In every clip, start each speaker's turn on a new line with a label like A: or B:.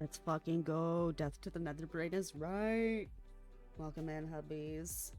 A: Let's fucking go. Death to the Nether Brain is right. Welcome in, hubbies.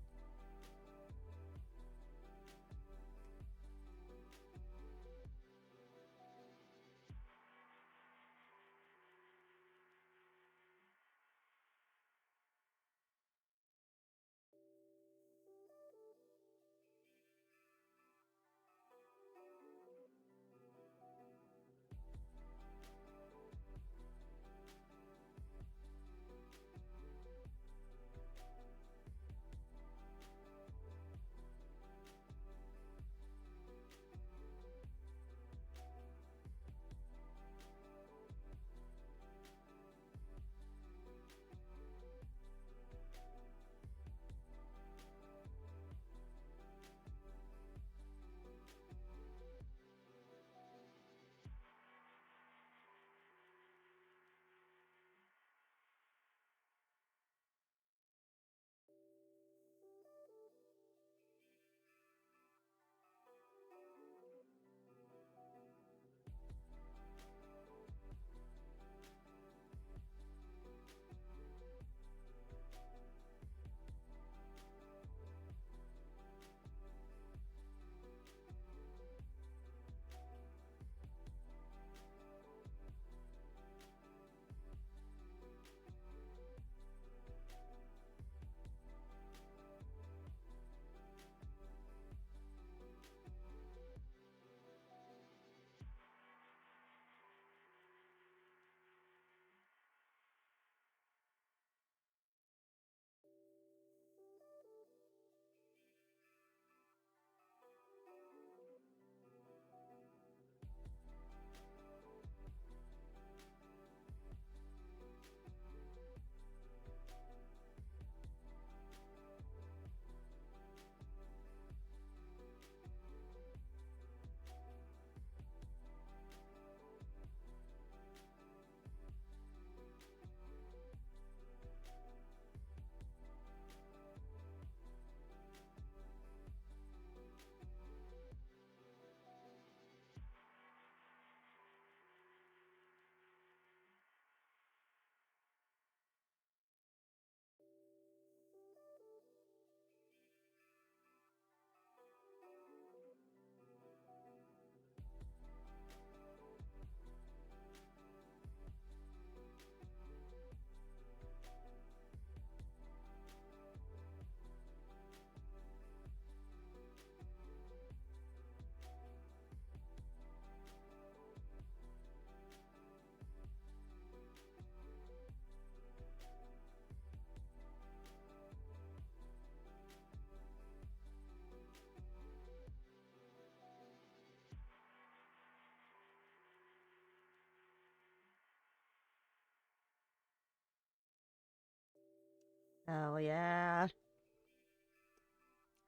A: Hell yeah.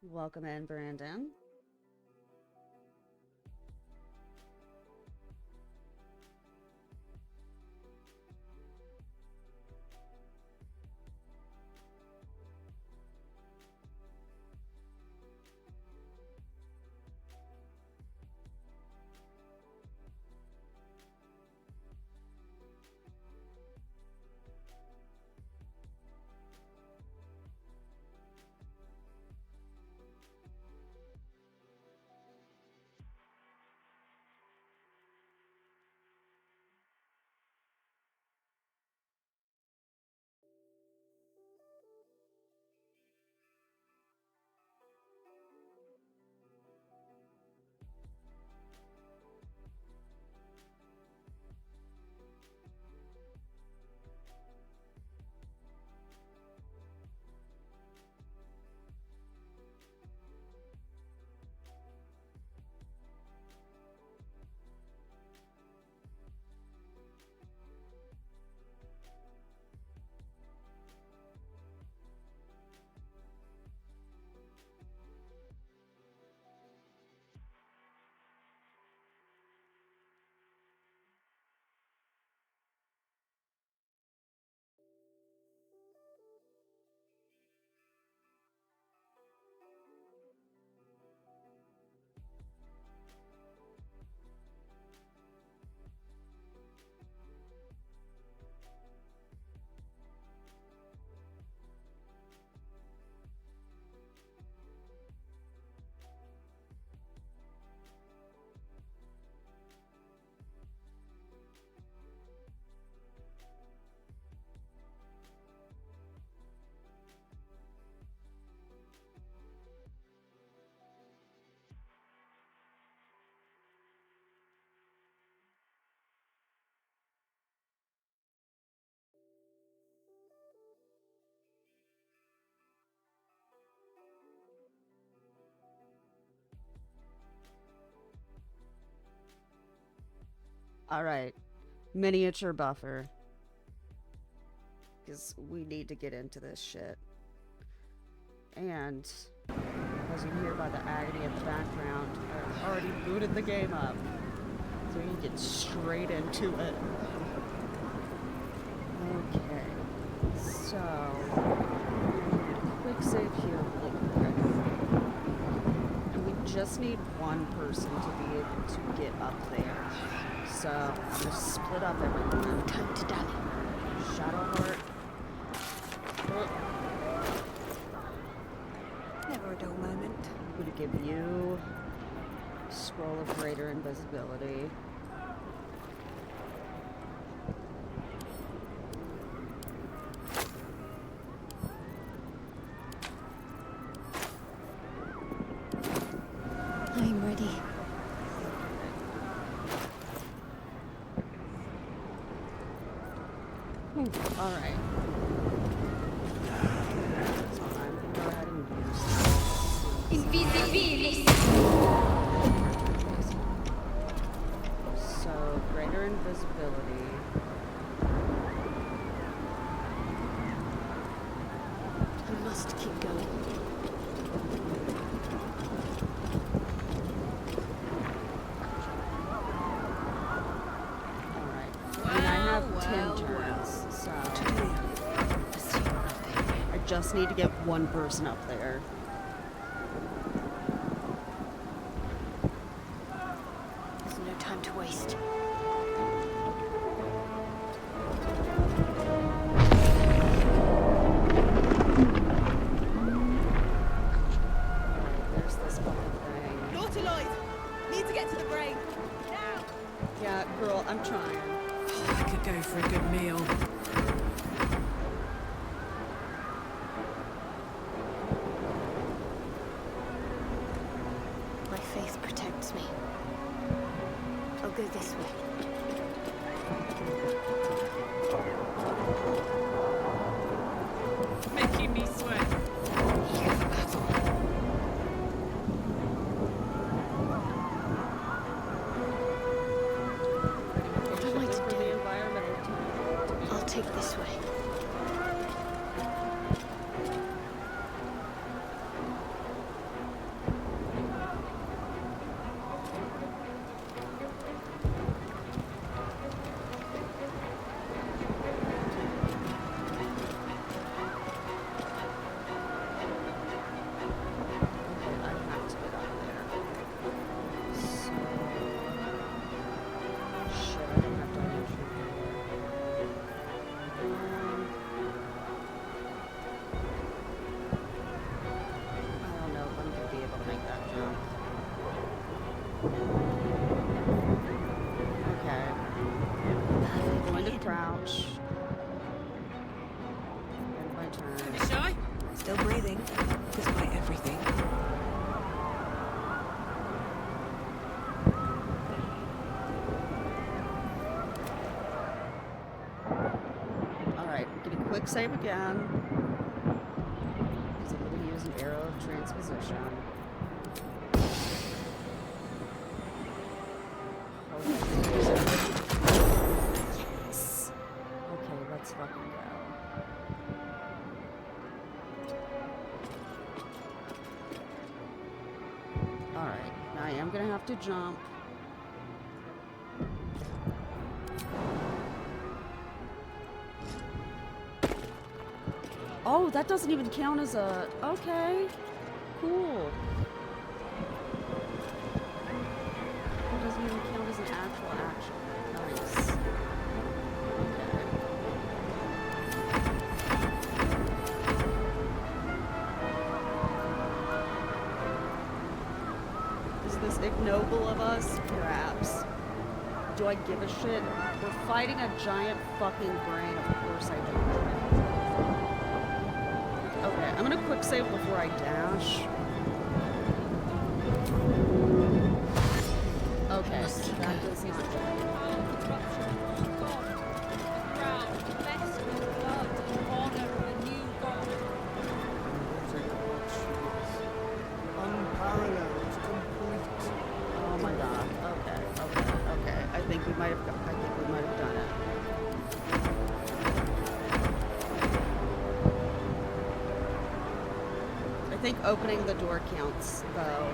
A: Welcome in, Brandon. Alright. Miniature buffer. Because we need to get into this shit. And, as you hear by the agony in the background, I've already booted the game up. So we can get straight into it. Okay. So, quick save here really quick. And we just need one person to be able to get up there. So, I'm gonna split up everyone.
B: Time to dally.
A: Shadowheart.
B: Never a dull moment.
A: I'm gonna give you Scroll of Greater Invisibility.
B: I'm ready.
A: Alright. So I'm gonna go ahead and use
B: Invisibilis!
A: So, Greater Invisibility.
B: I must keep going.
A: Alright. And I have 10 turns, so I just need to get one person up there.
B: There's no time to waste.
A: There's this fucking thing.
C: Nautiloid! Need to get to the brain. Now!
A: Yeah, girl, I'm trying.
C: I could go for a good meal.
B: My faith protects me. I'll go this way.
C: Making me sweat.
B: Eager for battle. What am I to
A: For
B: do?
A: the environmental team.
B: I'll take this way.
A: I have to get up there. So... Shit, I don't have dimension. I don't know if I'm gonna be able to make that jump. Okay. I'm going to crouch. End my turn.
C: Shy? Still breathing, despite everything.
A: Alright, get a quick save again. Because I'm going to use an arrow of transposition. Yes! Okay, let's fucking go. Alright, now I am going to have to jump. Oh, that doesn't even count as a... Okay. Cool. That doesn't even count as an actual action. Nice. Okay. Is this ignoble of us? Perhaps. Do I give a shit? We're fighting a giant fucking brain. Of course I do. Okay, I'm gonna quick save before I dash. Okay, so that does not
D: Unparalleled, complete.
A: Oh my god. Okay. I think we might have got. I opening the door counts, though.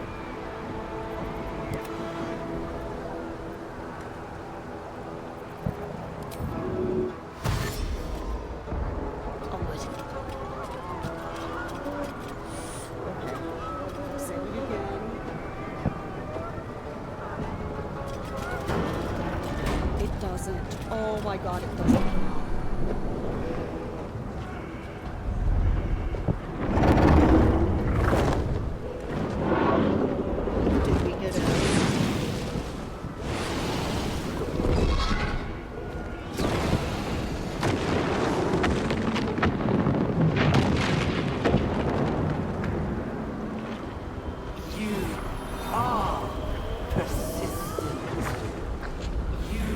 B: Onward.
A: Okay. Save it again. It doesn't. Oh my god, it doesn't count. Did we get it?
D: You are persistent. You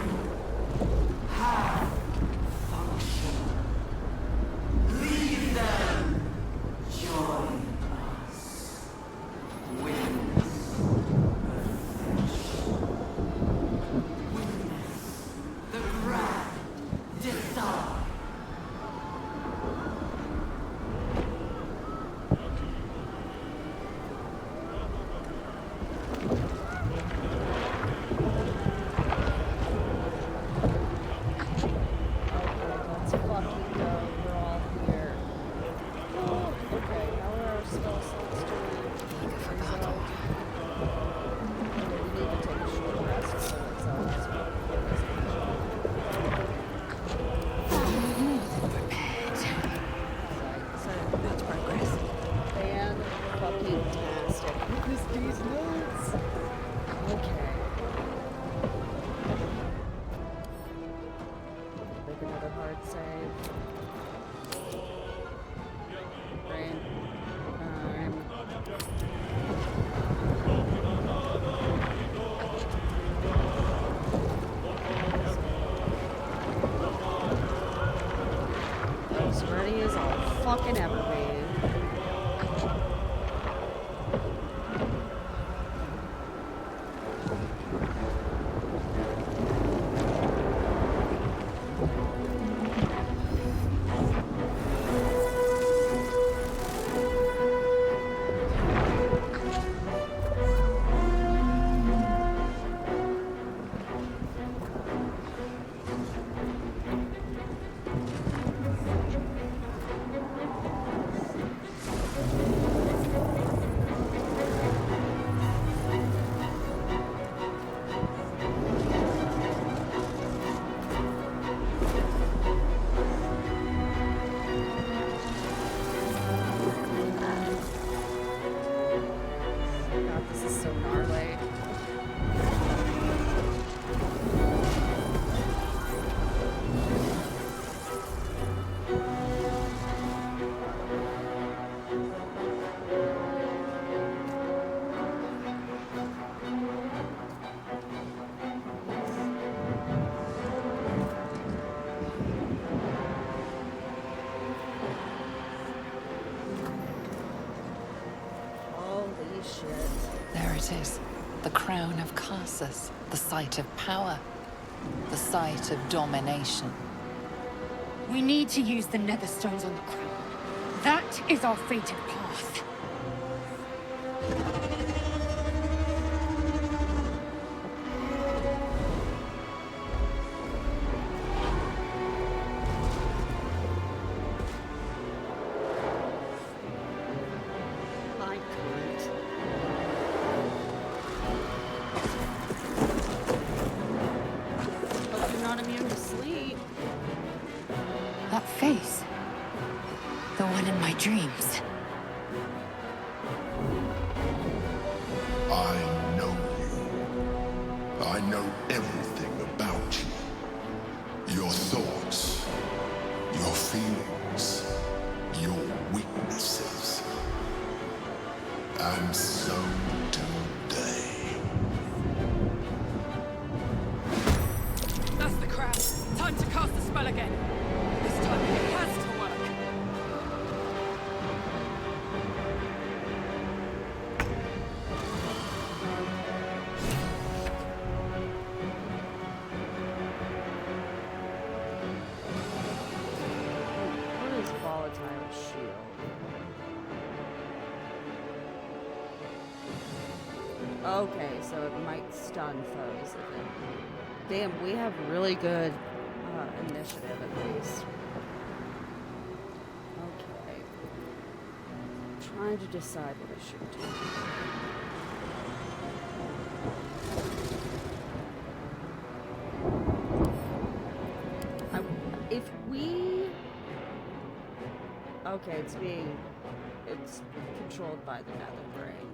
D: have function. Leave them. Join us. Witness perfection. Witness the grand design.
A: Okay, let's fucking go. We're all here. Oh, okay, how are our spell slots doing?
B: Eager for battle.
A: Okay, we need to take a short rest, so let's
B: Prepared.
A: so
B: That's progress.
A: fan fucking tastic. Witness these notes. Okay. Make another hard save. Brain. As ready as I'll fucking ever be. God, this is so gnarly. Holy shit.
E: There it is. The crown of Karsus. The site of power. The site of domination.
F: We need to use the Netherstones on the crown. That is our fated path.
A: I can't. Hope you're not immune to sleep.
F: That face. The one in my dreams.
G: I know you. I know everything about you. Your thoughts, your feelings, your weaknesses. And so do they.
C: That's the crown. Time to cast the spell again. This time it has to work.
A: What is volatile shield? Okay, so it might stun foes if it... Damn, we have really good initiative at least. Okay. Trying to decide what I should do. If we... Okay, it's controlled by the nether brain.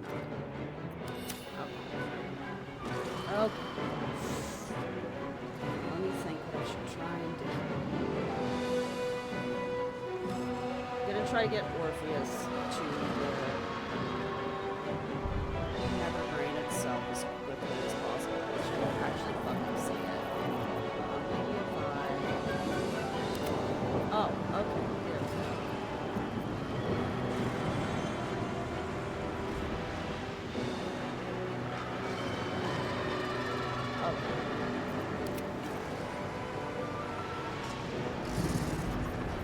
A: Okay. Let me think what I should try and do. I'm gonna try to get Orpheus to the nether brain itself as quickly as possible. I should actually fucking see it. Maybe if I... Oh, okay. Here we go.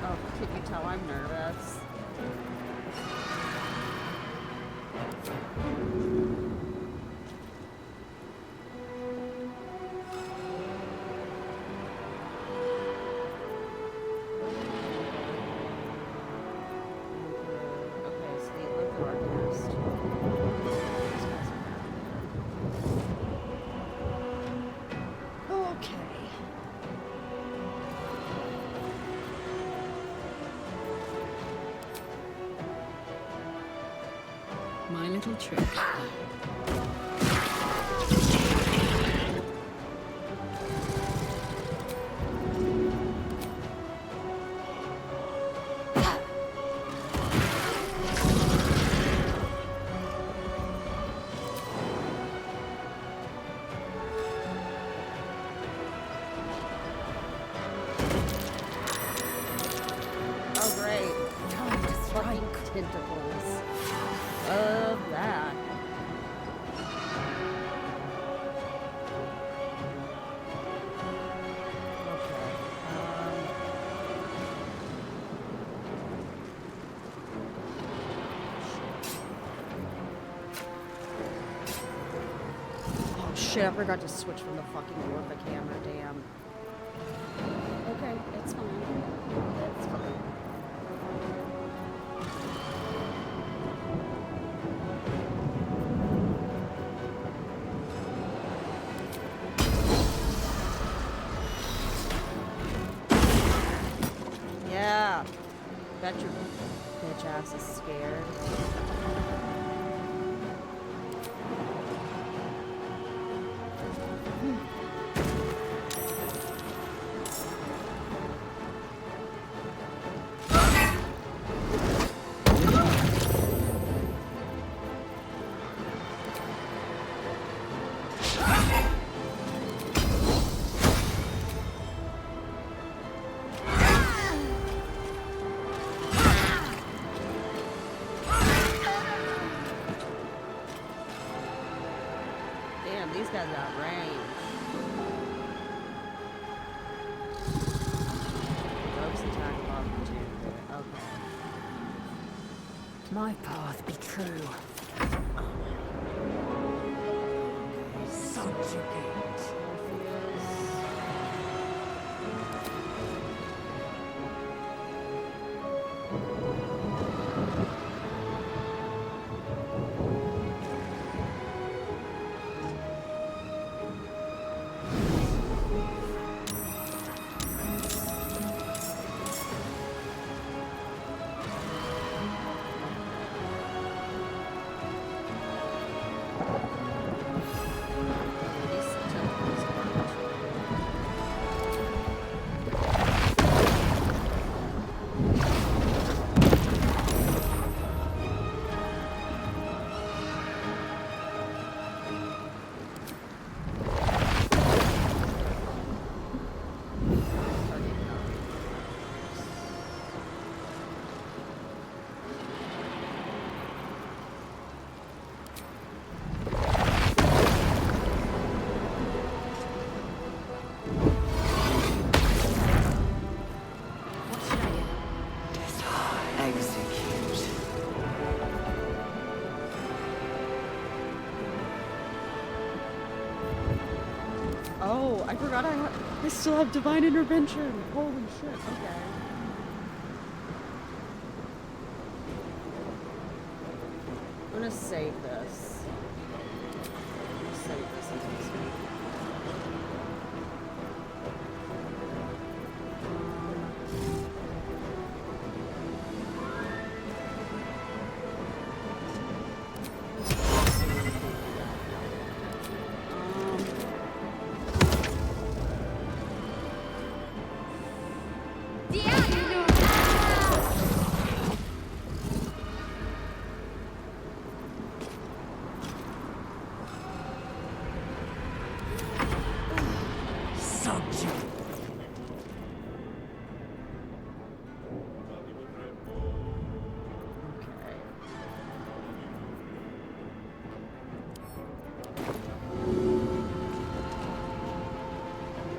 A: Oh, can you tell I'm nervous? Okay, so the Little Arcanist. Okay.
C: My little trick.
A: Oh, great. Fucking tentacles of that. Okay. Oh shit, I forgot to switch from the fucking Orpha camera, damn. Okay, it's fine. It's fine. Yeah. Bet your bitch ass is scared. Damn, these guys got range. Rogue's attack of opportunity. Okay.
F: My path be true.
D: Subjugate.
A: These still have divine intervention. Holy shit. Okay. I'm gonna save this. I'm gonna save this as we speak.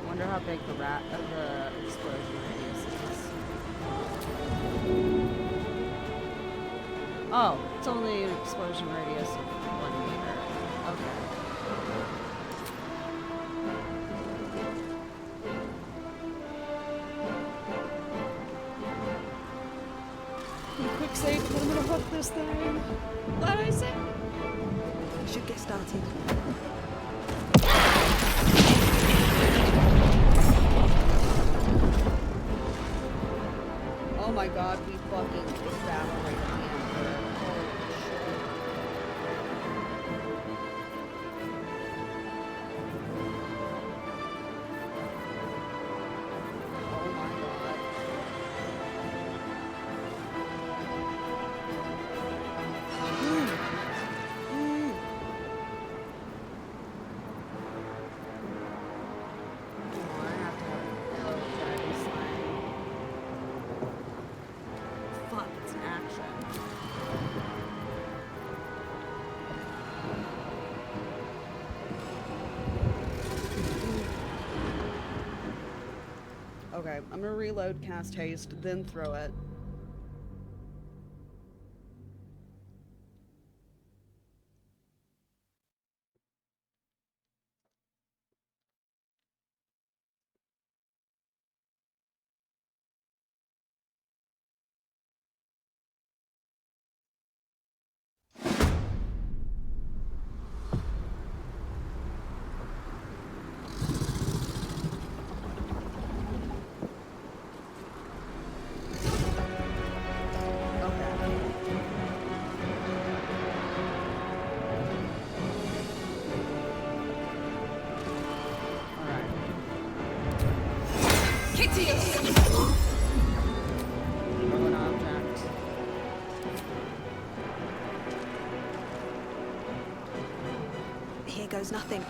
A: Wonder how big the explosion radius is. Oh, it's only an explosion radius of 1 meter. Okay. Quick save, but I'm gonna hook this thing. What did I say?
B: We should get started.
A: Oh my god, we fucking evaporated the Emperor. Holy shit. Oh my god. Oh, I have to have a dragon slaying. Fuck, it's an action. Okay, I'm gonna reload, cast haste, then throw it. Throw an object.
B: Here goes nothing.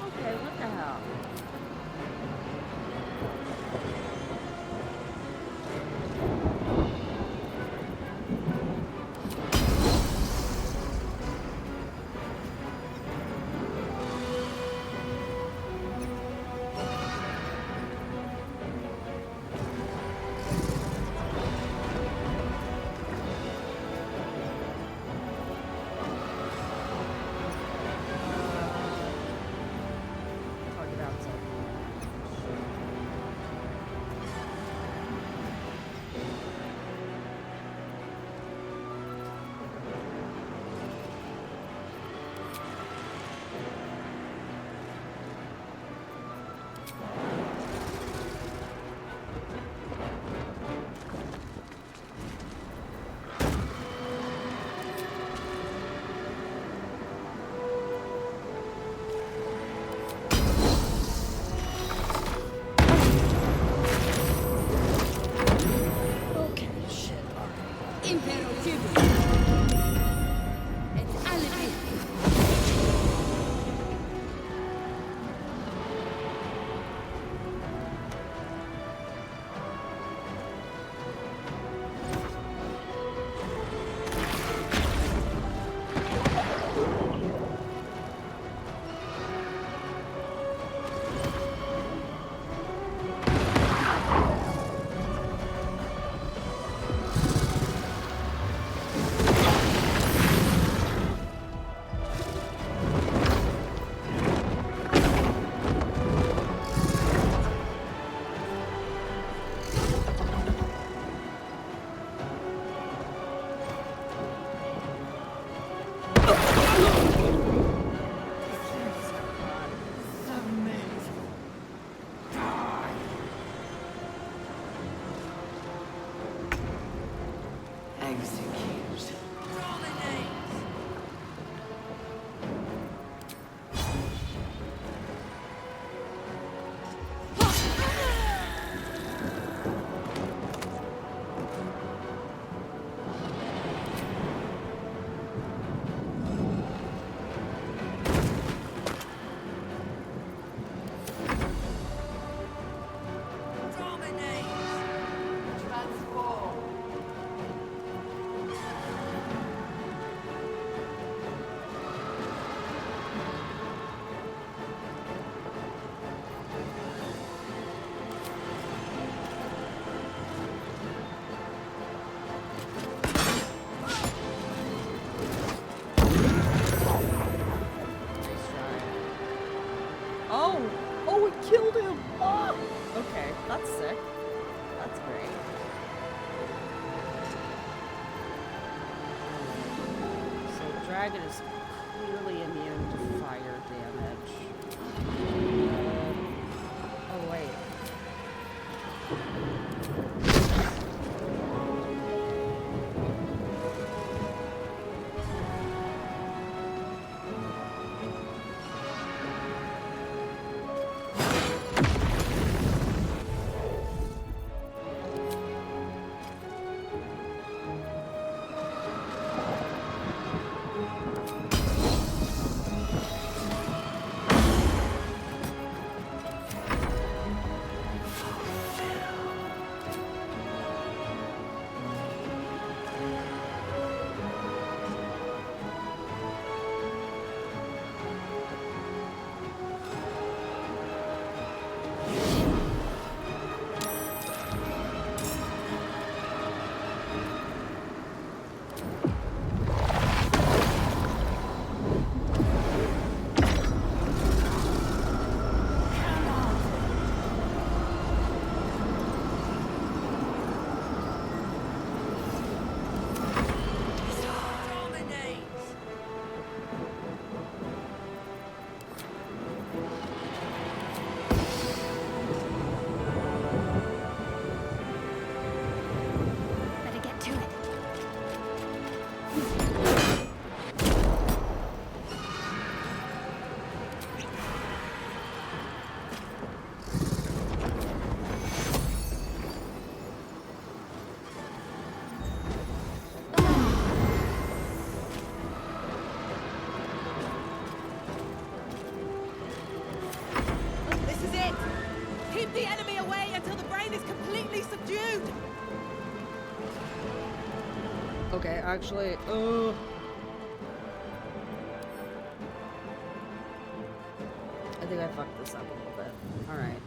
A: Okay, what the hell? dragon is clearly immune to fire damage. Oh wait.
B: Better get to it.
H: This is it! Keep the enemy away until the brain is completely subdued!
A: Okay, actually, I think I fucked this up a little bit. Alright.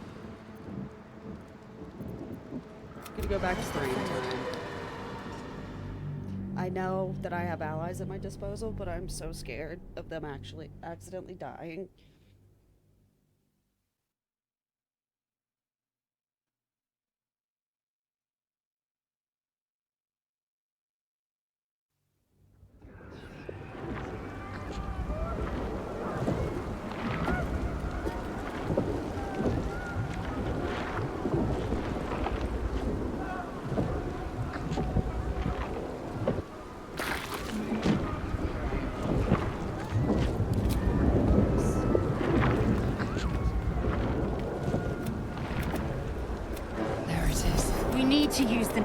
A: Gonna go back to stream time. I know that I have allies at my disposal, but I'm so scared of them actually accidentally dying.
E: There it is.
F: We need to use the...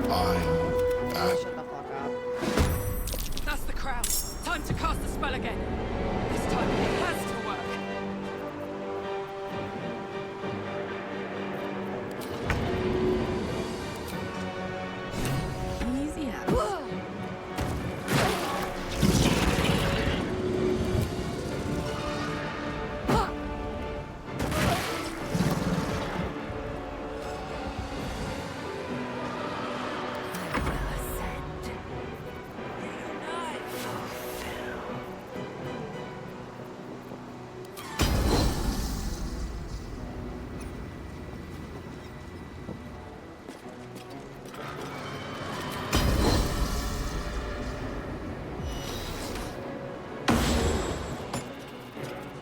G: I'm at
A: Shut the fuck up.
C: That's the crown. Time to cast the spell again. This time it has to work.
E: Easy out.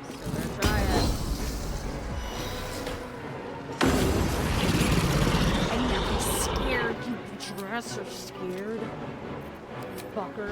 A: Still gonna try it. I know he's scared, you dress are scared. Fucker.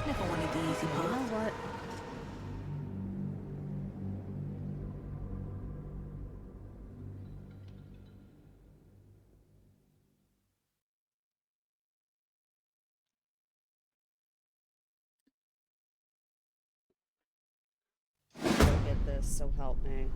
B: Never wanted the easy
A: You know
B: path.
A: what? Go get this, so help me.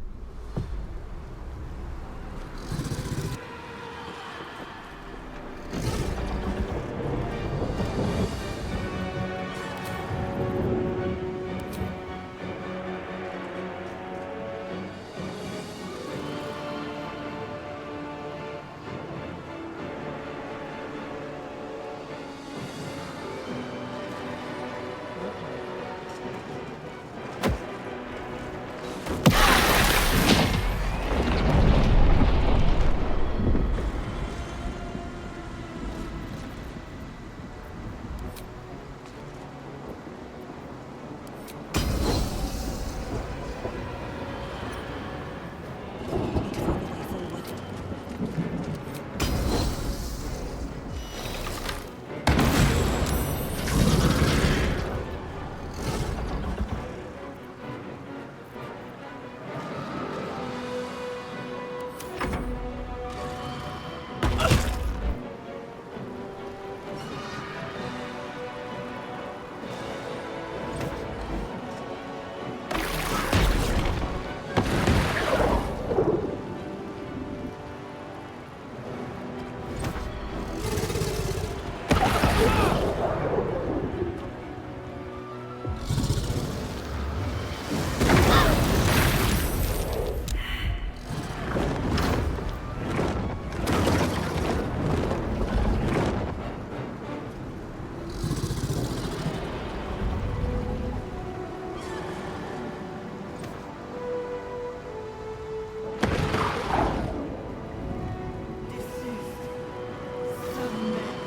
B: Need to find a way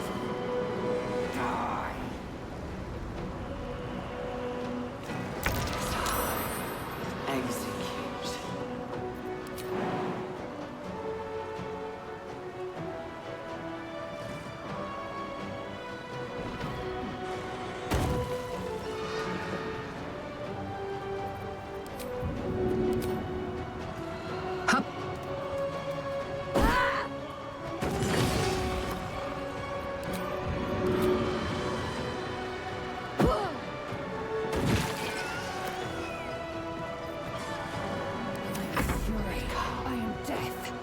B: forward.
D: Execute.
F: Fury, I am death.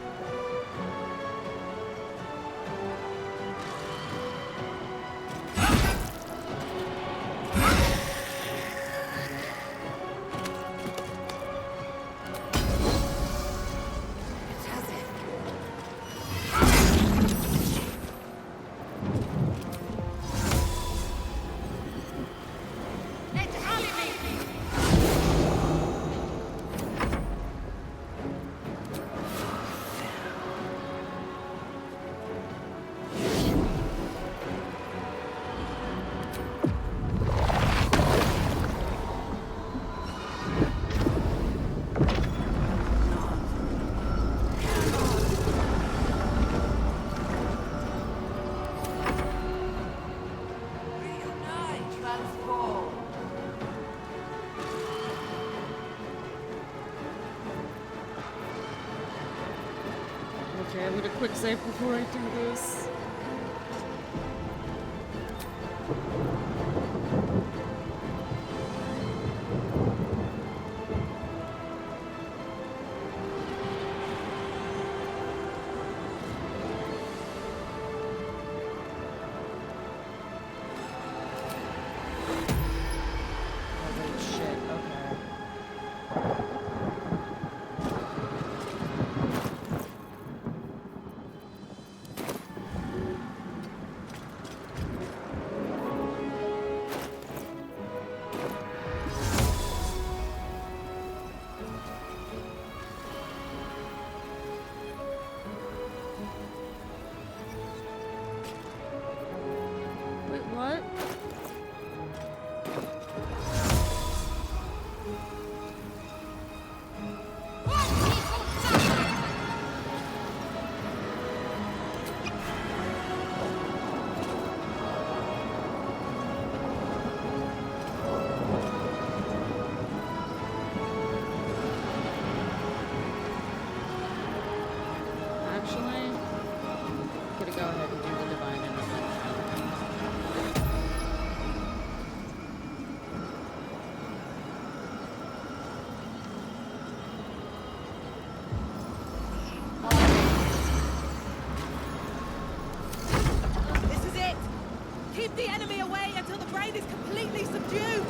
D: Reunite. Transform.
A: Okay, I'm gonna quick save before I do this. Holy shit, okay.
H: completely subdued!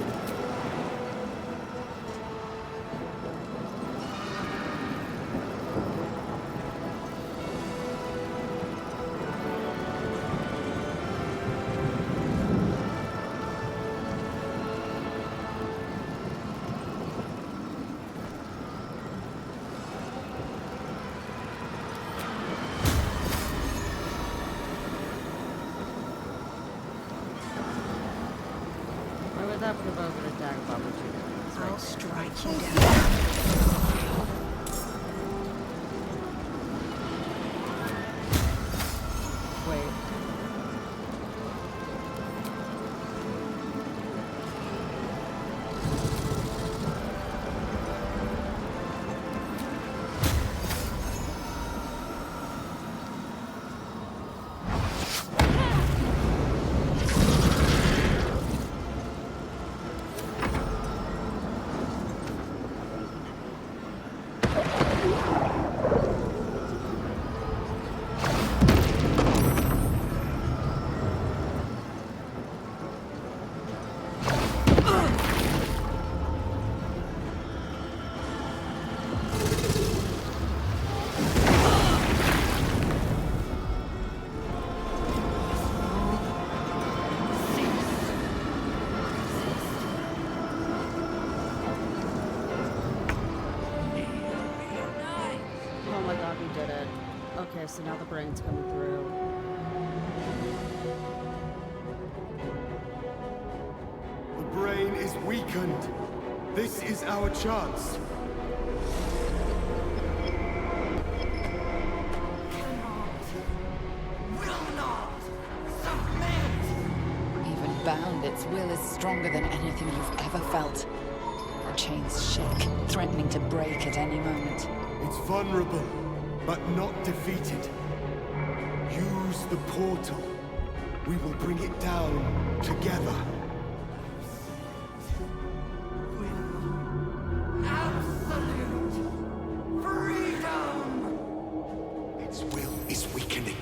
A: Why would that provoke an attack of opportunity? That's right
B: I'll
A: there.
B: strike you down.
A: Wait. Oh my god, we did it. Okay, so now the brain's coming through.
I: The brain is weakened. This is our chance.
D: Will not submit!
E: Even bound, its will is stronger than anything you've ever felt. The chains shake, threatening to break at any moment.
I: It's vulnerable, but not defeated. Use the portal. We will bring it down together.
D: Absolute freedom!
I: Its will is weakening.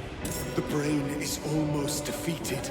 I: The brain is almost defeated.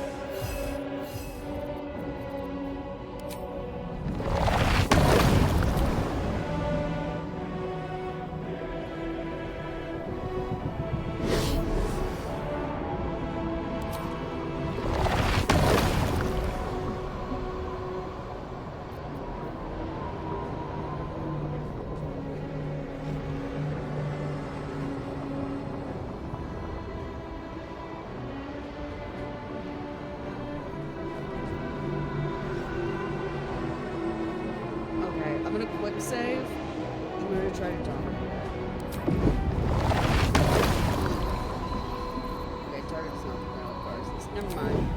A: Okay, I'm gonna quick save. I'm gonna try to dominate it. Okay, target's not the ground cars. Never mind.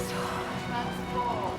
D: Transform!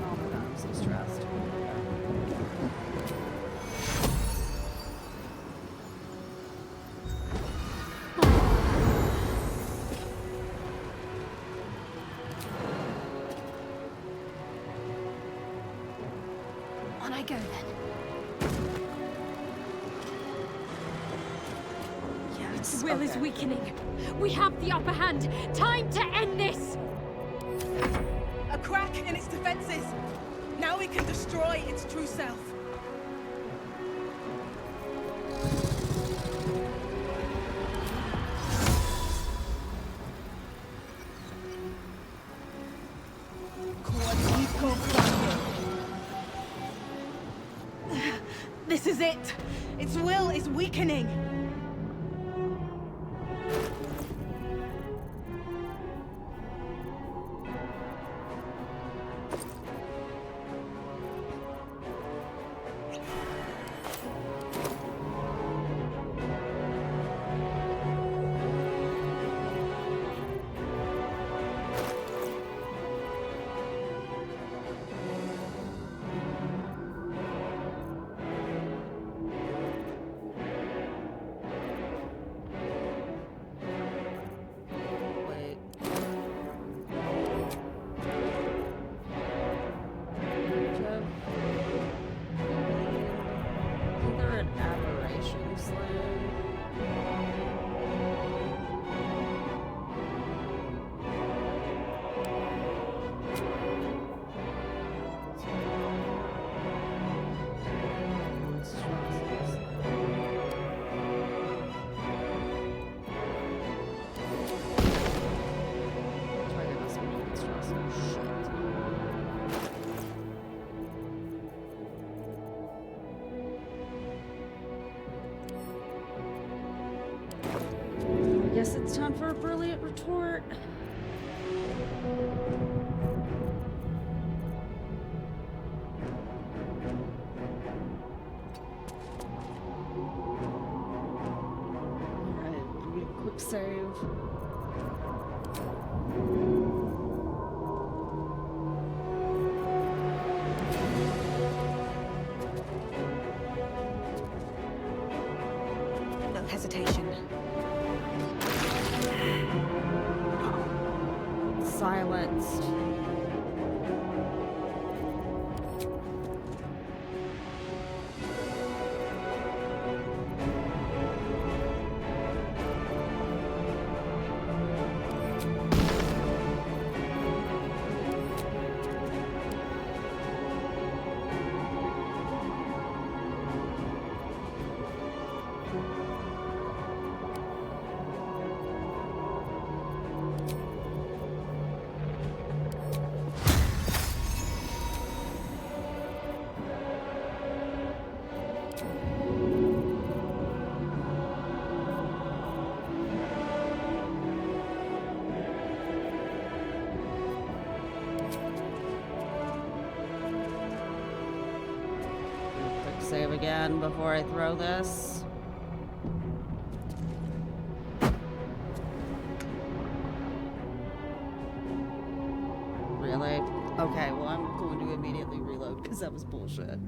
A: Oh my god, I'm so stressed.
B: On I go then.
A: Yes.
F: The will is
A: okay.
F: weakening. We have the upper hand. Time to end this!
H: A crack in its defenses! Now we can destroy its true self. This is is it. Its will is weakening.
A: Wait. Jeff? Isn't there an aberration slam? Target must be monstrous. Shit. I guess it's time for a brilliant retort. Alright, we get a quick save.
H: No hesitation.
A: Silenced. Quick save again before I throw this. Really? Okay, well, I'm going to immediately reload because that was bullshit.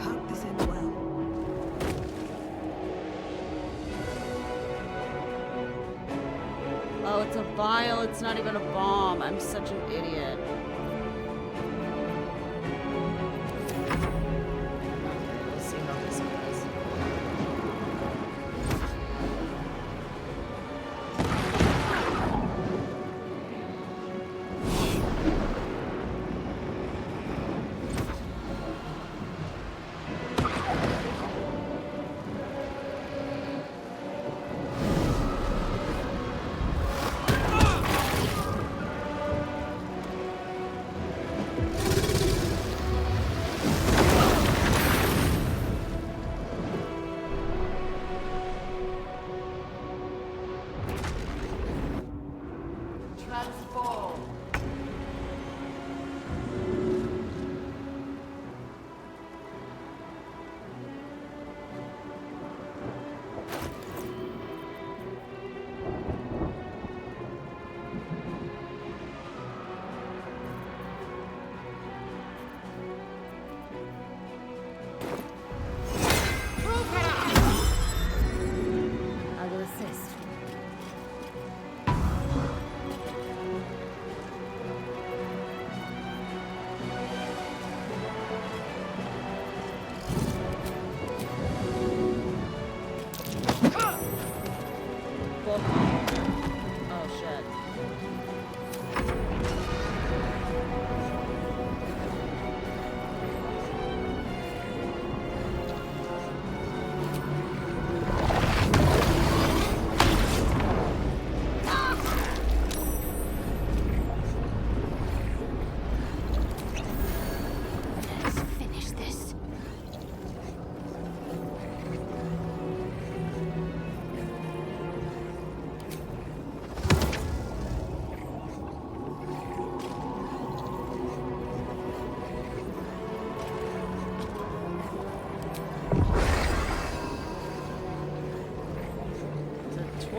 H: Hope this ends well.
A: Oh, it's a vial. It's not even a bomb. I'm such an idiot. Okay, we'll see how this goes.
D: Transform.
F: I will assist.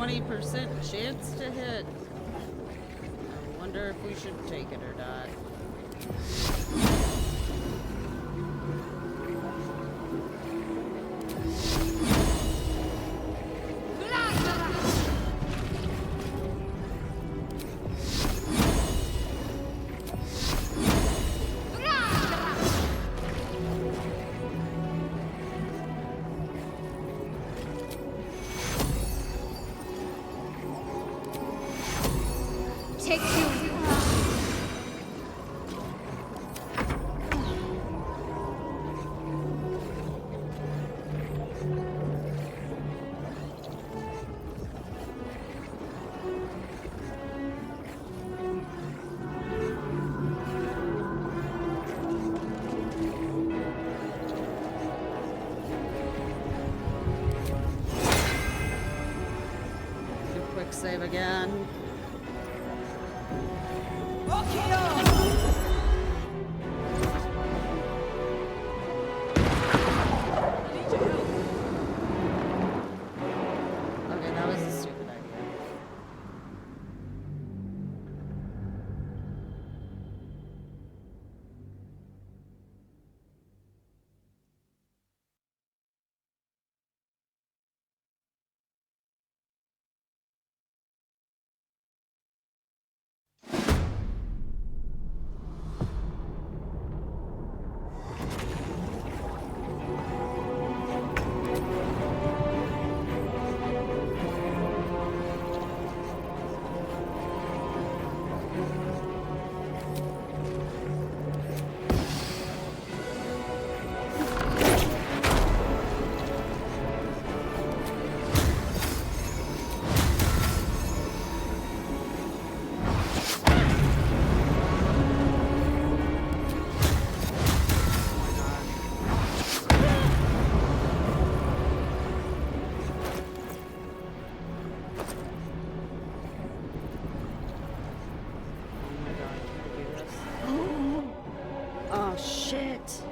A: 20% chance to hit. I wonder if we should take it or not.
F: Take two.
A: Do a quick save again. Okay, that was a stupid idea. Oh my god, can I do this? Oh shit!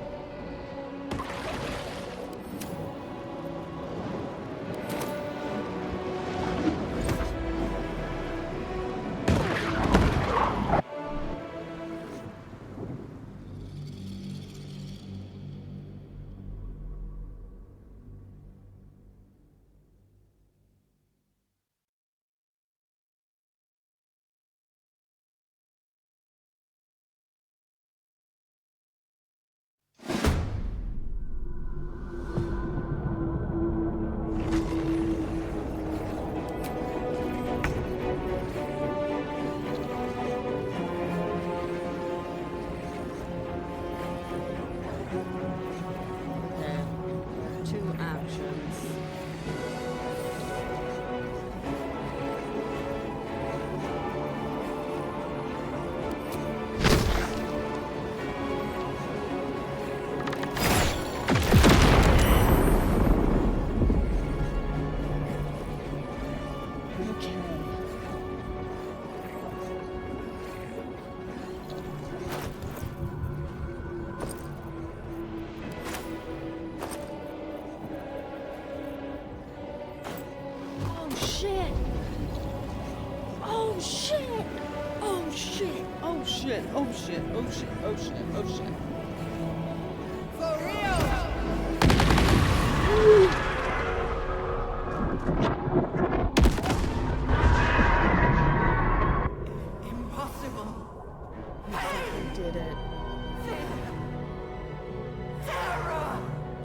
A: Okay, 2 actions. Okay. Oh shit! Oh shit! Oh shit! Oh shit! Oh shit! Oh shit! Oh shit! Oh shit!
H: For real! Impossible.
A: We fucking did it.
H: Terror!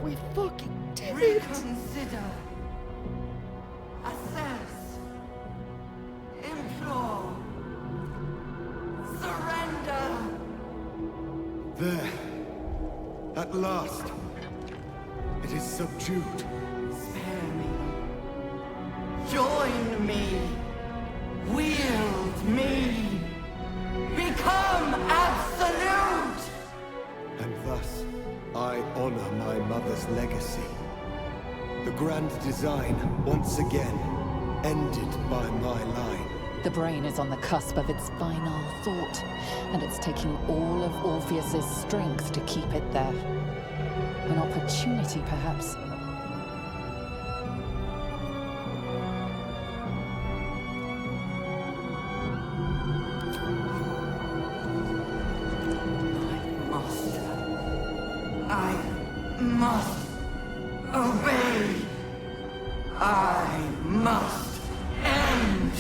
A: We fucking did it!
H: Reconsider. Assess. Implore. Surrender.
I: There. At last. It is subdued.
H: Spare me. Join me. Wield me. Become absolute.
I: And thus, I honor my mother's legacy. The grand design, once again, ended by my line.
E: The brain is on the cusp of its final thought, and it's taking all of Orpheus's strength to keep it there. An opportunity, perhaps.
D: I must obey. I must end.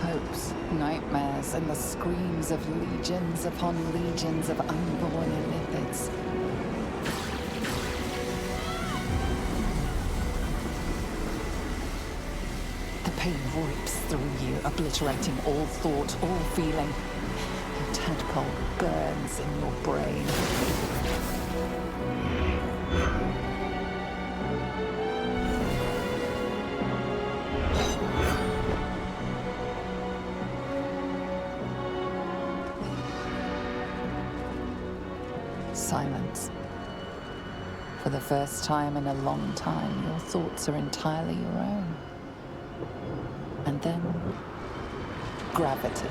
E: Hopes, nightmares, and the screams of legions upon legions of unborn lipids. The pain rips through you, obliterating all thought, all feeling. A tadpole burns in your brain. Silence. For the first time in a long time, your thoughts are entirely your own. And then, gravity.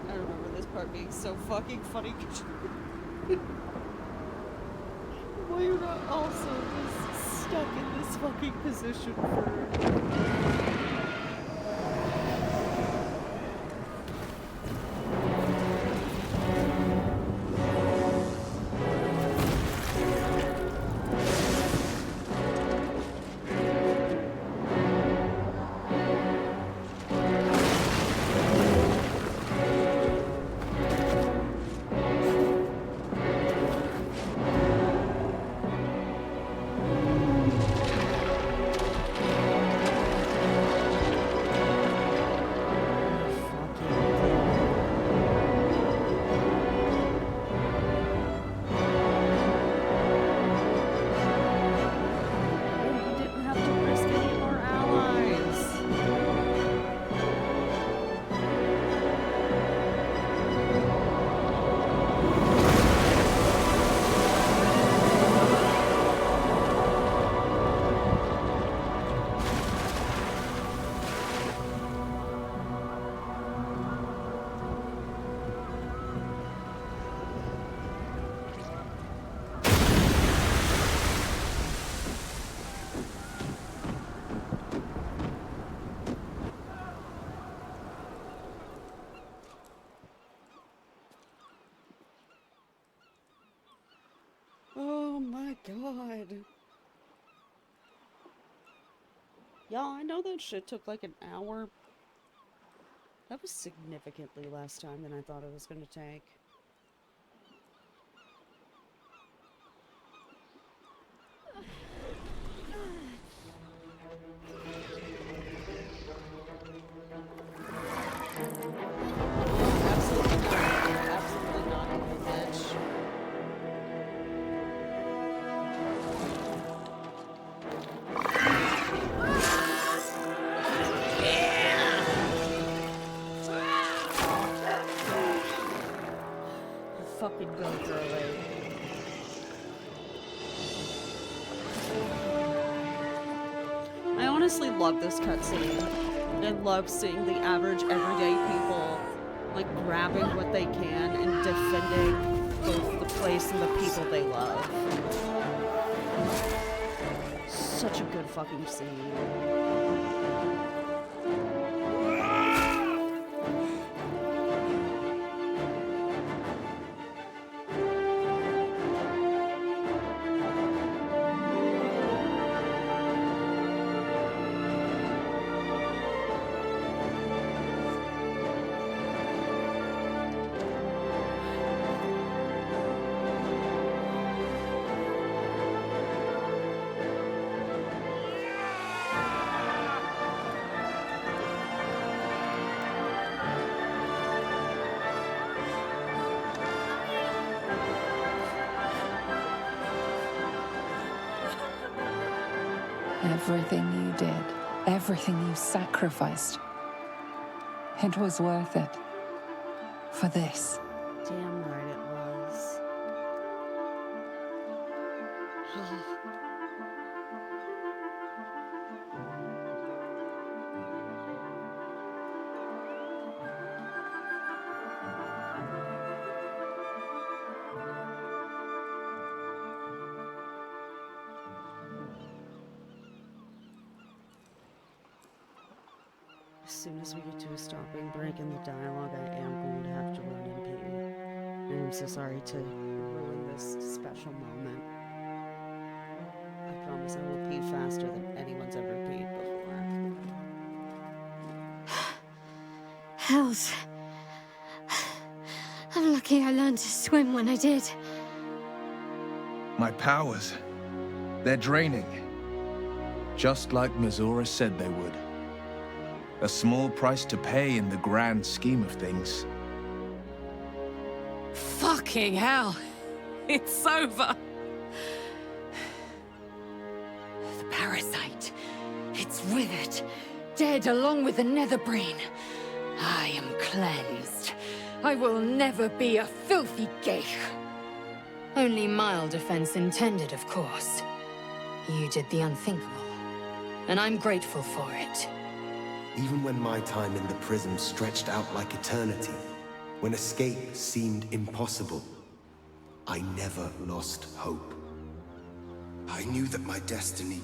A: I remember this part being so fucking funny. Why you're not also just stuck in this fucking position for... Oh my god. Y'all, I know that shit took like an hour. That was significantly less time than I thought it was going to take. Absolutely not. Absolutely not, evil bitch. Fucking go girly. I honestly love this cutscene. I love seeing the average everyday people like grabbing what they can and defending both the place and the people they love. Such a good fucking scene.
E: Everything you did, everything you sacrificed, it was worth it. For this.
A: Damn right it was. As soon as we get to a stopping break in the dialogue, I am going to have to run and pee. I am so sorry to ruin this special moment. I promise I will pee faster than anyone's ever peed before.
B: Hells. I'm lucky I learned to swim when I did.
J: My powers, they're draining. Just like Mizora said they would. A small price to pay in the grand scheme of things.
C: Fucking hell. It's over.
F: The parasite. It's withered. Dead along with the Netherbrain. I am cleansed. I will never be a filthy geich. Only mild offense intended, of course. You did the unthinkable. And I'm grateful for it.
I: Even when my time in the prism stretched out like eternity, when escape seemed impossible, I never lost hope. I knew that my destiny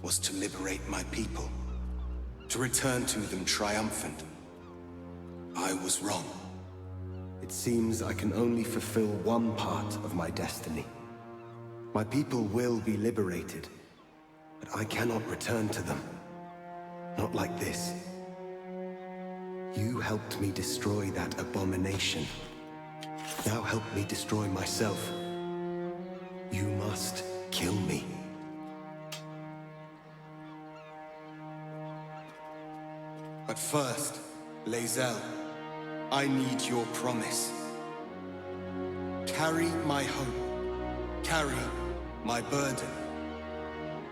I: was to liberate my people, to return to them triumphant. I was wrong. It seems I can only fulfill one part of my destiny. My people will be liberated, but I cannot return to them. Not like this. You helped me destroy that abomination. Now help me destroy myself. You must kill me. But first, Lae'zel, I need your promise. Carry my hope. Carry my burden.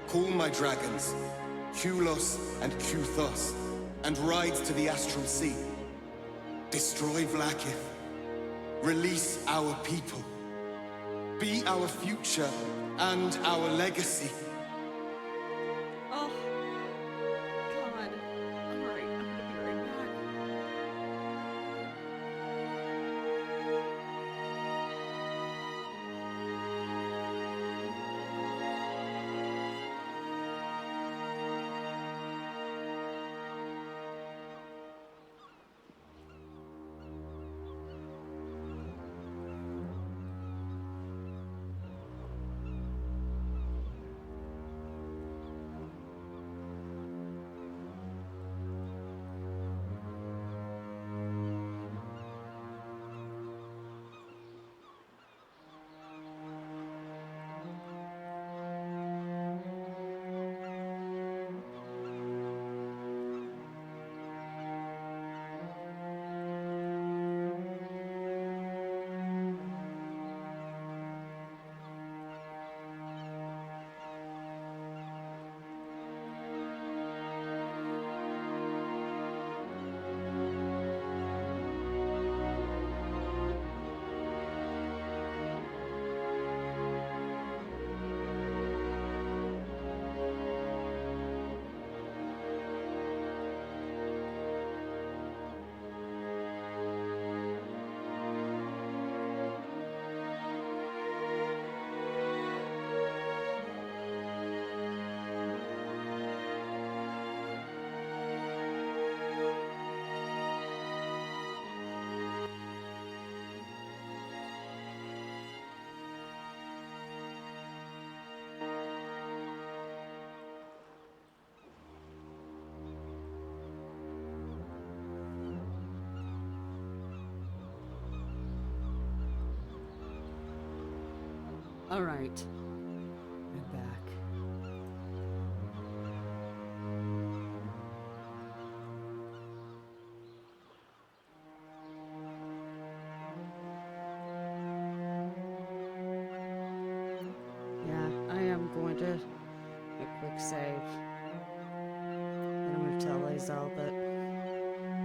I: Call my dragons, Kulos and Kuthos, and ride to the Astral Sea. Destroy Vlaakith. Release our people. Be our future and our legacy.
A: Oh, God. Alright, I'm gonna be right back. Alright. I'm back. Yeah, I am going to a quick save. And I'm going to tell Lae'zel that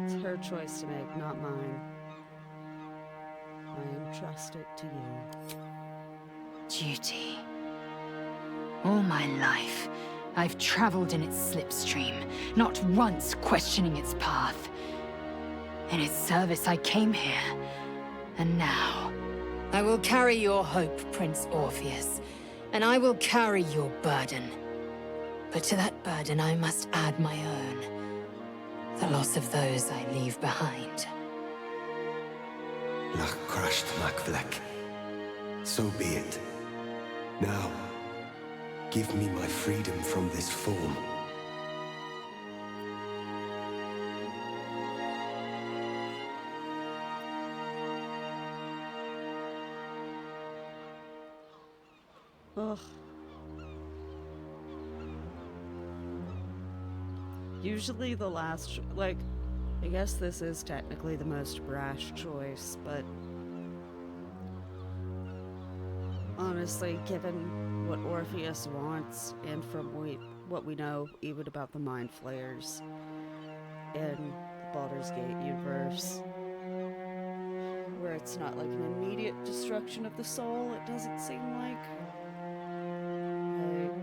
A: it's her choice to make, not mine. I entrust it to you.
F: Duty. All my life, I've traveled in its slipstream, not once questioning its path. In its service I came here, and now I will carry your hope, Prince Orpheus, and I will carry your burden. But to that burden I must add my own. the loss of those I leave behind.
I: Lach crashed Macvlek. So be it. Now, give me my freedom from this form.
A: Ugh. Usually the last, like, I guess this is technically the most brash choice, but honestly, given what Orpheus wants, and from what we know even about the Mind Flayers in the Baldur's Gate universe, where it's not like an immediate destruction of the soul, it doesn't seem like.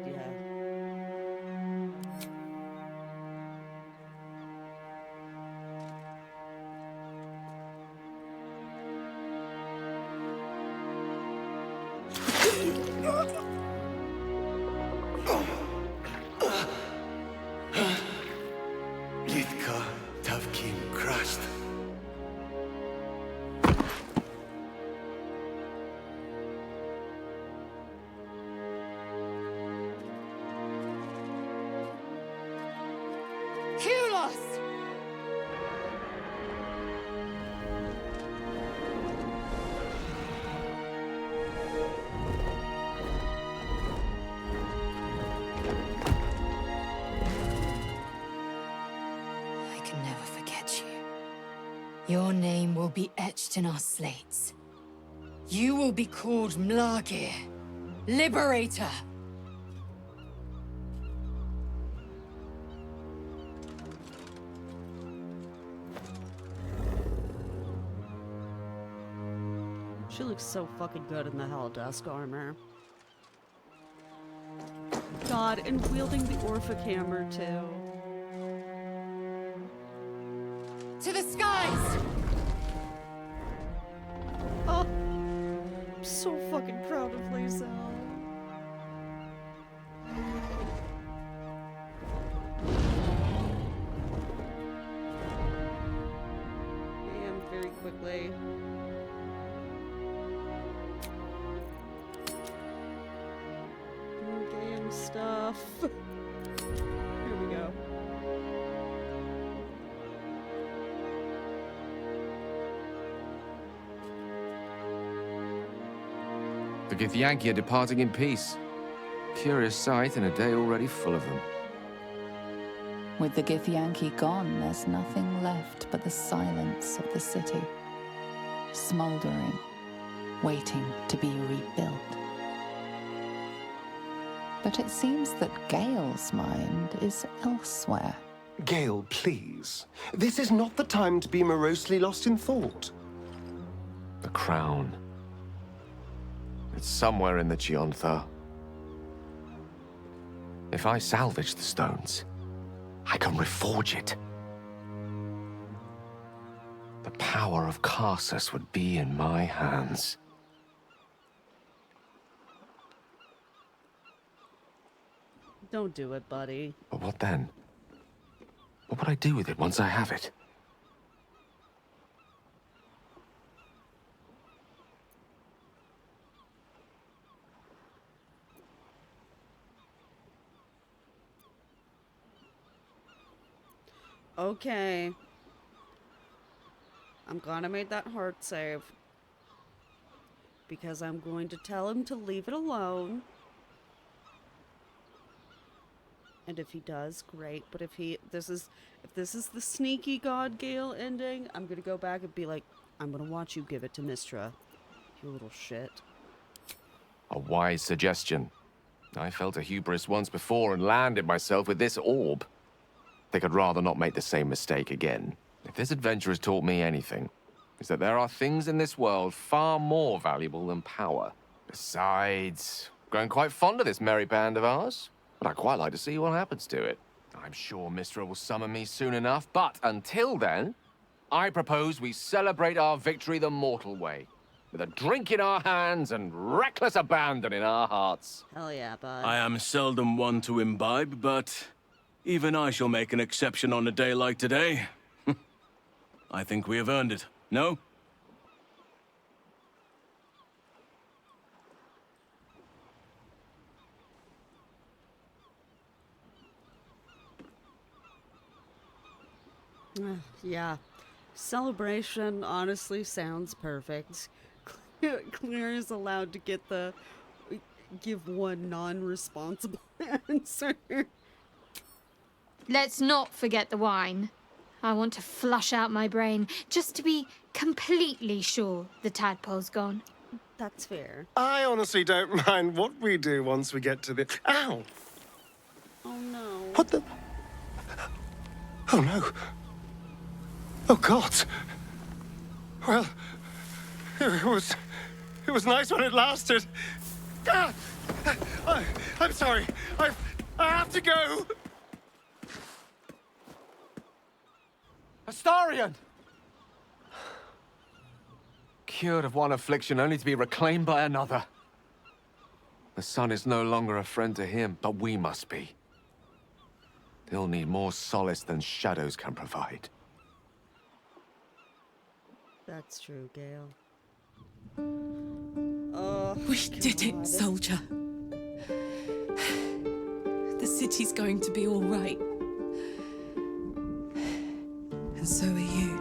A: Yeah.
I: Litka Tavkin crashed.
F: Kulos! I can never forget you. Your name will be etched in our slates. You will be called Mlagir, Liberator.
A: She looks so fucking good in the Helldusk armor. God, and wielding the Orphic hammer too.
F: To the skies!
A: Oh, I'm so fucking proud of Lisa. And very quickly. Game stuff. Here we go.
K: The Githyanki are departing in peace. Curious sight in a day already full of them.
E: With the Githyanki gone, there's nothing left but the silence of the city, smoldering, waiting to be rebuilt. But it seems that Gale's mind is elsewhere.
I: Gale, please. This is not the time to be morosely lost in thought.
K: The crown. It's somewhere in the Chiontha. If I salvage the stones, I can reforge it. The power of Karsus would be in my hands.
A: Don't do it, buddy.
K: But what then? What would I do with it once I have it?
A: Okay. I'm gonna make that heart save. Because I'm going to tell him to leave it alone. And if he does, great. But if this is the sneaky God Gale ending, I'm gonna go back and be like, I'm gonna watch you give it to Mystra. You little shit.
K: A wise suggestion. I felt a hubris once before and landed myself with this orb. Think I'd rather not make the same mistake again. If this adventure has taught me anything, it's that there are things in this world far more valuable than power. Besides, growing quite fond of this merry band of ours. But I'd quite like to see what happens to it. I'm sure Mystra will summon me soon enough, but until then, I propose we celebrate our victory the mortal way. With a drink in our hands and reckless abandon in our hearts.
A: Hell yeah, bud.
L: I am seldom one to imbibe, but Even I shall make an exception on a day like today. I think we have earned it, no?
A: Yeah. Celebration honestly sounds perfect. Claire is allowed to give one non-responsible answer.
M: Let's not forget the wine. I want to flush out my brain just to be completely sure the tadpole's gone.
A: That's fair.
N: I honestly don't mind what we do once we get to the... Ow!
A: Oh no.
N: What the... Oh no. Oh God. Well, it was nice when it lasted. Ah! I'm sorry. I have to go.
K: Astarion! Cured of one affliction only to be reclaimed by another. The sun is no longer a friend to him, but we must be. He'll need more solace than shadows can provide.
A: That's true, Gale.
H: We did it, soldier. The city's going to be all right. And so are you.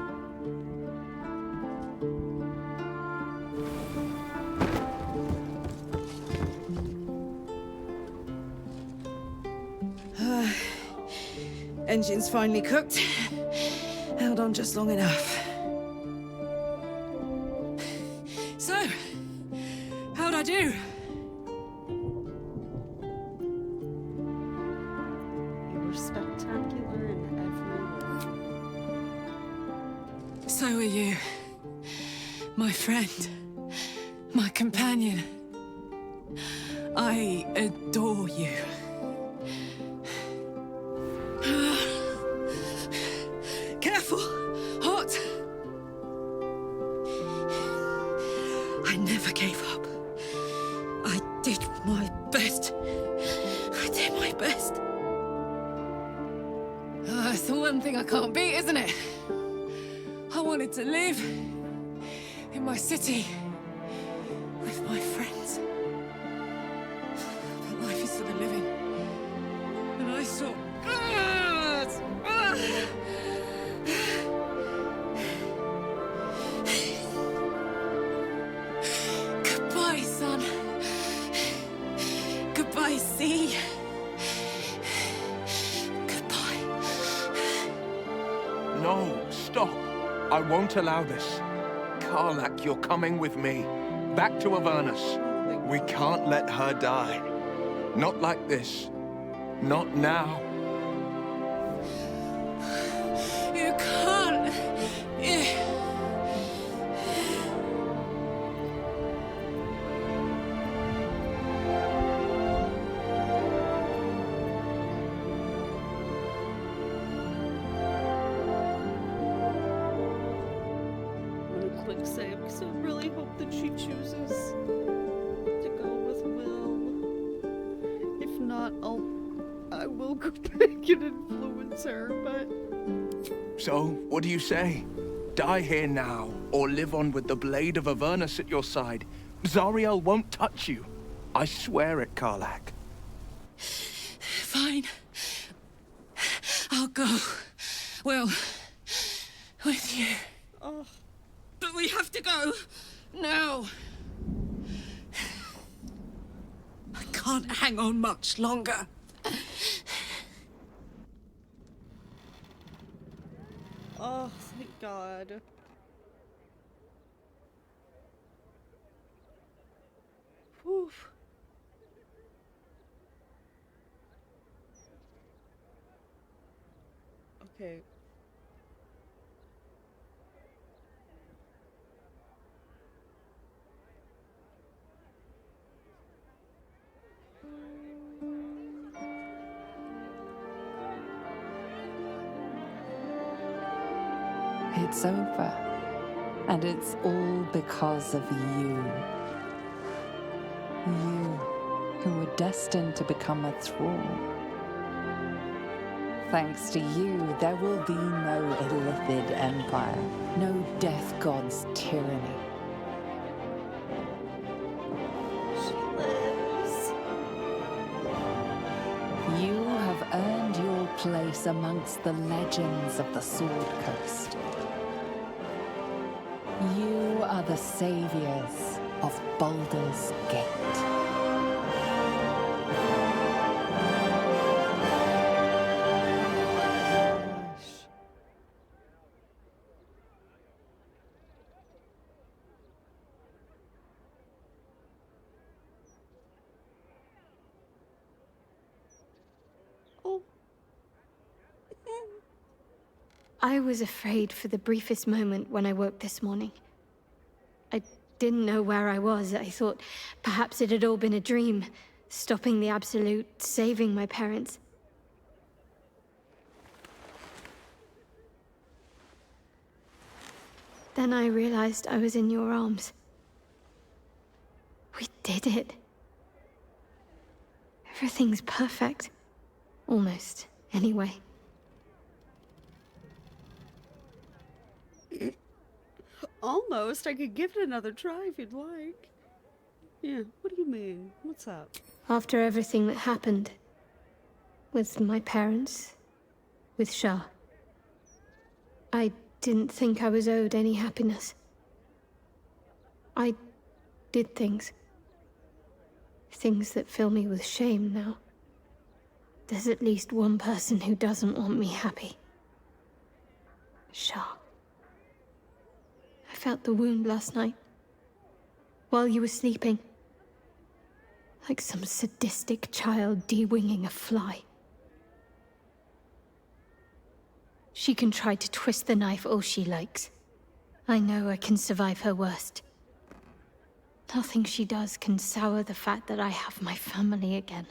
H: Engine's finally cooked. Held on just long enough. So, how'd I do?
A: You were spectacular in every way.
H: So are you. My friend. My companion. I adore you. Careful! Hot! I never gave up. I did my best. I did my best. It's the one thing I can't beat, isn't it? I wanted to live in my city with my friends. But life is for the living. And I saw... Goodbye, sun. Goodbye, sea. Goodbye.
J: No, stop. I won't allow this. Karlach, you're coming with me. Back to Avernus. We can't let her die. Not like this. Not now.
H: You can't.
A: Quick save, because I really hope that she chooses to go with Will. If not, I will go back and influence her, but...
J: So, what do you say? Die here now, or live on with the blade of Avernus at your side. Zariel won't touch you. I swear it, Karlach.
H: Fine. I'll go. Well, with you.
A: Oh.
H: But we have to go. Now. I can't hang on much longer.
A: Oh, thank God. Whew. Okay.
E: It's over. And it's all because of you. You, who were destined to become a thrall. Thanks to you, there will be no Illithid Empire, no Death God's tyranny.
A: She lives.
E: You have earned your place amongst the legends of the Sword Coast. You are the saviors of Baldur's Gate.
M: I was afraid for the briefest moment when I woke this morning. I didn't know where I was. I thought perhaps it had all been a dream, stopping the Absolute, saving my parents. Then I realized I was in your arms. We did it. Everything's perfect. Almost, anyway.
A: Almost. I could give it another try if you'd like. Yeah, what do you mean? What's up?
M: After everything that happened, with my parents, with Shah, I didn't think I was owed any happiness. I did things. Things that fill me with shame now. There's at least one person who doesn't want me happy. Shah. I felt the wound last night, while you were sleeping. Like some sadistic child de-winging a fly. She can try to twist the knife all she likes. I know I can survive her worst. Nothing she does can sour the fact that I have my family again.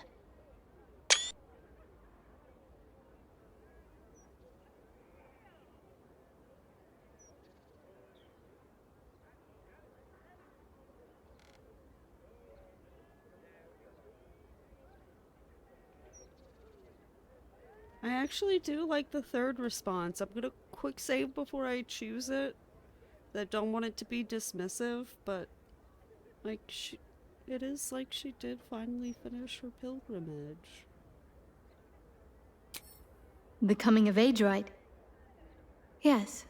A: I actually do like the third response. I'm gonna quick save before I choose it. I don't want it to be dismissive, but like it is like she did finally finish her pilgrimage.
M: The coming of age rite? Yes.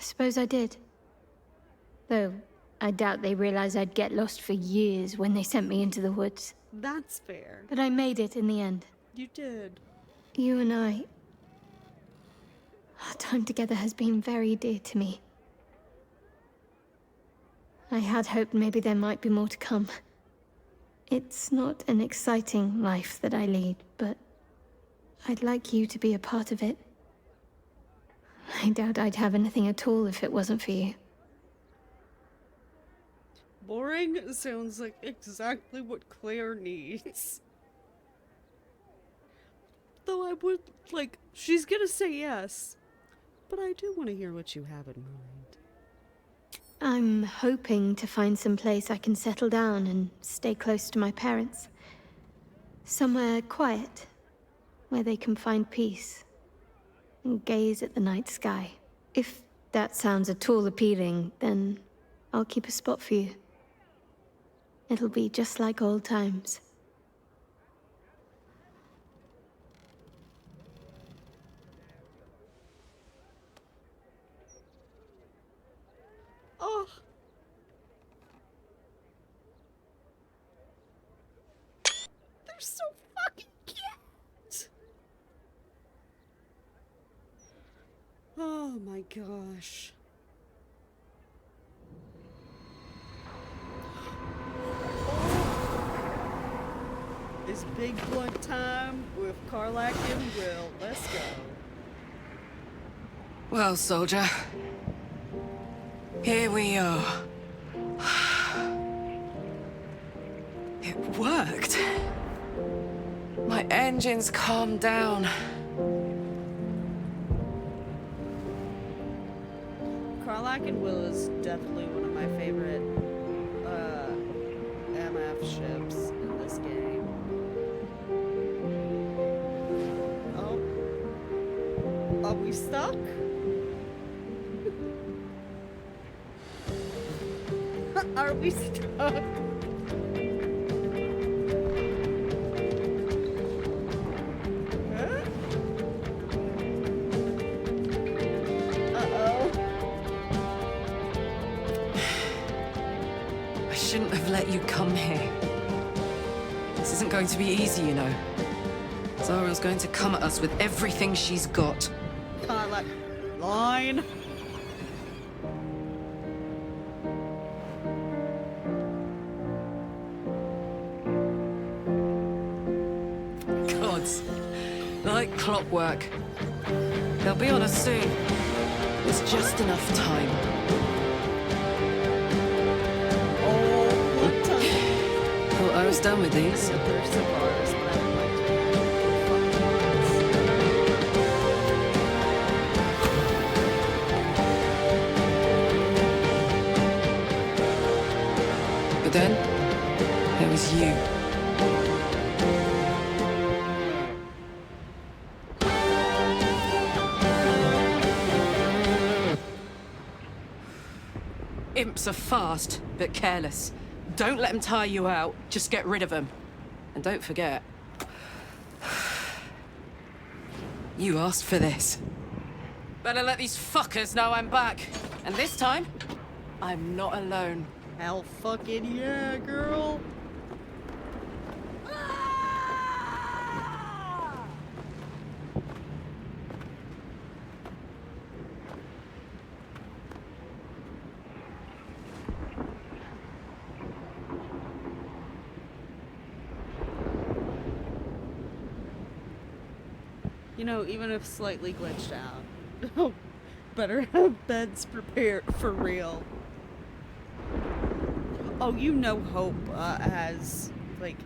M: I suppose I did. Though, I doubt they realized I'd get lost for years when they sent me into the woods.
A: That's fair.
M: But I made it in the end.
A: You did.
M: You and I... Our time together has been very dear to me. I had hoped maybe there might be more to come. It's not an exciting life that I lead, but I'd like you to be a part of it. I doubt I'd have anything at all if it wasn't for you.
A: Boring sounds like exactly what Claire needs. Though I would, like, she's gonna say yes. But I do want to hear what you have in mind.
M: I'm hoping to find some place I can settle down and stay close to my parents. Somewhere quiet, where they can find peace and gaze at the night sky. If that sounds at all appealing, then I'll keep a spot for you. It'll be just like old times.
A: Oh. They're so fucking cute. Oh my gosh. It's big blunt time with Karlach and Will. Let's go.
H: Well, soldier. Here we are. It worked. My engines calmed down.
A: Karlach and Will is definitely one of my favorite MF ships in this game. Oh. we stuck? Are we stuck?
H: I shouldn't have let you come here. This isn't going to be easy, you know. Zara's going to come at us with everything she's got.
A: Karlach, line.
H: Gods. Like clockwork. They'll be on us soon. There's just enough time. Thought I was done with these. But then, there was you. Imps are fast, but careless. Don't let them tire you out. Just get rid of them. And don't forget, you asked for this. Better let these fuckers know I'm back. And this time, I'm not alone.
A: Hell fucking yeah, girl. You know, even if slightly glitched out, better have beds prepared for real. Oh, you know Hope has, like,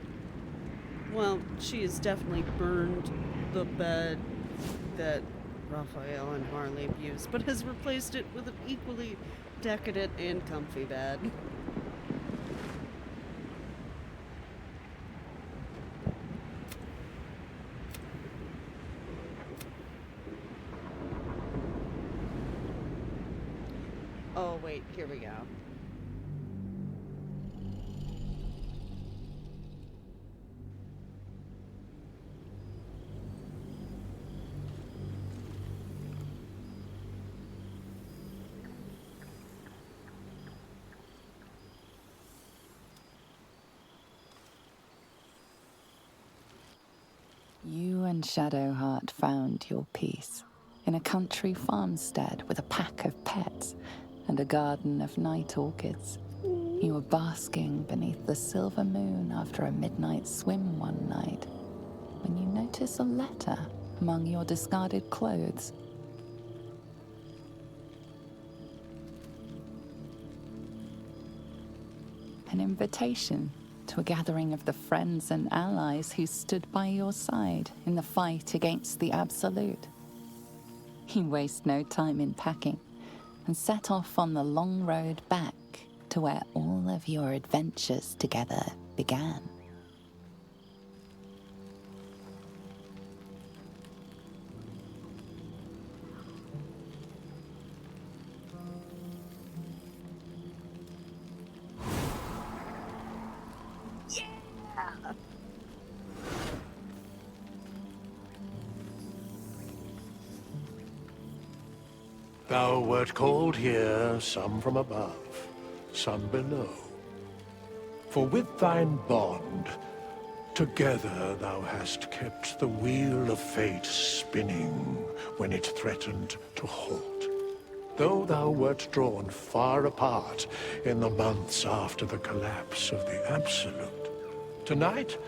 A: well, she has definitely burned the bed that Raphael and Harley used, but has replaced it with an equally decadent and comfy bed. Oh, wait, here we go.
E: You and Shadowheart found your peace in a country farmstead with a pack of pets and a garden of night orchids. You were basking beneath the silver moon after a midnight swim one night when you notice a letter among your discarded clothes. An invitation to a gathering of the friends and allies who stood by your side in the fight against the Absolute. You waste no time in packing and set off on the long road back to where all of your adventures together began.
O: Thou wert called here, some from above, some below. For with thine bond, together thou hast kept the wheel of fate spinning when it threatened to halt. Though thou wert drawn far apart in the months after the collapse of the Absolute, tonight,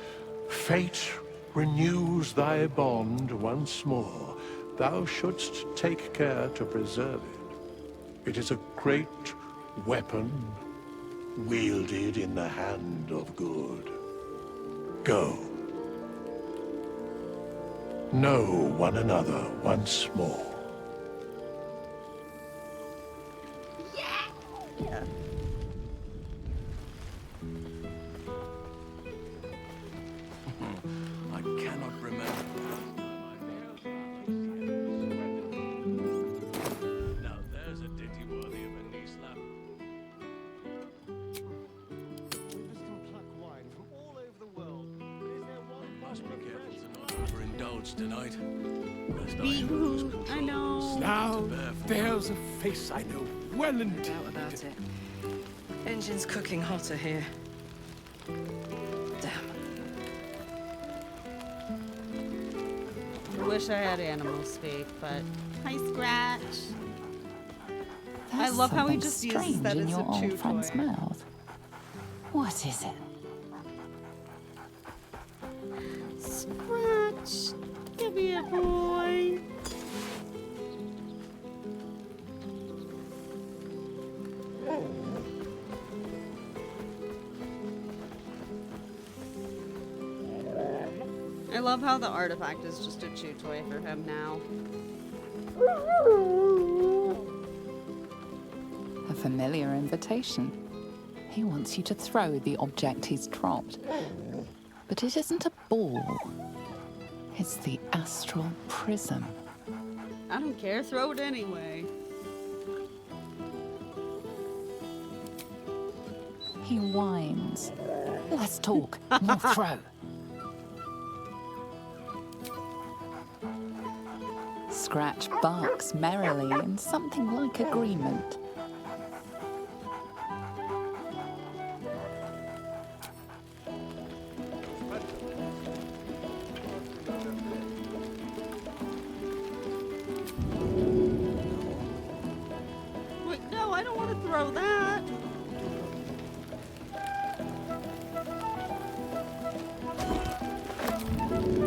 O: fate renews thy bond once more. Thou shouldst take care to preserve it. It is a great weapon wielded in the hand of good. Go. Know one another once more.
A: Yeah.
L: I cannot remember. plenty worthy of a knee slap. Must be careful to not overindulge tonight. Lest I lose control
A: I know.
L: and slip
O: Now,
L: to bear for
O: there's a face I know well and
P: Doubt about it. Engine's cooking hotter here. Damn.
A: I wish I had animal speak, but hi, Scratch. I love how he
E: something
A: just uses
E: strange
A: that
E: in
A: as
E: your
A: a chew
E: old friend's
A: toy.
E: mouth. What is it?
A: Scratch, give me a boy. I love how the artifact is just a chew toy for him now.
E: A familiar invitation. He wants you to throw the object he's dropped. But it isn't a ball. It's the astral prism.
A: I don't care, throw it anyway.
E: He whines. Let's talk, not throw. Scratch barks merrily in something like agreement.
A: Wait, no, I don't want to throw that.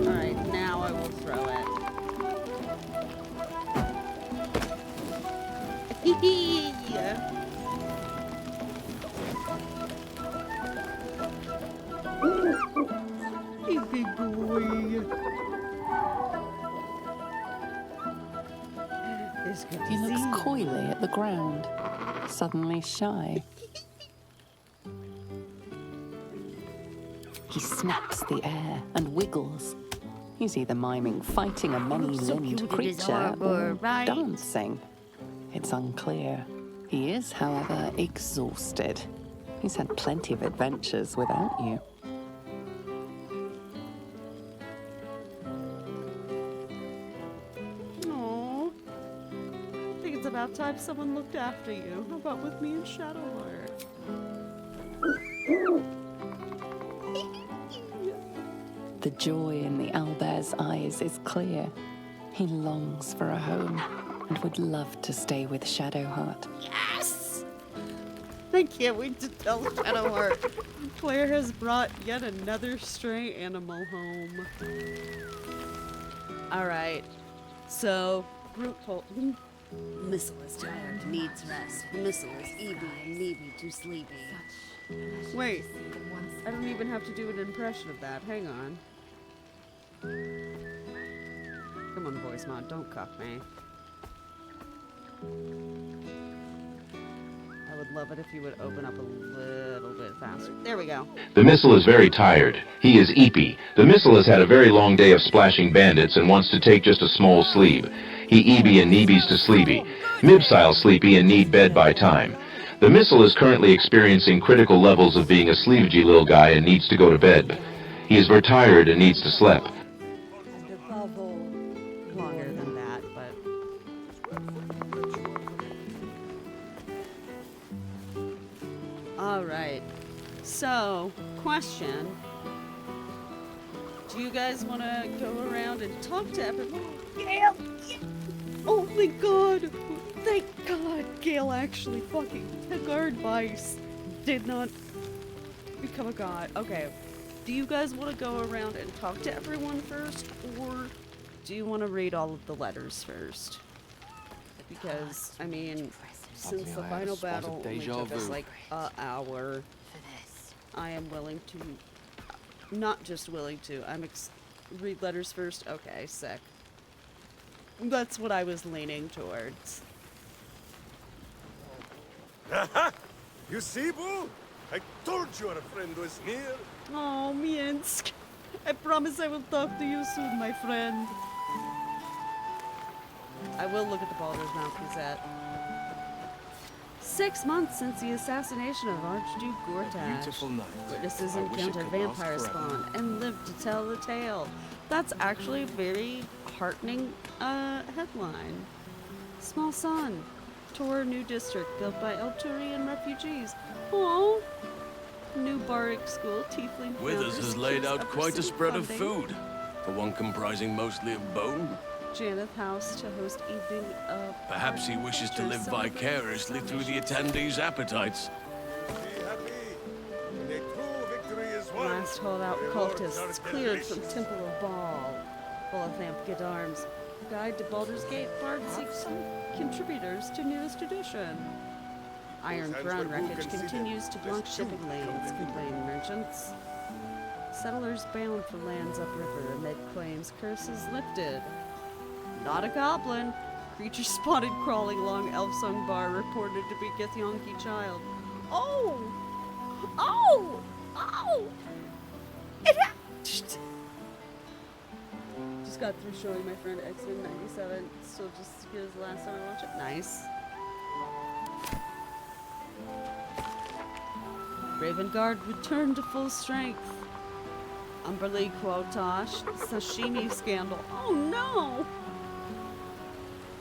A: Alright, now I will throw it. Hey, big boy. It's good to
E: He looks
A: see you.
E: coyly at the ground, suddenly shy. He snaps the air and wiggles. He's either miming fighting a many-limbed creature or dancing. It's unclear. He is, however, exhausted. He's had plenty of adventures without you.
A: Aw. I think it's about time someone looked after you. How about with me and Shadowheart?
E: The joy in the owlbear's eyes is clear. He longs for a home and would love to stay with Shadowheart.
A: Yes! I can't wait to tell Shadowheart. Claire has brought yet another stray animal home. Alright, so Brute told
B: Missile is tired, needs rest. Missile is eager and maybe too sleepy.
A: Wait, I don't even have to do an impression of that. Hang on. Come on, voice mod, don't cuck me. I would love it if you would open up a little bit faster. There we go.
Q: The missile is very tired. He is eepy. The missile has had a very long day of splashing bandits and wants to take just a small sleep. He eeby and neebies to sleepy. Mibsile sleepy and need bed by time. The missile is currently experiencing critical levels of being a sleevey little guy and needs to go to bed. He is very tired and needs to sleep.
A: And above all, longer than that, but... Alright. So, question. Do you guys want to go around and talk to everyone? Gale! Oh my god! Thank god Gale actually fucking took our advice. Did not become a god. Okay. Do you guys want to go around and talk to everyone first, or do you want to read all of the letters first? Because, I mean, since the final battle only took us like an hour, I am willing to, not just willing to, read letters first? Okay, sick. That's what I was leaning towards.
N: You see, Boo? I told you our friend was near.
A: Oh, Miensk. I promise I will talk to you soon, my friend. I will look at the Baldur's Mouth Gazette. 6 months since the assassination of Archduke Gortash.
L: Beautiful night.
A: Witnesses
L: I wish it
A: encountered
L: could last
A: vampire
L: forever.
A: spawn and lived to tell the tale. That's actually a very heartening headline. Small Sun. Tour new district built by Elturian refugees. Oh, new bardic school, tiefling.
L: Withers has laid out quite a spread of food, for one comprising mostly of bone.
A: Janeth House to host evening of.
L: Perhaps he wishes to live vicariously through the attendees' appetites.
N: Be happy. A true victory is won.
A: Last holdout cultists cleared from Temple of Baal. Bolathamp Gedarms. Guide to Baldur's Gate. Bard seeks contributors to newest edition. Iron Throne wreckage continues to block shipping lanes, complain merchants. Settlers bound for lands upriver amid claims curses lifted. Not a goblin. Creature spotted crawling along Elfsong Bar reported to be Githyanki child. Oh! Oh! Oh! It just got through showing my friend X-Men 97, so just here's the last time I watched it. Nice. Ravengard returned to full strength. Umberlee Quotash, sashimi scandal. Oh no!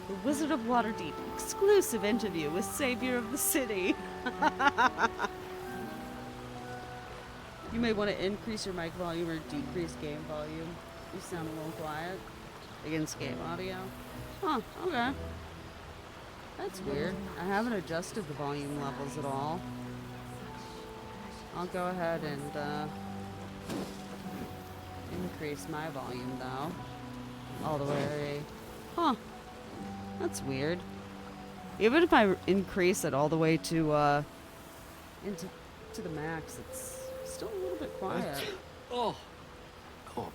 A: The Wizard of Waterdeep, exclusive interview with Savior of the City. You may want to increase your mic volume or decrease game volume. You sound a little quiet against game audio. Huh, okay. That's weird. I haven't adjusted the volume levels at all. I'll go ahead and increase my volume though. All the way. Huh. That's weird. Even if I increase it all the way to to the max, it's still a little bit quiet.
K: Oh,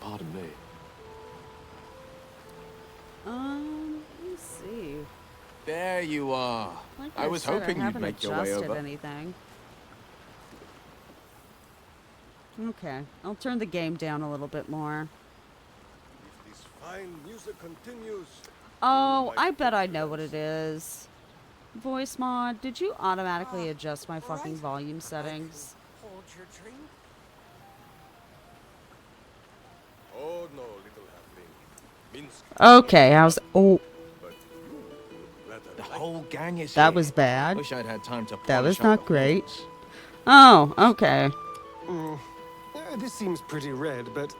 K: pardon me.
A: Let me see.
K: There you are.
A: Like
K: I was
A: said,
K: hoping
A: I
K: you'd
A: haven't
K: make your way
A: adjusted
K: over.
A: anything. Okay, I'll turn the game down a little bit more.
N: This fine music continues.
A: Oh, I bet I know what it is. Voice mod, did you automatically adjust my fucking volume settings?
N: Hold your drink. Oh no, little halfling. Minsky.
A: Okay, I was. Oh,
J: The whole gang is
A: that
J: here.
A: was bad.
J: Wish I'd had time to
A: That was
J: polish up
A: not
J: the
A: great.
J: horns.
A: Oh, okay.
I: This seems pretty red, but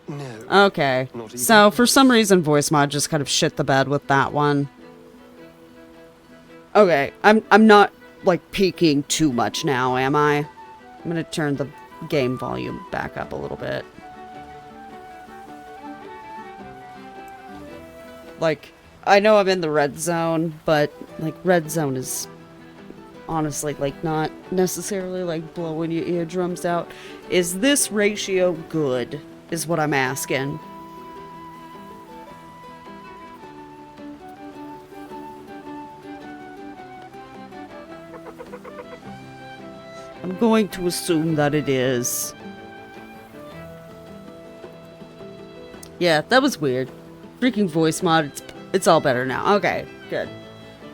I: no.
A: Okay.
I: Not even
A: So for some reason, voice mod just kind of shit the bed with that one. Okay, I'm not like peaking too much now, am I? I'm gonna turn the game volume back up a little bit. Like, I know I'm in the red zone, but like red zone is honestly like not necessarily like blowing your eardrums out. Is this ratio good? Is what I'm asking. I'm going to assume that it is. Yeah, that was weird. Freaking voice mod, it's all better now. Okay, good.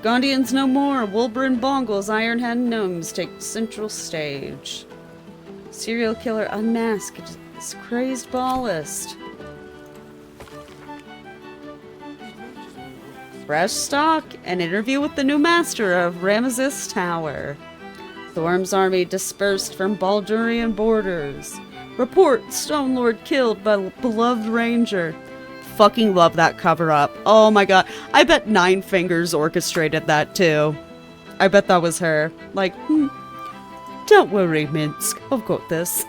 A: Gondians no more. Wilbur and Bongle's Ironhead Gnomes take central stage. Serial killer unmasked. This crazed ballist. Fresh stock. An interview with the new master of Ramesses Tower. Thorm's army dispersed from Baldurian borders. Report, Stone Lord killed by beloved ranger. Fucking love that cover up. Oh my god. I bet Nine Fingers orchestrated that too. I bet that was her. Like, don't worry, Minsk. I've got this.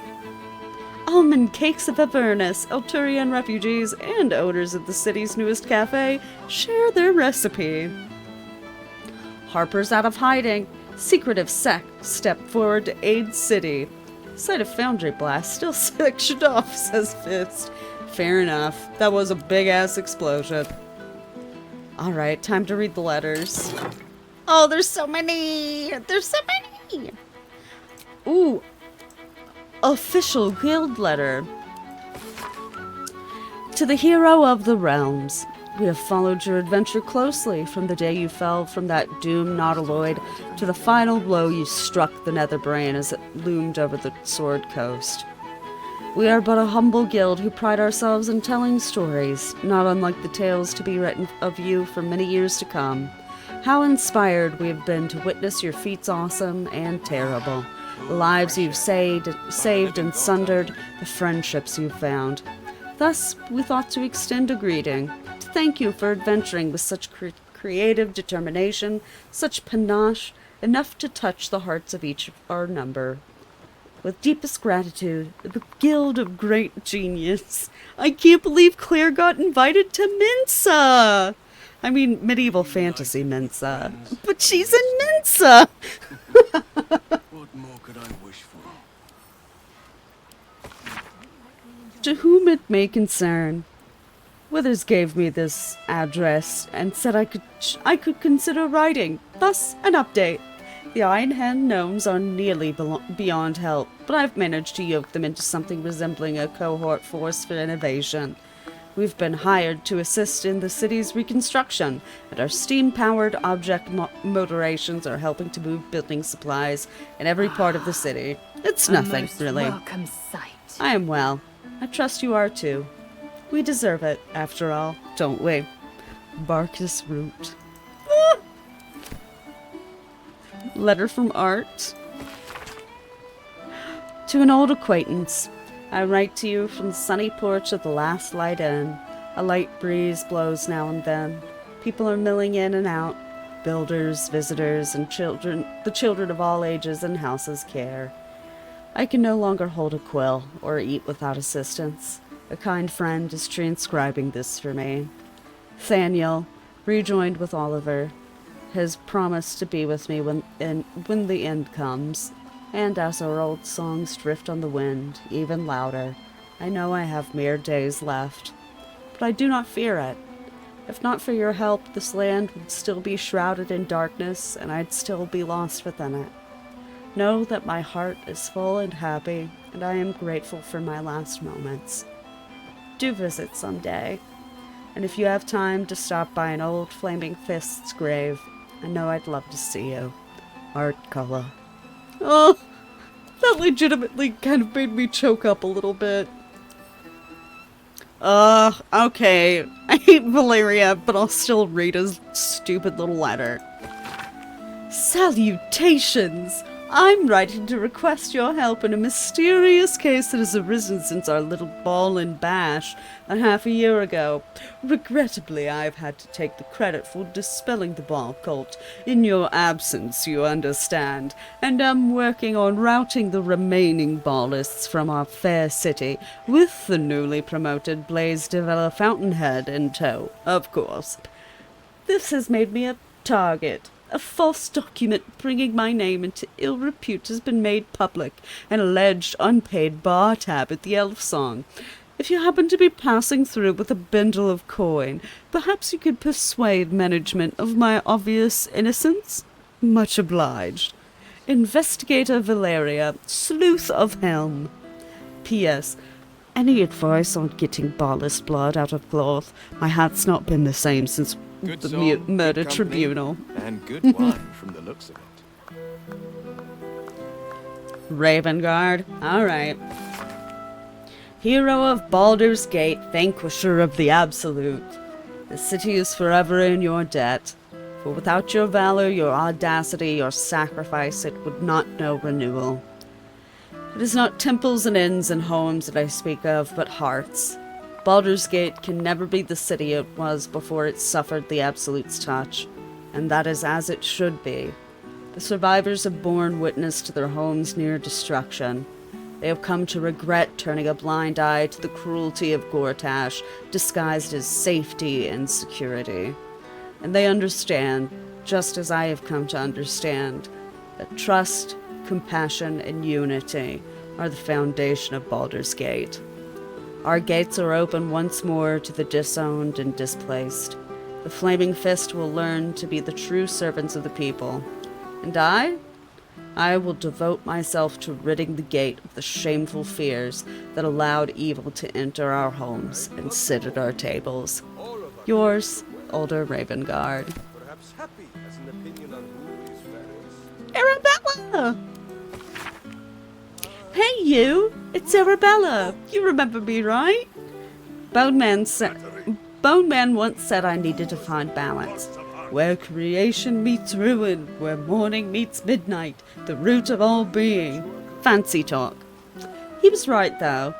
A: Almond Cakes of Avernus, Elturian refugees, and owners of the city's newest cafe share their recipe. Harper's out of hiding. Secretive sect stepped forward to aid city. Site of Foundry Blast still sectioned off, says Fist. Fair enough. That was a big-ass explosion. Alright, time to read the letters. Oh, there's so many! There's so many! Ooh. Official guild letter. To the hero of the realms. We have followed your adventure closely from the day you fell from that doomed nautiloid to the final blow you struck the Netherbrain as it loomed over the Sword Coast. We are but a humble guild who pride ourselves in telling stories, not unlike the tales to be written of you for many years to come. How inspired we have been to witness your feats awesome and terrible, the lives you've saved and sundered, the friendships you've found. Thus, we thought to extend a greeting, to thank you for adventuring with such creative determination, such panache, enough to touch the hearts of each of our number. With deepest gratitude, the Guild of Great Genius. I can't believe Claire got invited to Mensa! I mean, medieval fantasy Mensa. But she's in Mensa!
L: What more could I wish for?
A: To whom it may concern, Withers gave me this address and said I could consider writing. Thus, an update. The Iron Hand gnomes are nearly beyond help, but I've managed to yoke them into something resembling a cohort force for innovation. We've been hired to assist in the city's reconstruction, and our steam-powered object motorations are helping to move building supplies in every part of the city. It's nothing, really.
F: Welcome sight.
A: I am well. I trust you are too. We deserve it, after all, don't we? Barkus Root. Letter from Art. To an old acquaintance. I write to you from the sunny porch of the Last Light Inn. A light breeze blows now and then. People are milling in and out. Builders, visitors, and the children of all ages and houses care. I can no longer hold a quill or eat without assistance. A kind friend is transcribing this for me. Thaniel, rejoined with Oliver, has promised to be with me when the end comes. And as our old songs drift on the wind, even louder, I know I have mere days left. But I do not fear it. If not for your help, this land would still be shrouded in darkness, and I'd still be lost within it. Know that my heart is full and happy, and I am grateful for my last moments. Do visit someday, and if you have time to stop by an old Flaming Fist's grave, I know I'd love to see you. Art Cullah. Oh, that legitimately kind of made me choke up a little bit. Okay. I hate Valeria, but I'll still read his stupid little letter. Salutations! I'm writing to request your help in a mysterious case that has arisen since our little ball and bash a half a year ago. Regrettably, I've had to take the credit for dispelling the ball cult, in your absence, you understand, and am working on routing the remaining ballists from our fair city, with the newly promoted Blaze Devella Fountainhead in tow, of course. This has made me a target. A false document bringing my name into ill repute has been made public, an alleged unpaid bar tab at the Elf Song. If you happen to be passing through with a bundle of coin, perhaps you could persuade management of my obvious innocence? Much obliged. Investigator Valeria, Sleuth of Helm. P.S. Any advice on getting Ballast blood out of cloth? My heart's not been the same since
J: Good
A: the
J: song,
A: murder
J: good company,
A: tribunal.
J: And good wine from the looks of it.
A: Ravengard. Alright. Hero of Baldur's Gate, vanquisher of the Absolute. The city is forever in your debt. For without your valor, your audacity, your sacrifice, it would not know renewal. It is not temples and inns and homes that I speak of, but hearts. Baldur's Gate can never be the city it was before it suffered the Absolute's touch, and that is as it should be. The survivors have borne witness to their homes near destruction. They have come to regret turning a blind eye to the cruelty of Gortash, disguised as safety and security. And they understand, just as I have come to understand, that trust, compassion, and unity are the foundation of Baldur's Gate. Our gates are open once more to the disowned and displaced. The Flaming Fist will learn to be the true servants of the people. And I will devote myself to ridding the gate of the shameful fears that allowed evil to enter our homes and sit at our tables. Yours, Older Ravengard.
N: Perhaps Happy has an opinion on who is fairest.
A: Arabella! Hey you! It's Arabella! You remember me, right? Bone Man once said I needed to find balance. Where creation meets ruin, where morning meets midnight, the root of all being. Fancy talk. He was right, though.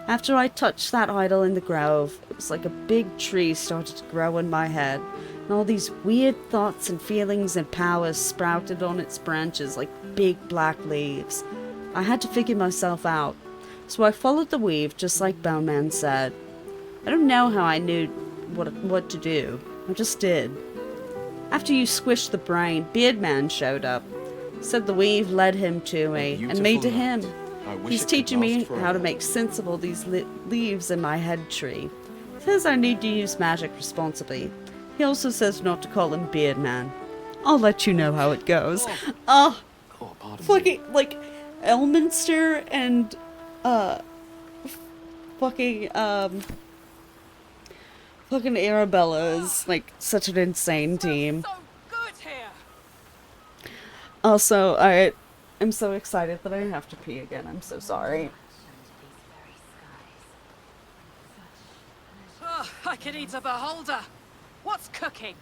A: After I touched that idol in the grove, it was like a big tree started to grow in my head, and all these weird thoughts and feelings and powers sprouted on its branches like big black leaves. I had to figure myself out, so I followed the weave just like Bone Man said. I don't know how I knew what to do. I just did. After you squished the brain, Beardman showed up. Said the weave led him to me, and me to him. He's teaching me how to make sense of all these leaves in my head tree. Says I need to use magic responsibly. He also says not to call him Beardman. I'll let you know how it goes. Fucking, like, Elminster and, fucking Arabella is, like, such an insane team. Also, I'm so excited that I have to pee again. I'm so sorry.
C: Oh, I could eat a beholder. What's cooking?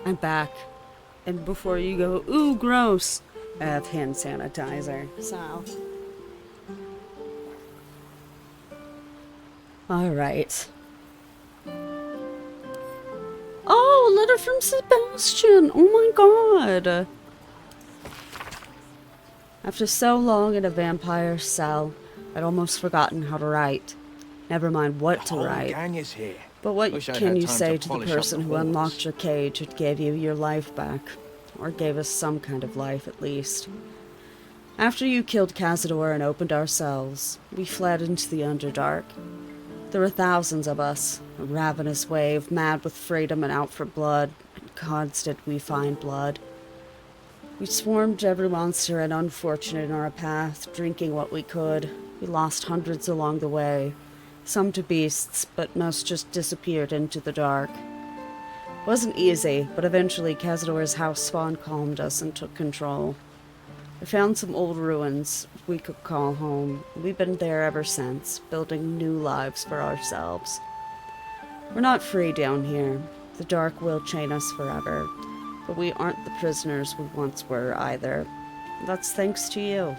A: I'm back. And before you go, ooh, gross, I have hand sanitizer. So. Alright. Oh, a letter from Sebastian! Oh my god! After so long in a vampire cell, I'd almost forgotten how to write. Never mind what to write.
J: Here.
A: But what
J: Wish I'd
A: can
J: had
A: you
J: time
A: say
J: to
A: to the
J: polish up
A: person
J: the
A: who
J: walls.
A: unlocked your cage and gave you your life back? Or gave us some kind of life, at least. After you killed Cazador and opened our cells, we fled into the Underdark. There were thousands of us, a ravenous wave, mad with freedom and out for blood, and gods did we find blood. We swarmed every monster and unfortunate in our path, drinking what we could. We lost hundreds along the way. Some to beasts, but most just disappeared into the dark. It wasn't easy, but eventually Cazador's house spawn calmed us and took control. I found some old ruins we could call home. We've been there ever since, building new lives for ourselves. We're not free down here. The dark will chain us forever, but we aren't the prisoners we once were either. That's thanks to you.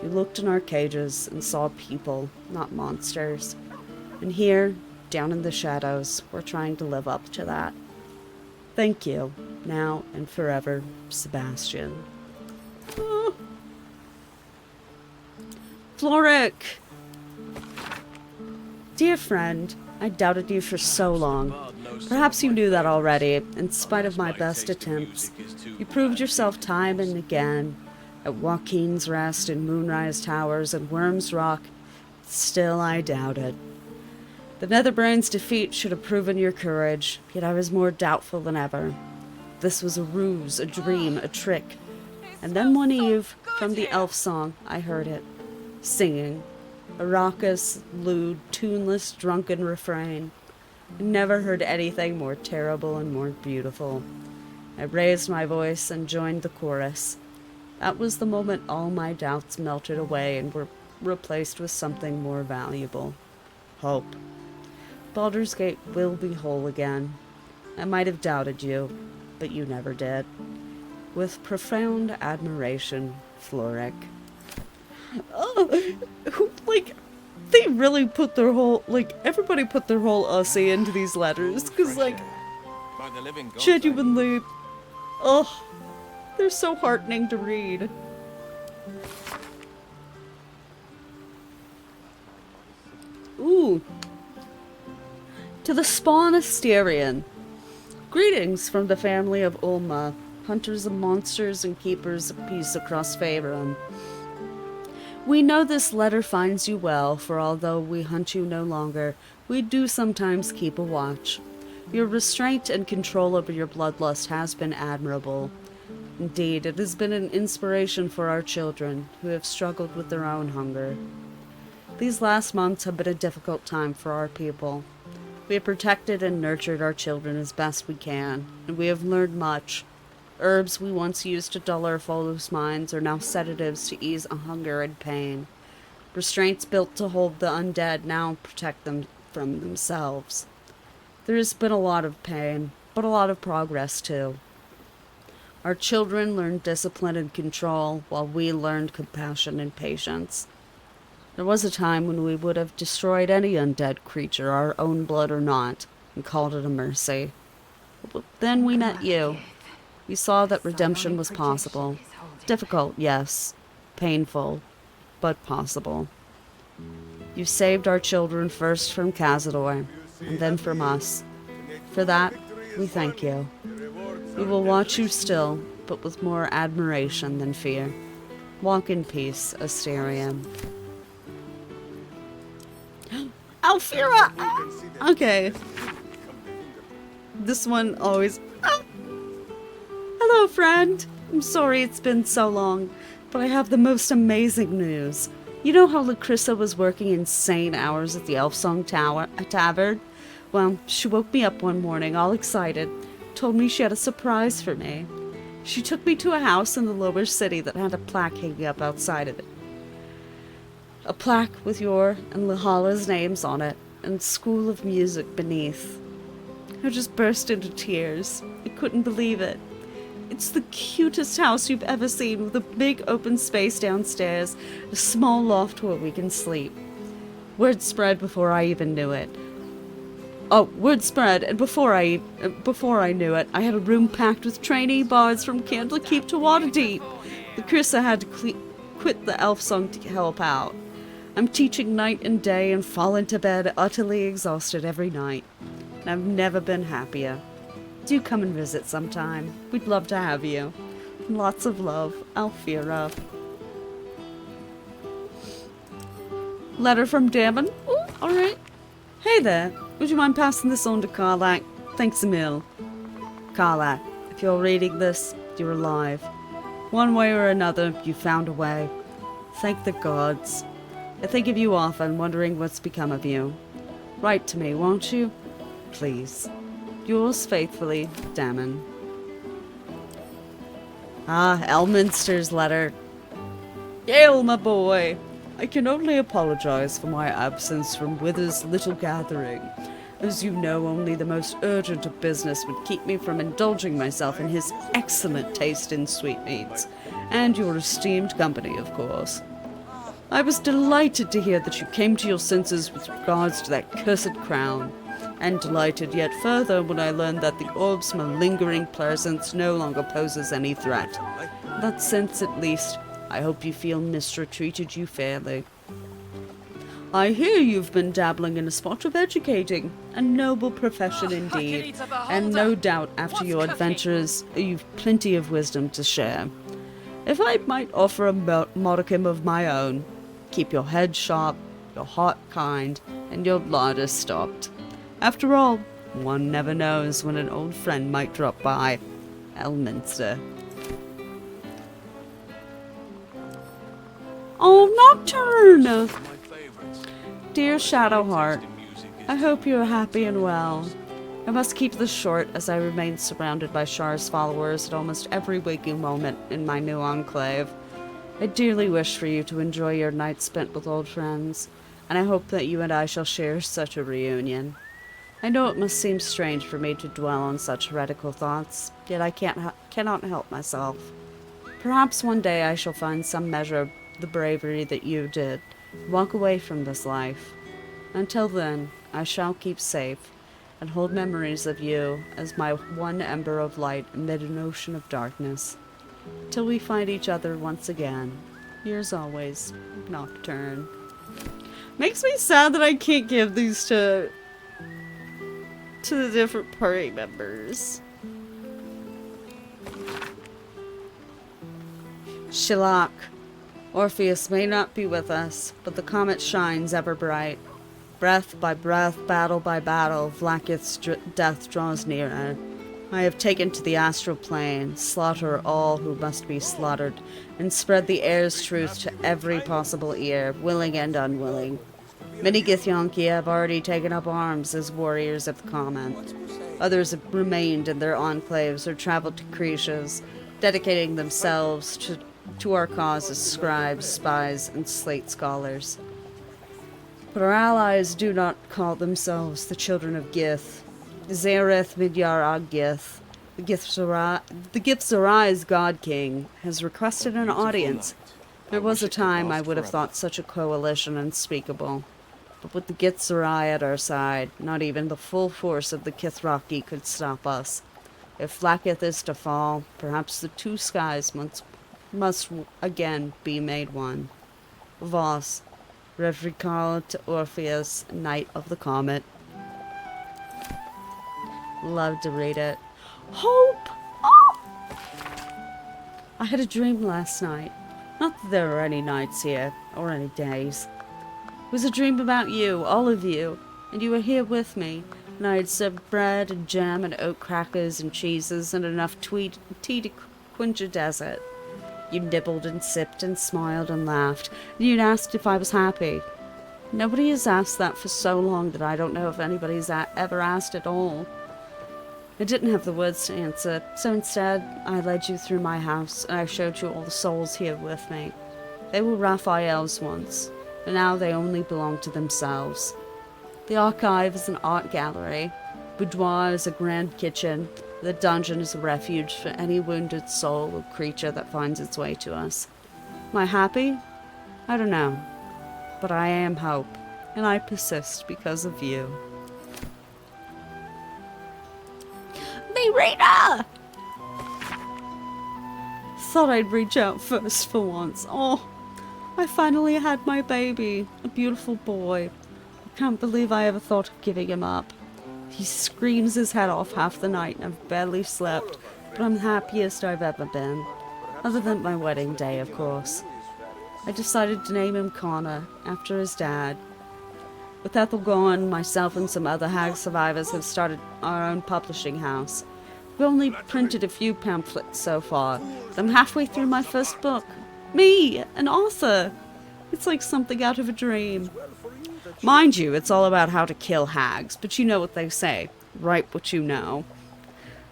A: You looked in our cages and saw people, not monsters. And here, down in the shadows, we're trying to live up to that. Thank you, now and forever, Sebastian. Oh. Floric! Dear friend, I doubted you for so long. Perhaps you knew that already, in spite of my best attempts. You proved yourself time and again. At Joaquin's Rest and Moonrise Towers and Worm's Rock, still I doubted. The Netherbrain's defeat should have proven your courage, yet I was more doubtful than ever. This was a ruse, a dream, a trick. And then one eve, from the elf song, I heard it. Singing. A raucous, lewd, tuneless, drunken refrain. I never heard anything more terrible and more beautiful. I raised my voice and joined the chorus. That was the moment all my doubts melted away and were replaced with something more valuable. Hope. Baldur's Gate will be whole again. I might have doubted you, but you never did. With profound admiration, Floric. Like, they really put their whole, like, everybody put their whole ussy into these letters, because, like, genuinely, they're so heartening to read. Ooh. To the Spawn Asterion. Greetings from the family of Ulma, hunters of monsters and keepers of peace across Faerun. We know this letter finds you well, for although we hunt you no longer, we do sometimes keep a watch. Your restraint and control over your bloodlust has been admirable. Indeed, it has been an inspiration for our children, who have struggled with their own hunger. These last months have been a difficult time for our people. We have protected and nurtured our children as best we can, and we have learned much. Herbs we once used to dull our foes' minds are now sedatives to ease hunger and pain. Restraints built to hold the undead now protect them from themselves. There has been a lot of pain, but a lot of progress too. Our children learned discipline and control, while we learned compassion and patience. There was a time when we would have destroyed any undead creature, our own blood or not, and called it a mercy. But then we met you. We saw that redemption was possible. Difficult, yes. Painful, but possible. You saved our children first from Cazador, and then from us. For that, we thank you. We will watch you still, but with more admiration than fear. Walk in peace, Asterion. Alfira! Okay. This one always... Oh. Hello, friend. I'm sorry it's been so long, but I have the most amazing news. You know how Lacrissa was working insane hours at the Elfsong Tavern? Well, she woke me up one morning all excited, told me she had a surprise for me. She took me to a house in the lower city that had a plaque hanging up outside of it. A plaque with your and Lehala's names on it, and School of Music beneath. I just burst into tears. I couldn't believe it. It's the cutest house you've ever seen, with a big open space downstairs, a small loft where we can sleep. Word spread before I even knew it. Oh, word spread, and before I knew it, I had a room packed with trainee bards from Candlekeep to Waterdeep. Lacrissa had to quit the Elfsong to help out. I'm teaching night and day and fall into bed utterly exhausted every night. And I've never been happier. Do come and visit sometime. We'd love to have you. Lots of love, Alfira. Letter from Damon. Ooh, alright. Hey there. Would you mind passing this on to Karlach? Thanks a mil. Karlach, if you're reading this, you're alive. One way or another, you found a way. Thank the gods. I think of you often, wondering what's become of you. Write to me, won't you? Please. Yours faithfully, Damon. Ah, Elminster's letter. Yale, my boy. I can only apologize for my absence from Wither's little gathering. As you know, only the most urgent of business would keep me from indulging myself in his excellent taste in sweetmeats. And your esteemed company, of course. I was delighted to hear that you came to your senses with regards to that cursed crown, and delighted yet further when I learned that the orb's malingering presence no longer poses any threat. In that sense, at least, I hope you feel Mystra treated you fairly. I hear you've been dabbling in a spot of educating, a noble profession indeed, and no doubt after your adventures, you've plenty of wisdom to share. If I might offer a modicum of my own, keep your head sharp, your heart kind, and your larder stocked. After all, one never knows when an old friend might drop by. Elminster. Oh, Nocturne! Dear Shadowheart, I hope you are happy and well. I must keep this short as I remain surrounded by Shar's followers at almost every waking moment in my new enclave. I dearly wish for you to enjoy your night spent with old friends, and I hope that you and I shall share such a reunion. I know it must seem strange for me to dwell on such heretical thoughts, yet I cannot help myself. Perhaps one day I shall find some measure of the bravery that you did, walk away from this life. Until then, I shall keep safe and hold memories of you as my one ember of light amid an ocean of darkness. Till we find each other once again. Yours always, Nocturne. Makes me sad that I can't give these to the different party members. Shalak. Orpheus may not be with us, but the comet shines ever bright. Breath by breath, battle by battle, Vlaakith's death draws nearer. I have taken to the astral plane, slaughter all who must be slaughtered, and spread the air's truth to every possible ear, willing and unwilling. Many Githyanki have already taken up arms as warriors of the comet. Others have remained in their enclaves or traveled to Cretias, dedicating themselves to our cause as scribes, spies, and slate scholars. But our allies do not call themselves the children of Gith. Zareth Midyar Gith, the Githzarai's god king, has requested an audience. There was a time I would have thought such a coalition unspeakable. But with the Githzerai at our side, not even the full force of the Kithraki could stop us. If Vlaakith is to fall, perhaps the two skies must again be made one. Voss, Revrikal to Orpheus, Knight of the Comet. Love to read it. Hope! Oh! I had a dream last night. Not that there are any nights here, or any days. It was a dream about you, all of you, and you were here with me, and I had served bread and jam and oat crackers and cheeses and enough tea to quench a desert. You nibbled and sipped and smiled and laughed, and you'd asked if I was happy. Nobody has asked that for so long that I don't know if anybody's ever asked at all. I didn't have the words to answer, so instead I led you through my house, and I showed you all the souls here with me. They were Raphael's once, but now they only belong to themselves. The archive is an art gallery, boudoir is a grand kitchen, the dungeon is a refuge for any wounded soul or creature that finds its way to us. Am I happy? I don't know, but I am hope, and I persist because of you. Rita! Thought I'd reach out first for once. Oh, I finally had my baby, a beautiful boy. I can't believe I ever thought of giving him up. He screams his head off half the night and I've barely slept, but I'm the happiest I've ever been. Other than my wedding day, of course. I decided to name him Connor, after his dad. With Ethel gone, myself and some other hag survivors have started our own publishing house. We've only printed a few pamphlets so far, but I'm halfway through my first book. Me, an author! It's like something out of a dream. Mind you, it's all about how to kill hags, but you know what they say. Write what you know.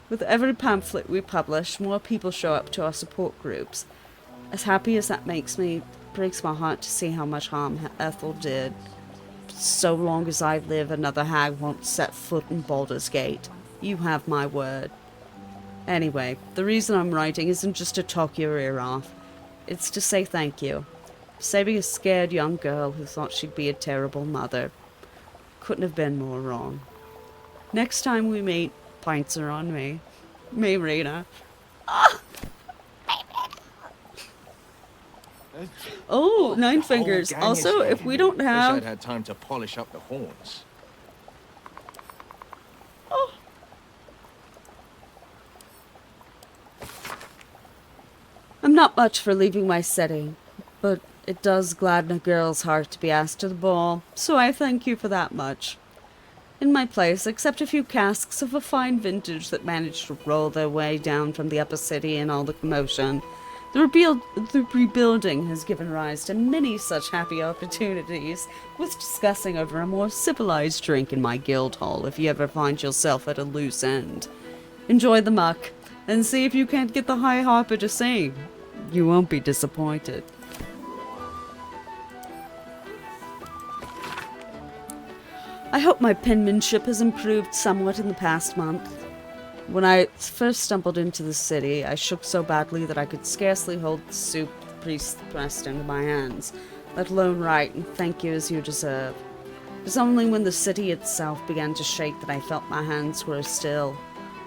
A: With every pamphlet we publish, more people show up to our support groups. As happy as that makes me, it breaks my heart to see how much harm Ethel did. So long as I live, another hag won't set foot in Baldur's Gate. You have my word. Anyway, the reason I'm writing isn't just to talk your ear off. It's to say thank you. Saving a scared young girl who thought she'd be a terrible mother. Couldn't have been more wrong. Next time we meet, pints are on me. Me, Rena. Oh, Nine Fingers. Also, if we don't have...
J: Wish I'd had time to polish up the horns.
A: Oh. I'm not much for leaving my setting, but it does gladden a girl's heart to be asked to the ball, so I thank you for that much. In my place, except a few casks of a fine vintage that managed to roll their way down from the upper city in all the commotion, the rebuilding has given rise to many such happy opportunities, with discussing over a more civilized drink in my guild hall if you ever find yourself at a loose end. Enjoy the muck, and see if you can't get the High Harper to sing. You won't be disappointed. I hope my penmanship has improved somewhat in the past month. When I first stumbled into the city, I shook so badly that I could scarcely hold the soup priest pressed into my hands. That lone right and thank you as you deserve. It was only when the city itself began to shake that I felt my hands grow still.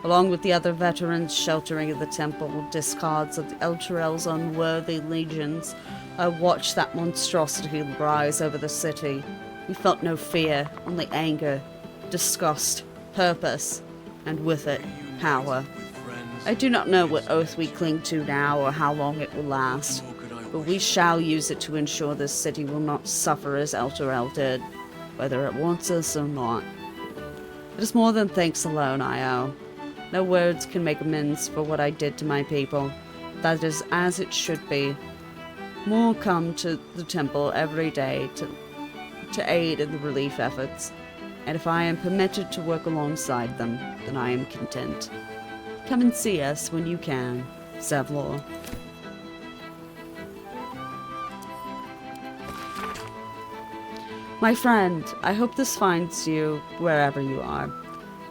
A: Along with the other veterans sheltering at the temple, discards of the Elturel's unworthy legions, I watched that monstrosity rise over the city. We felt no fear, only anger, disgust, purpose, and with it, power. I do not know what oath we cling to now or how long it will last, but we shall use it to ensure this city will not suffer as Elturel did, whether it wants us or not. It is more than thanks alone I owe. No words can make amends for what I did to my people. That is as it should be. More come to the temple every day to aid in the relief efforts, and if I am permitted to work alongside them, then I am content. Come and see us when you can, Zevlor. My friend, I hope this finds you wherever you are.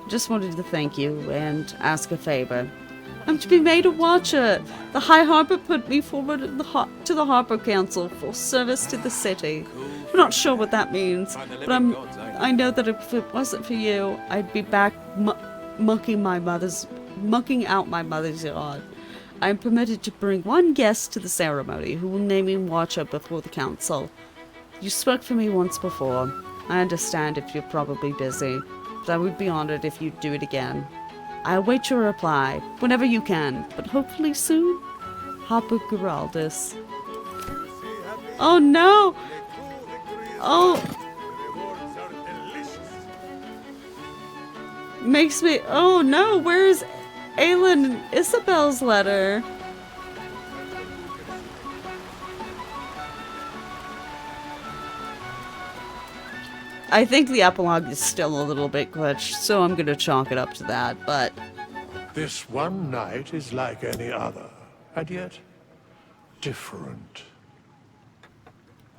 A: Just wanted to thank you and ask a favor. I'm to be made a watcher. The High Harper put me forward to the Harper Council for service to the city. I'm not sure what that means, but I know that if it wasn't for you, I'd be back mucking out my mother's yard. I am permitted to bring one guest to the ceremony who will name me watcher before the council. You spoke for me once before. I understand if you're probably busy, but I would be honored if you'd do it again. I await your reply, whenever you can, but hopefully soon. Harper Geraldus. Oh no! Oh! Makes me... Oh no, where's Aelin and Isabel's letter? I think the epilogue is still a little bit glitched, so I'm gonna chalk it up to that, but...
O: This one night is like any other, and yet different.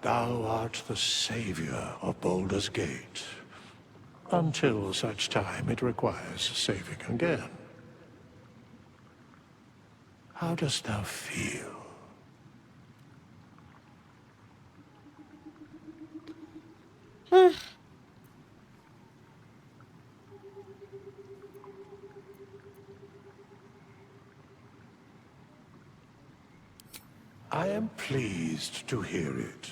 O: Thou art the savior of Baldur's Gate, until such time it requires saving again. How dost thou feel? I am pleased to hear it.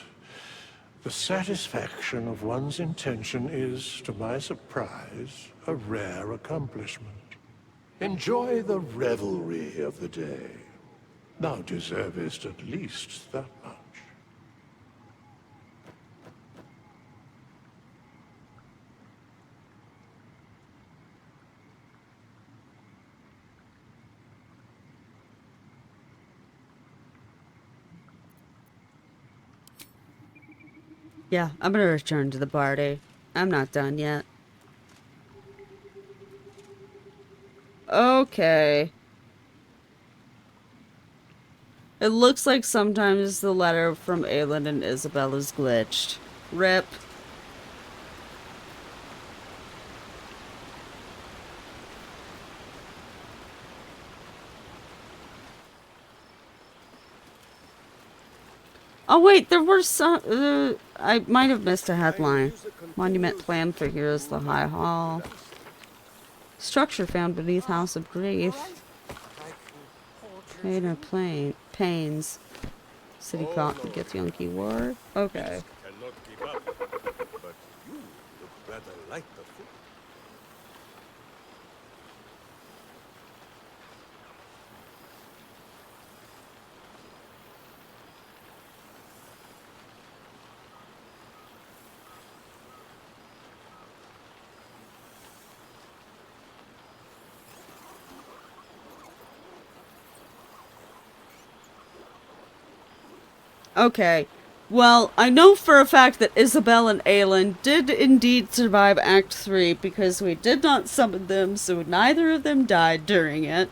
O: The satisfaction of one's intention is, to my surprise, a rare accomplishment. Enjoy the revelry of the day. Thou deservest at least that much.
A: Yeah, I'm gonna return to the party. I'm not done yet. Okay. It looks like sometimes the letter from Aelin and Isabel is glitched. RIP. Oh wait, there were some... I might have missed a headline. Monument planned for Heroes the High Hall. Structure found beneath House of Grief. Painter Pains. City caught and gets Yankee War. Okay.
N: Cannot keep up, but you look rather like the fool.
A: Okay. Well, I know for a fact that Isabel and Aelin did indeed survive Act 3 because we did not summon them, so neither of them died during it.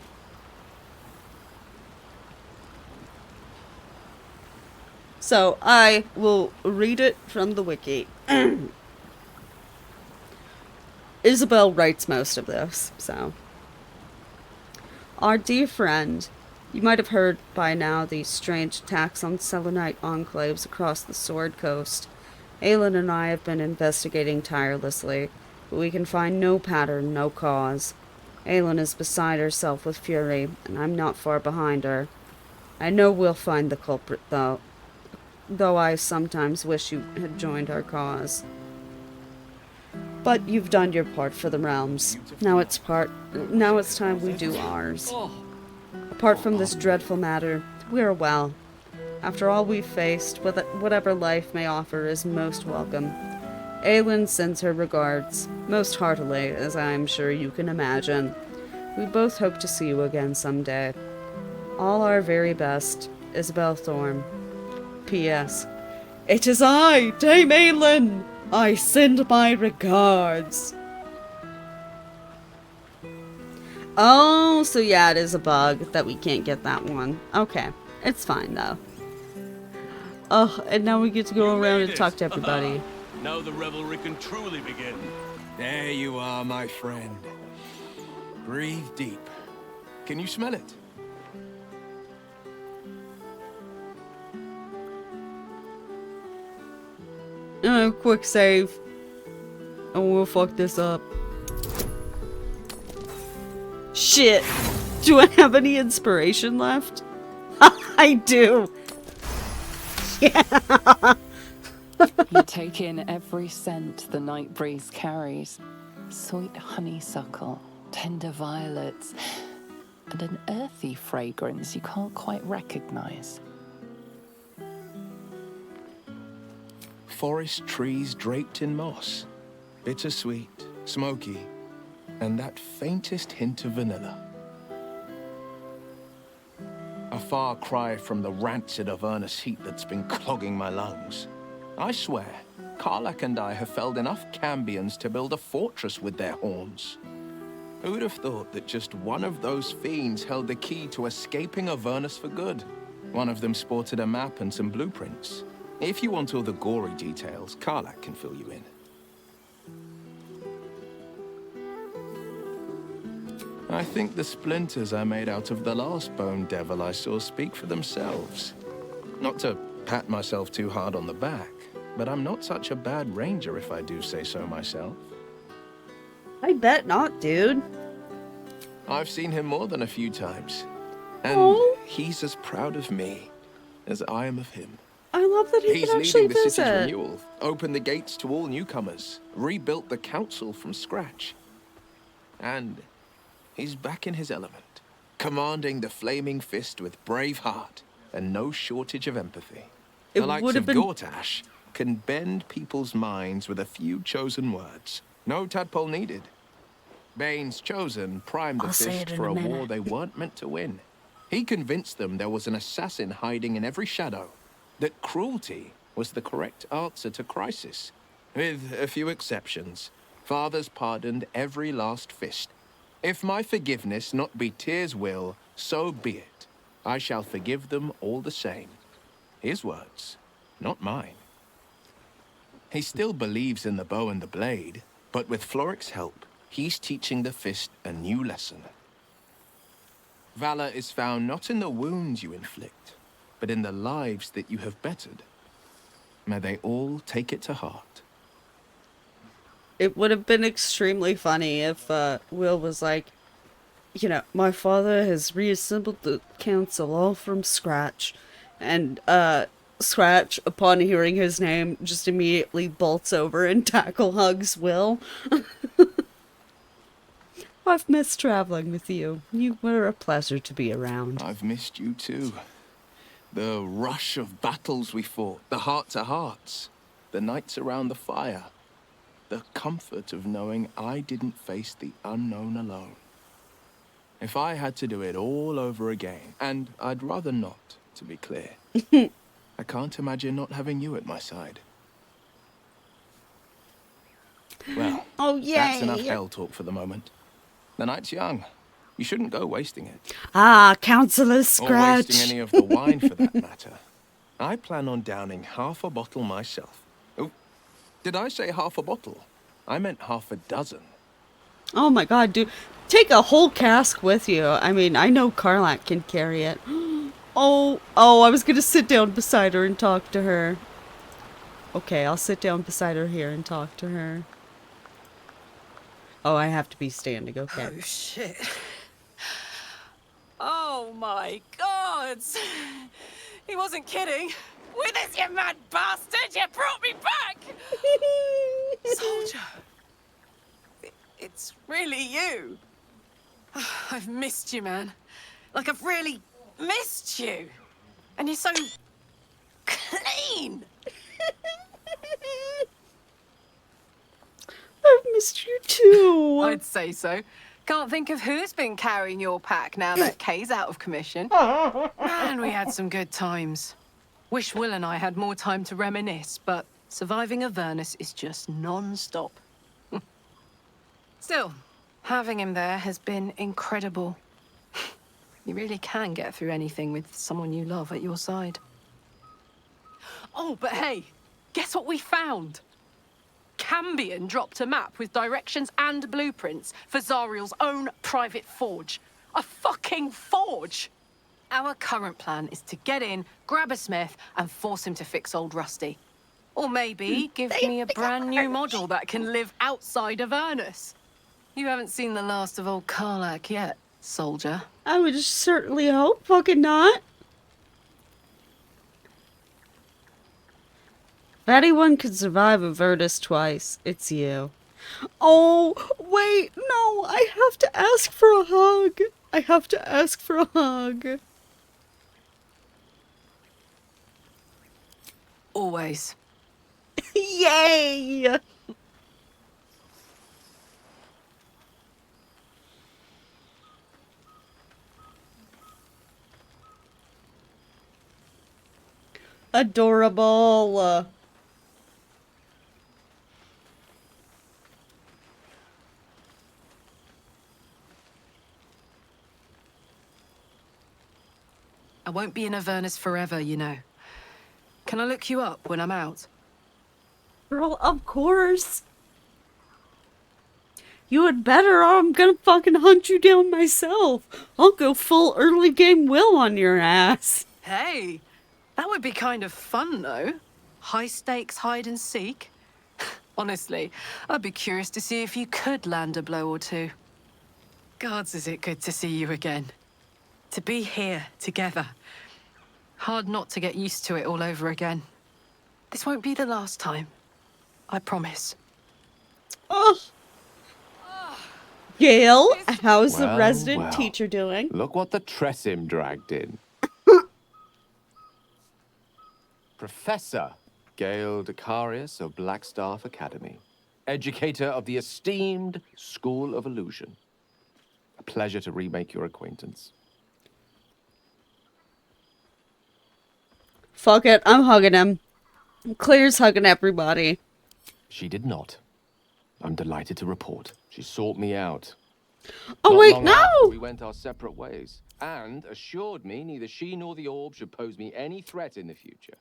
A: So, I will read it from the wiki. Isabel writes most of this, so. Our dear friend, You might have heard by now these strange attacks on Selenite enclaves across the Sword Coast. Aelin and I have been investigating tirelessly, but we can find no pattern, no cause. Aelin is beside herself with fury, and I'm not far behind her. I know we'll find the culprit, though I sometimes wish you had joined our cause. But you've done your part for the realms. Now it's time we do ours. Apart from this dreadful matter, we are well. After all we've faced, whatever life may offer is most welcome. Aelin sends her regards, most heartily, as I am sure you can imagine. We both hope to see you again someday. All our very best, Isabel Thorne. P.S. It is I, Dame Aelin! I send my regards. Oh, so yeah, it is a bug that we can't get that one. Okay, it's fine though. Oh, and now we get to go around and talk to everybody.
L: Now the revelry can truly begin.
J: There you are, my friend. Breathe deep. Can you smell it?
A: Quick save. And we'll fuck this up. Shit. Do I have any inspiration left? I do. Yeah.
E: You take in every scent the night breeze carries. Sweet honeysuckle, tender violets, and an earthy fragrance you can't quite recognize.
J: Forest trees draped in moss. Bittersweet, smoky, and that faintest hint of vanilla. A far cry from the rancid Avernus heat that's been clogging my lungs. I swear, Karlach and I have felled enough Cambions to build a fortress with their horns. Who would have thought that just one of those fiends held the key to escaping Avernus for good? One of them sported a map and some blueprints. If you want all the gory details, Karlach can fill you in. I think the splinters I made out of the last bone devil I saw speak for themselves. Not to pat myself too hard on the back, but I'm not such a bad ranger if I do say so myself.
A: I bet not, dude.
J: I've seen him more than a few times, and he's as proud of me as I am of him.
A: I love that he
J: He's
A: can actually
J: leading the city's
A: visit.
J: renewal, opened the gates to all newcomers, rebuilt the council from scratch. And he's back in his element, commanding the Flaming Fist with brave heart and no shortage of empathy.
A: It
J: The likes
A: would have
J: of
A: been-
J: Gortash can bend people's minds with a few chosen words. No tadpole needed. Bane's Chosen primed the
B: I'll say
J: Fist
B: it in
J: for
B: a
J: a war
B: minute.
J: they weren't meant to win. He convinced them there was an assassin hiding in every shadow, that cruelty was the correct answer to crisis. With a few exceptions, fathers pardoned every last fist. If my forgiveness not be Tyr's will, so be it. I shall forgive them all the same. His words, not mine. He still believes in the bow and the blade, but with Floric's help, he's teaching the Fist a new lesson. Valor is found not in the wounds you inflict, but in the lives that you have bettered. May they all take it to heart.
A: It would have been extremely funny if Will was like, you know, my father has reassembled the council all from scratch. And Scratch, upon hearing his name, just immediately bolts over and tackle hugs Will. I've missed traveling with you. You were a pleasure to be around.
J: I've missed you too. The rush of battles we fought, the heart-to-hearts, the nights around the fire, the comfort of knowing I didn't face the unknown alone. If I had to do it all over again, and I'd rather not, to be clear, I can't imagine not having you at my side. Well,
A: Oh, yay!
J: that's enough hell talk for the moment. The night's young. You shouldn't go wasting it.
A: Ah, Counselor
J: Or
A: Scratch.
J: wasting any of the wine, for that matter. I plan on downing half a bottle myself. Oh, did I say half a bottle? I meant half a dozen.
A: Oh my god, dude. Take a whole cask with you. I mean, I know Karlach can carry it. Oh, I was gonna sit down beside her and talk to her. Okay, I'll sit down beside her here and talk to her. Oh, I have to be standing, okay.
P: Oh, shit.
C: Oh my gods! He wasn't kidding. With this, you mad bastard! You brought me back! Soldier. It's really you. I've missed you, man. Like, I've really missed you. And you're so clean.
A: I've missed you too.
C: I'd say so. Can't think of who's been carrying your pack now that Kay's out of commission. Man, we had some good times. Wish Will and I had more time to reminisce, but surviving Avernus is just non-stop. Still, having him there has been incredible. You really can get through anything with someone you love at your side. Oh, but hey, guess what we found? Cambion dropped a map with directions and blueprints for Zariel's own private forge. A fucking forge! Our current plan is to get in, grab a smith, and force him to fix old Rusty. Or maybe give me a brand new model that can live outside of Avernus. You haven't seen the last of old Karlach yet, soldier.
A: I would certainly hope fucking not. If anyone could survive Avernus twice, it's you. Oh, wait, no, I have to ask for a hug. I have to ask for a hug.
C: Always.
A: Yay! Adorable.
C: I won't be in Avernus forever, you know. Can I look you up when I'm out?
A: Girl, of course. You had better, or I'm gonna fucking hunt you down myself. I'll go full early game Will on your ass.
C: Hey, that would be kind of fun, though. High stakes hide and seek. Honestly, I'd be curious to see if you could land a blow or two. Gods, is it good to see you again. To be here together. Hard not to get used to it all over again. This won't be the last time. I promise.
A: Oh. Gale, how's the
K: Well,
A: resident
K: well.
A: teacher doing?
K: Look what the Tressim dragged in. Professor Gale Decarius of Blackstaff Academy. Educator of the esteemed School of Illusion. A pleasure to remake your acquaintance.
A: Fuck it, I'm hugging him. Claire's hugging everybody.
K: She did not. I'm delighted to report. She sought me out.
A: Oh,
K: Not
A: wait,
K: long
A: no!
K: after we went our separate ways, and assured me neither she nor the orb should pose me any threat in the future.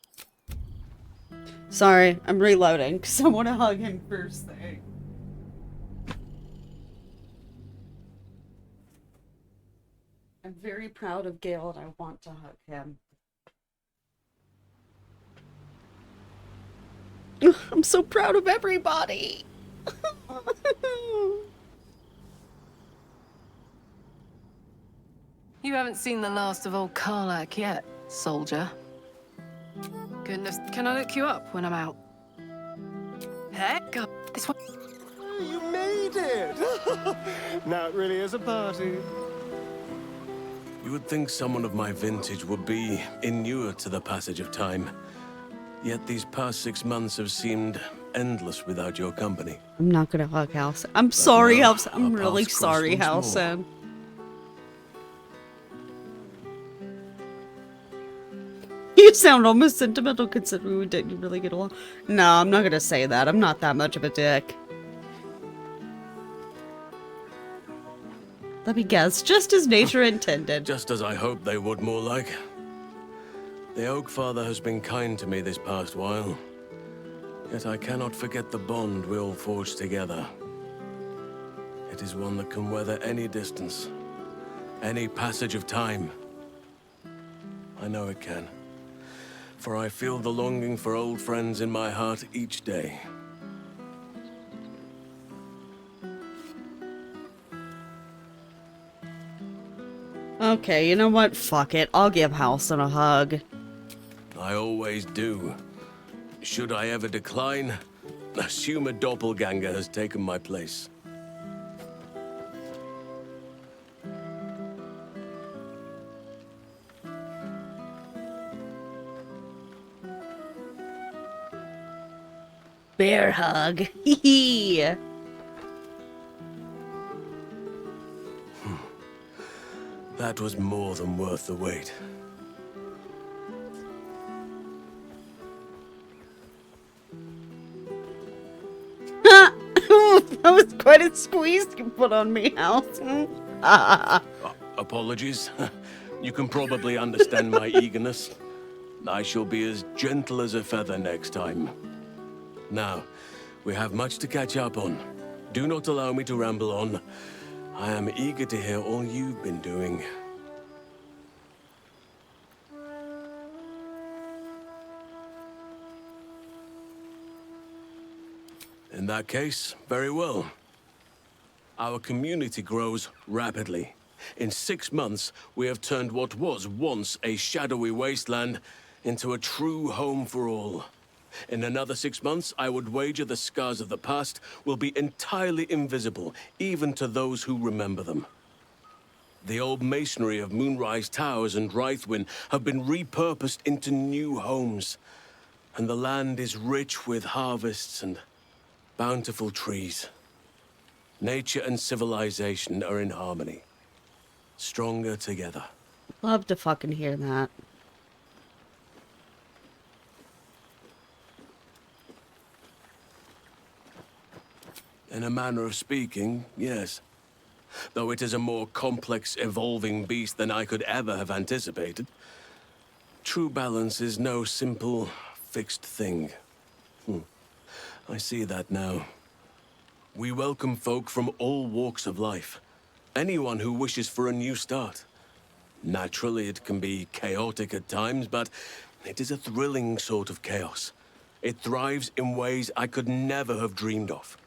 A: Sorry, I'm reloading because I want to hug him first thing. I'm very proud of Gale and I want to hug him. I'm so proud of everybody.
C: You haven't seen the last of old Karlach yet, soldier. Goodness, can I look you up when I'm out? Heck, God, this one.
N: You made it! Now it really is a party.
L: You would think someone of my vintage would be inured to the passage of time. Yet these past 6 months have seemed endless without your company.
A: I'm not gonna hug Halson. I'm sorry,
L: now,
A: Halson. I'm
L: our
A: really
L: paths cross
A: sorry,
L: once more.
A: Halson. You sound almost sentimental considering we didn't really get along. No, I'm not gonna say that. I'm not that much of a dick. Let me guess. Just as nature intended.
L: Just as I hoped they would, more like. The Oak Father has been kind to me this past while. Yet I cannot forget the bond we all forged together. It It is one that can weather any distance, any passage of time. I know it can, for I feel the longing for old friends in my heart each day.
A: Okay, you know what? Fuck it. I'll give Halsin a hug.
L: I always do. Should I ever decline, assume a doppelganger has taken my place.
A: Bear hug. Hee.
L: That was more than worth the wait.
A: That was quite a squeeze you put on me, Halsin.
L: Apologies. You can probably understand my eagerness. I shall be as gentle as a feather next time. Now, we have much to catch up on. Do not allow me to ramble on. I am eager to hear all you've been doing. In that case, very well. Our community grows rapidly. In 6 months, we have turned what was once a shadowy wasteland into a true home for all. In another 6 months, I would wager the scars of the past will be entirely invisible, even to those who remember them. The old masonry of Moonrise Towers and Rythwin have been repurposed into new homes, and the land is rich with harvests and bountiful trees. Nature and civilization are in harmony, stronger together.
A: Love to fucking hear that.
L: In a manner of speaking, yes. Though it is a more complex, evolving beast than I could ever have anticipated. True balance is no simple, fixed thing. I see that now. We welcome folk from all walks of life. Anyone who wishes for a new start. Naturally, it can be chaotic at times, but it is a thrilling sort of chaos. It thrives in ways I could never have dreamed of.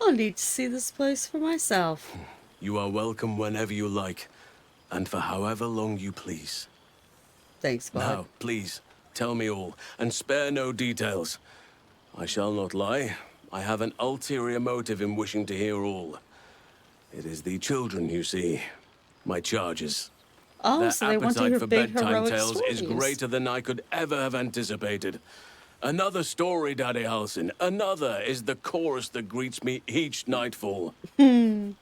A: I'll need to see this place for myself.
L: You are welcome whenever you like, and for however long you please.
A: Thanks, bud.
L: Now, please, tell me all, and spare no details. I shall not lie. I have an ulterior motive in wishing to hear all. It is the children, you see. My charges.
A: Oh,
L: Their
A: so they want to
L: appetite
A: hear
L: for
A: big
L: bedtime
A: heroic
L: tales
A: stories.
L: is greater than I could ever have anticipated. Another story, Daddy Halsin. Another is the chorus that greets me each nightfall. They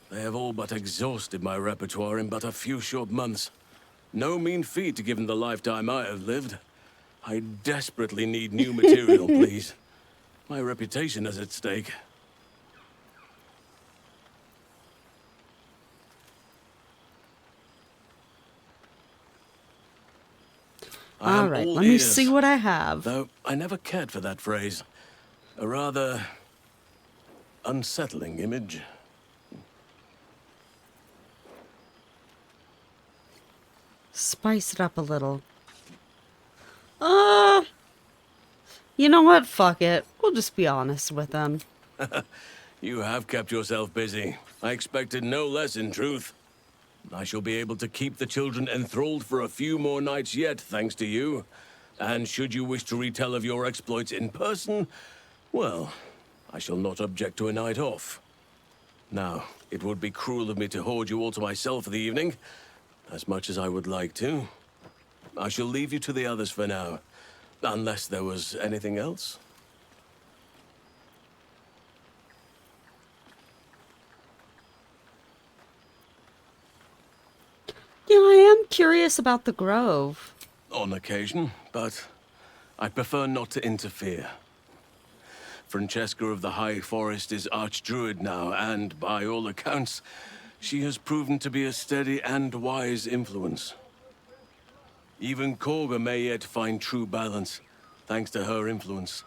L: have all but exhausted my repertoire in but a few short months. No mean feat given the lifetime I have lived. I desperately need new material, please. My reputation is at stake.
A: All right, let me see what I have.
L: Though I never cared for that phrase. A rather unsettling image.
A: Spice it up a little. You know what? Fuck it. We'll just be honest with them.
L: You have kept yourself busy. I expected no less, in truth. I shall be able to keep the children enthralled for a few more nights yet, thanks to you. And should you wish to retell of your exploits in person, well, I shall not object to a night off. Now, it would be cruel of me to hoard you all to myself for the evening, as much as I would like to. I shall leave you to the others for now, unless there was anything else.
A: Yeah, I am curious about the Grove.
L: On occasion, but I prefer not to interfere. Francesca of the High Forest is Archdruid now, and by all accounts, she has proven to be a steady and wise influence. Even Korga may yet find true balance, thanks to her influence.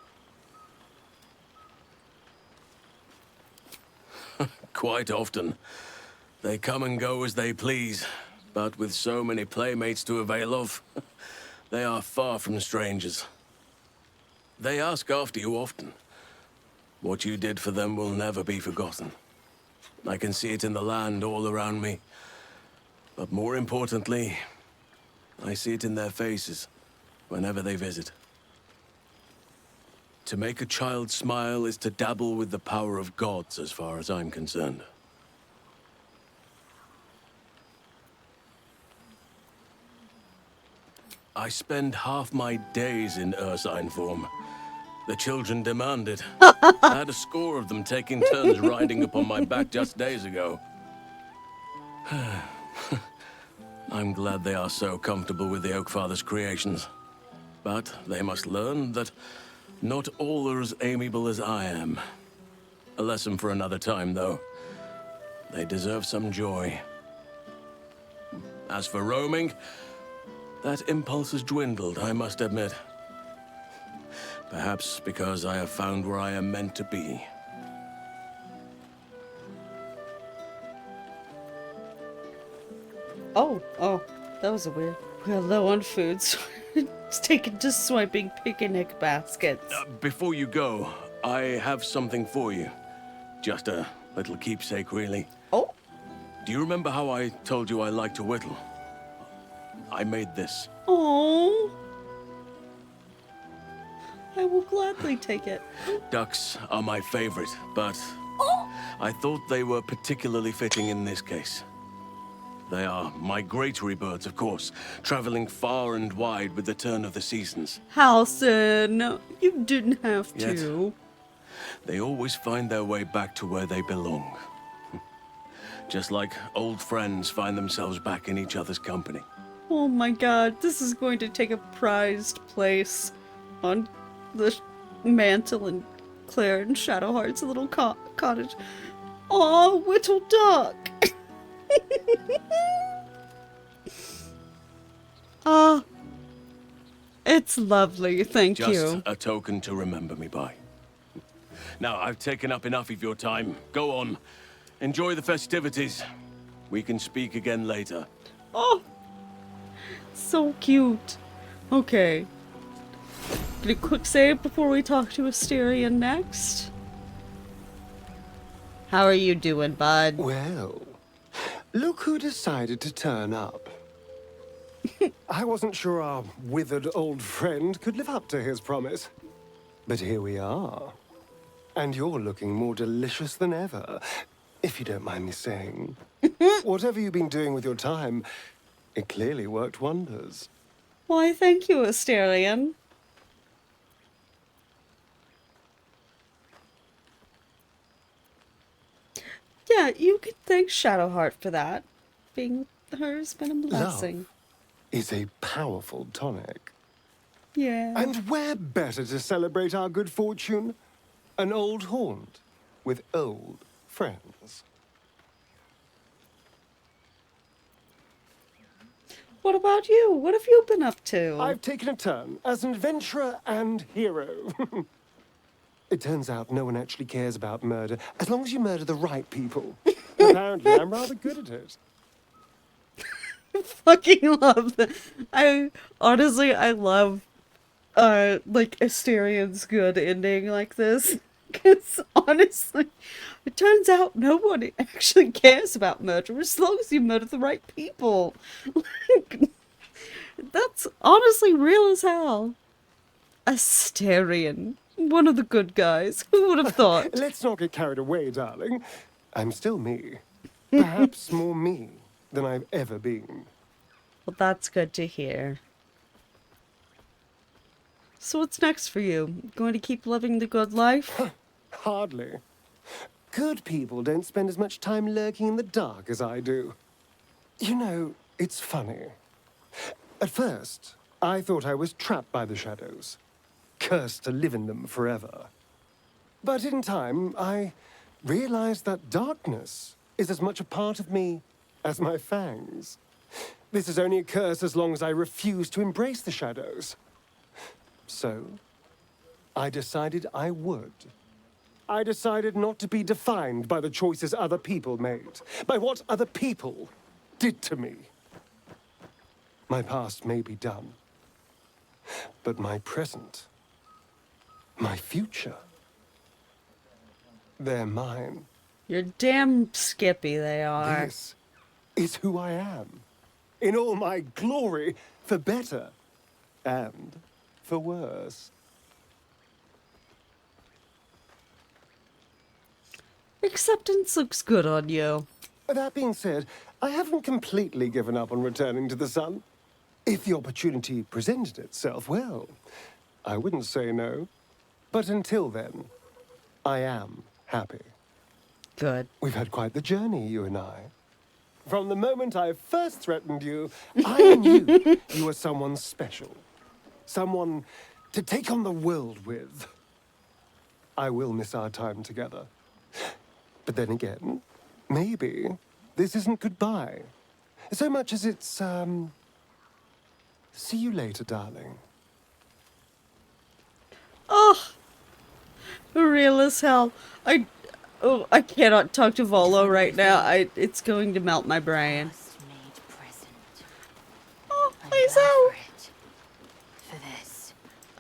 L: quite often. They come and go as they please, but with so many playmates to avail of, they are far from strangers. They ask after you often. What you did for them will never be forgotten. I can see it in the land all around me. But more importantly, I see it in their faces whenever they visit. To make a child smile is to dabble with the power of gods, as far as I'm concerned. I spend half my days in ursine form. The children demand it. I had a score of them taking turns riding upon my back just days ago. I'm glad they are so comfortable with the Oakfather's creations. But they must learn that not all are as amiable as I am. A lesson for another time, though. They deserve some joy. As for roaming, that impulse has dwindled, I must admit. Perhaps because I have found where I am meant to be.
A: Oh, that was a weird. We're low on food, so it's taken to swiping picnic baskets.
L: Before you go, I have something for you. Just a little keepsake, really.
A: Oh?
L: Do you remember how I told you I like to whittle? I made this.
A: Oh. I will gladly take it.
L: Ducks are my favorite, but I thought they were particularly fitting in this case. They are migratory birds, of course, traveling far and wide with the turn of the seasons.
A: Halsin, you didn't have to.
L: Yet, they always find their way back to where they belong. Just like old friends find themselves back in each other's company.
A: Oh my god, this is going to take a prized place on the mantle in Claire and Shadowheart's little cottage. Aw, Whittle Duck! Ah, it's lovely, thank you.
L: Just a token to remember me by. Now, I've taken up enough of your time. Go on. Enjoy the festivities. We can speak again later.
A: Oh, so cute. Okay. Get a quick save before we talk to Asterion next. How are you doing, bud?
I: Well, look who decided to turn up. I wasn't sure our withered old friend could live up to his promise. But here we are. And you're looking more delicious than ever, if you don't mind me saying. Whatever you've been doing with your time, it clearly worked wonders.
A: Why, thank you, Asterion. Yeah, you could thank Shadowheart for that. Being her has been a blessing.
I: Love is a powerful tonic.
A: Yeah.
I: And where better to celebrate our good fortune? An old haunt with old friends.
A: What about you? What have you been up to?
I: I've taken a turn as an adventurer and hero. It turns out no one actually cares about murder, as long as you murder the right people. Apparently, I'm rather good at it.
A: Fucking love that. I love like Asterion's good ending like this. Because honestly, it turns out no one actually cares about murder as long as you murder the right people. Like, that's honestly real as hell. Asterion, one of the good guys. Who would have thought?
I: Let's not get carried away, darling. I'm still me. Perhaps more me than I've ever been.
A: Well, that's good to hear. So what's next for you? Going to keep living the good life?
I: Hardly. Good people don't spend as much time lurking in the dark as I do. You know, it's funny. At first, I thought I was trapped by the shadows, cursed to live in them forever. But in time, I realized that darkness is as much a part of me as my fangs. This is only a curse as long as I refuse to embrace the shadows. So, I decided I would.
N: I decided not to be defined by the choices other people made, by what other people did to me. My past may be done, but my present, my future, they're mine.
A: You're damn skippy, they are.
N: This is who I am, in all my glory, for better and for worse.
A: Acceptance looks good on you.
N: That being said, I haven't completely given up on returning to the sun. If the opportunity presented itself, well, I wouldn't say no. But until then, I am happy.
A: Good.
N: We've had quite the journey, you and I. From the moment I first threatened you, I knew you were someone special. Someone to take on the world with. I will miss our time together. But then again, maybe this isn't goodbye. So much as it's, see you later, darling.
A: Oh, real as hell. I cannot talk to Volo right now. It's going to melt my brain. Oh, please help.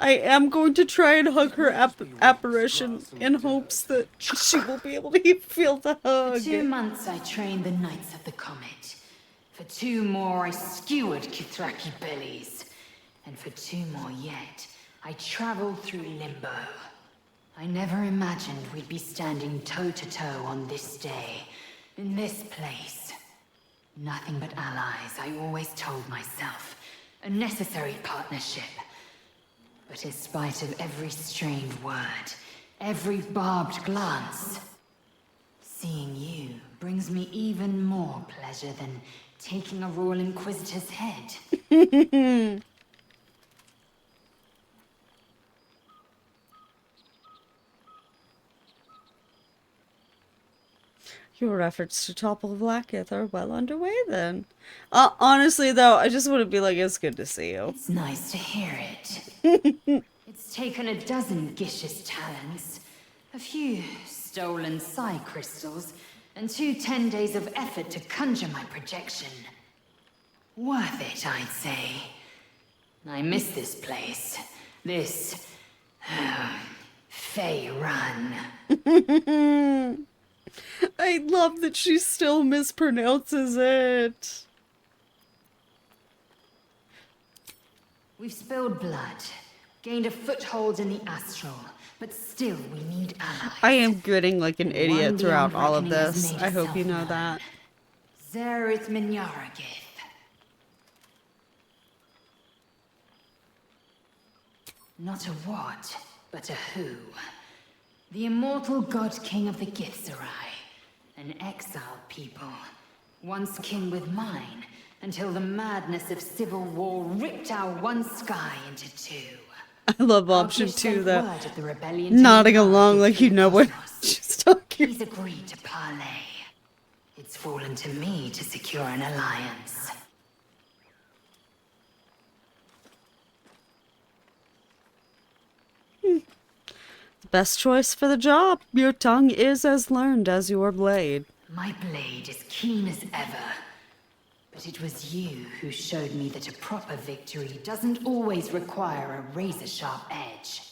A: I am going to try and hug her apparition in hopes that she will be able to feel the hug.
F: For 2 months I trained the Knights of the Comet. For 2 more I skewered Kithraki bellies. And for 2 more yet, I traveled through Limbo. I never imagined we'd be standing toe-to-toe on this day, in this place. Nothing but allies, I always told myself. A necessary partnership. But in spite of every strained word, every barbed glance, seeing you brings me even more pleasure than taking a Royal Inquisitor's head.
A: Your efforts to topple Vlaakith are well underway then. Honestly though, I just want to be like, it's good to see you.
F: It's nice to hear it. It's taken a dozen Gish's talents, a few stolen psi crystals, and 2 10 days of effort to conjure my projection. Worth it, I'd say. I miss this place. This... Fey Run.
A: I love that she still mispronounces it.
F: We've spilled blood, gained a foothold in the astral, but still we need allies.
A: I am gritting like an idiot
F: One
A: throughout
F: beyond
A: all of
F: reckoning has
A: this.
F: made
A: I hope you know
F: itself
A: that.
F: Zereth Minyaragith. Not a what, but a who. The immortal god king of the Githzerai. An exiled people. Once kin with mine, until the madness of civil war ripped our one sky into 2.
A: I love option 2
F: sent
A: though.
F: word of the rebellion to
A: Nodding
F: Minyaragith
A: along like you know what
F: Cosmos.
A: she's talking.
F: He's agreed to parley. It's fallen to me to secure an alliance.
A: The best choice for the job. Your tongue is as learned as your blade.
F: My blade is keen as ever. But it was you who showed me that a proper victory doesn't always require a razor-sharp edge.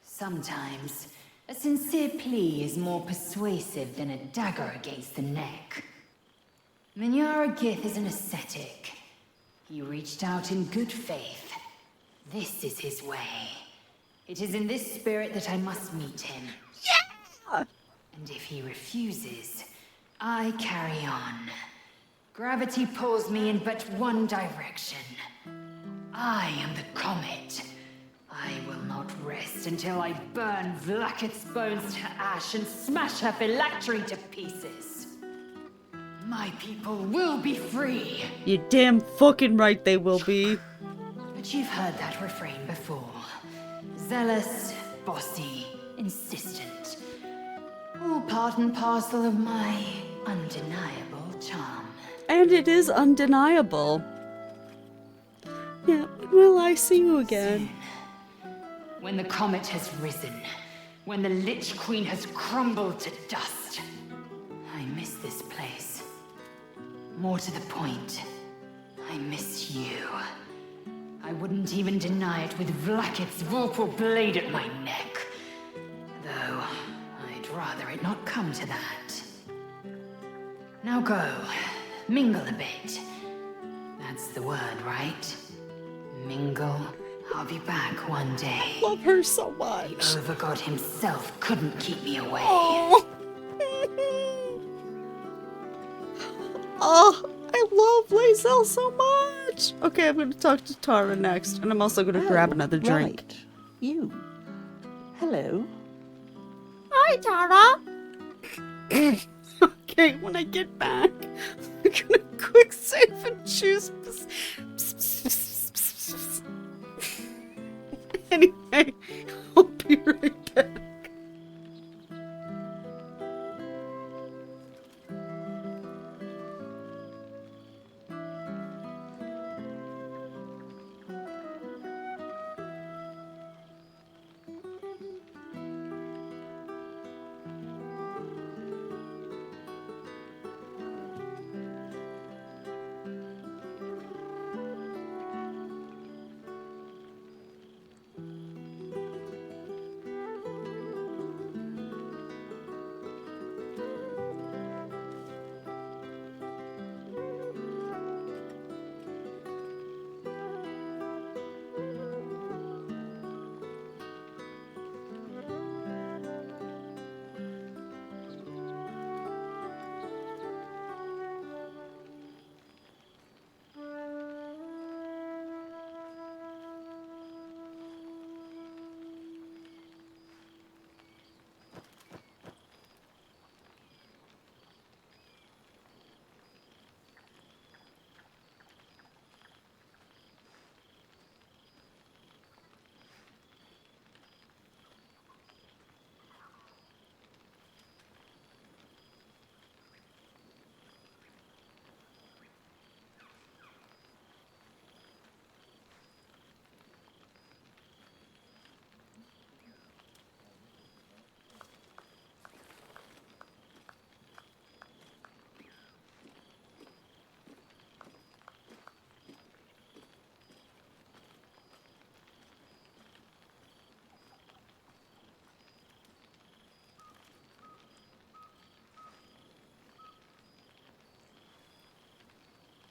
F: Sometimes, a sincere plea is more persuasive than a dagger against the neck. Minyaragith is an ascetic. He reached out in good faith. This is his way. It is in this spirit that I must meet him.
A: Yeah!
F: And if he refuses, I carry on. Gravity pulls me in but one direction. I am the comet. I will not rest until I burn Vlaakith's bones to ash and smash her phylactery to pieces. My people will be free.
A: You damn fucking right they will be.
F: But you've heard that refrain before. Zealous, bossy, insistent. All part and parcel of my undeniable charm.
A: And it is undeniable. Yeah, when will I see you again?
F: When the comet has risen, when the Lich Queen has crumbled to dust. I miss this place. More to the point, I miss you. I wouldn't even deny it with Vlaakith's Vorpal blade at my neck. Though, I'd rather it not come to that. Now go, mingle a bit. That's the word, right? Mingle. I'll be back one day.
A: Love her so much.
F: The Overgod himself couldn't keep me away.
A: Oh. Oh, I love Lae'zel so much. Okay, I'm going to talk to Tara next, and I'm also going to grab another drink.
R: Right. You. Hello.
A: Hi, Tara. Okay, when I get back, I'm gonna quick save and choose. Anyway, I'll be right back.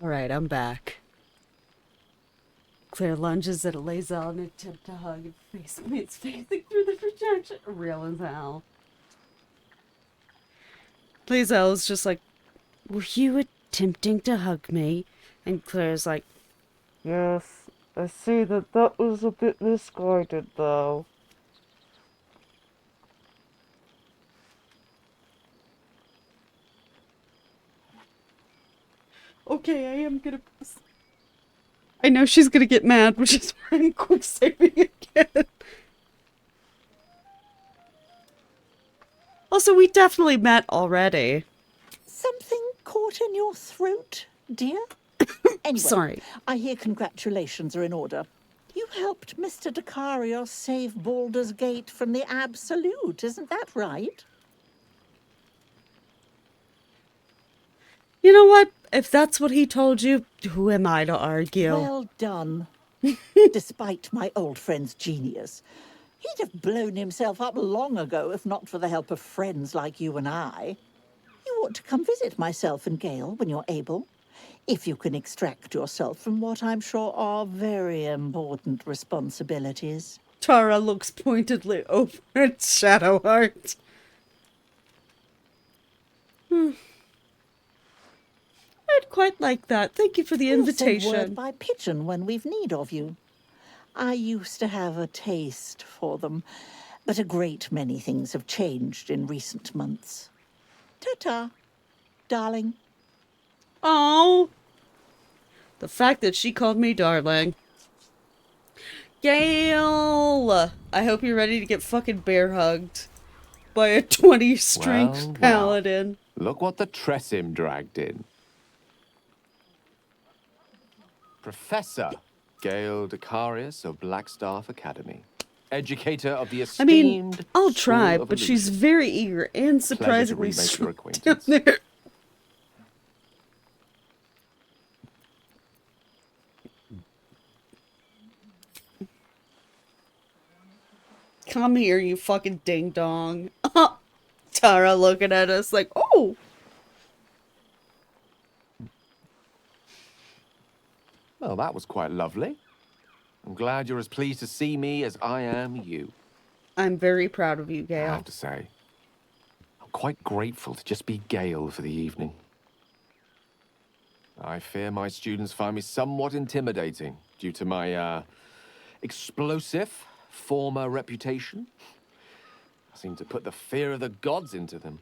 A: Alright, I'm back. Claire lunges at Lae'zel in an attempt to hug and face me. It's facing through the projection. Real as hell. Lae'zel is just like, were you attempting to hug me? And Claire's like, yes, I see that was a bit misguided though. Okay, I am gonna... I know she's gonna get mad, which is why I'm quick saving again. Also, we definitely met already.
R: Something caught in your throat, dear? Anyway,
A: Sorry.
R: I hear congratulations are in order. You helped Mr. Dekarios save Baldur's Gate from the Absolute, isn't that right?
A: You know what? If that's what he told you, who am I to argue?
R: Well done. Despite my old friend's genius. He'd have blown himself up long ago if not for the help of friends like you and I. You ought to come visit myself and Gale when you're able. If you can extract yourself from what I'm sure are very important responsibilities.
A: Tara looks pointedly over at Shadowheart. I'd quite like that. Thank you for the invitation.
R: We'll send word by pigeon when we've need of you. I used to have a taste for them, but a great many things have changed in recent months. Ta-ta, darling.
A: Oh, the fact that she called me darling. Gale, I hope you're ready to get fucking bear hugged by a 20-strength paladin.
K: Look what the Tressim dragged in. Professor Gale Dekarios of Blackstaff Academy. educator of the
A: I mean,
K: esteemed
A: I'll
K: School
A: try,
K: of
A: but she's
K: Illusion.
A: very eager and surprisingly
K: remake your
A: sweet down
K: acquaintance.
A: there. Come here, you fucking ding dong. Tara looking at us like, oh!
K: Well, that was quite lovely. I'm glad you're as pleased to see me as I am you.
A: I'm very proud of you,
K: I
A: Gale.
K: have to say, I'm quite grateful to just be Gale for the evening. I fear my students find me somewhat intimidating due to my, explosive former reputation. I seem to put the fear of the gods into them.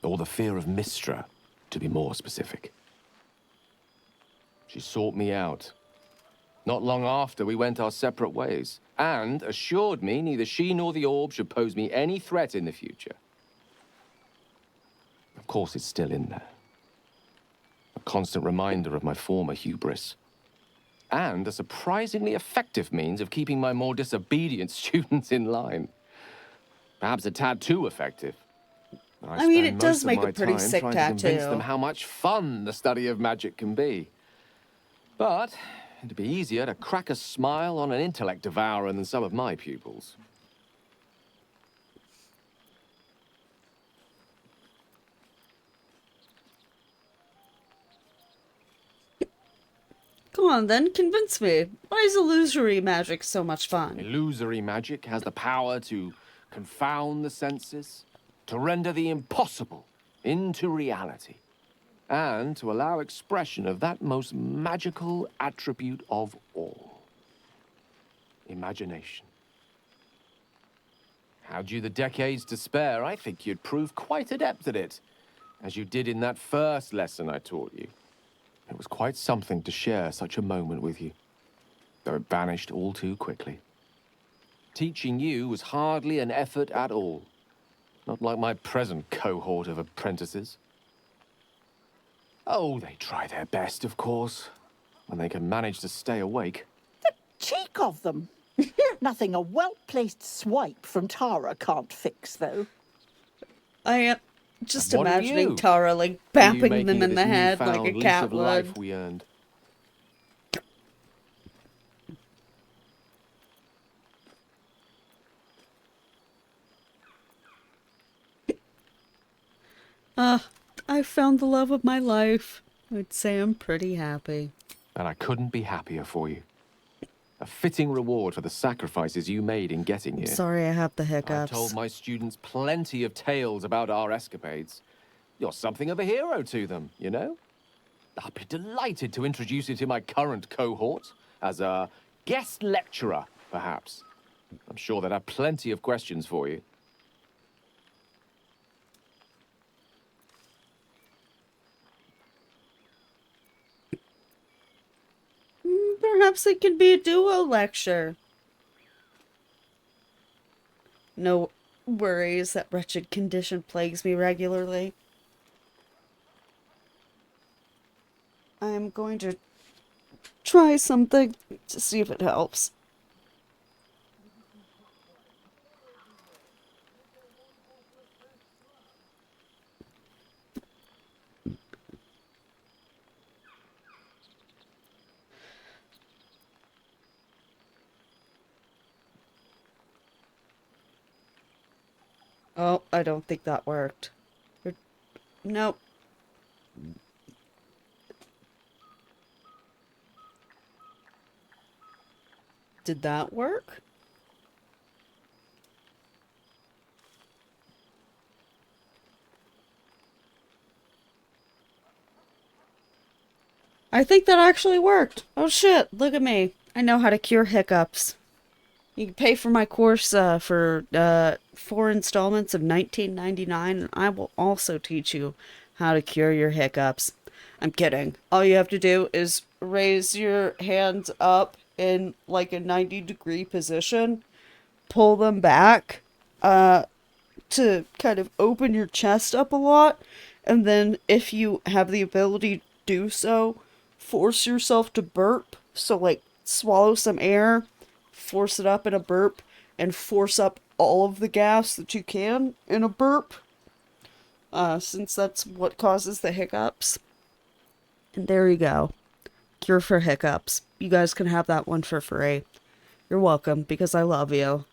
K: Or the fear of Mystra, to be more specific. She sought me out. Not long after, we went our separate ways, and assured me neither she nor the orb should pose me any threat in the future. Of course, it's still in there. A constant reminder of my former hubris. And a surprisingly effective means of keeping my more disobedient students in line. Perhaps a tad too effective.
A: I mean,
K: spend
A: it does
K: most of
A: make a
K: my
A: pretty
K: time
A: sick
K: trying to convince
A: tattoo.
K: them how much fun the study of magic can be. But it'd be easier to crack a smile on an intellect devourer than some of my pupils.
A: Come on, then, convince me. Why is illusory magic so much fun?
K: Illusory magic has the power to confound the senses, to render the impossible into reality, and to allow expression of that most magical attribute of all: imagination. Had you the decades to spare, I think you'd prove quite adept at it, as you did in that first lesson I taught you. It was quite something to share such a moment with you, though it vanished all too quickly. Teaching you was hardly an effort at all, not like my present cohort of apprentices. Oh, they try their best, of course, when they can manage to stay awake.
R: Cheek of them! Nothing a well-placed swipe from Tara can't fix, though.
A: I am just
K: And what of
A: imagining
K: you?
A: Tara, like,
K: What are you
A: bapping
K: making
A: them
K: of
A: in
K: this
A: the head like a
K: newfound lease
A: cat
K: of
A: would.
K: life we earned?
A: I found the love of my life. I'd say I'm pretty happy.
K: And I couldn't be happier for you. A fitting reward for the sacrifices you made in getting here.
A: Sorry I have the
K: I've
A: hiccups.
K: told my students plenty of tales about our escapades. You're something of a hero to them, you know? I'll be delighted to introduce you to my current cohort as a guest lecturer, perhaps. I'm sure they'd have plenty of questions for you.
A: Perhaps it can be a duo lecture. No worries, that wretched condition plagues me regularly. I am going to try something to see if it helps. Oh, I don't think that worked. Nope. Did that work? I think that actually worked. Oh shit, look at me. I know how to cure hiccups. You can pay for my course for 4 installments of $19.99, and I will also teach you how to cure your hiccups. I'm kidding. All you have to do is raise your hands up in like a 90-degree position, pull them back to kind of open your chest up a lot, and then if you have the ability to do so, force yourself to burp. So like swallow some air, force it up in a burp, and force up all of the gas that you can in a burp, since that's what causes the hiccups. And there you go. Cure for hiccups. You guys can have that one for free. You're welcome, because I love you.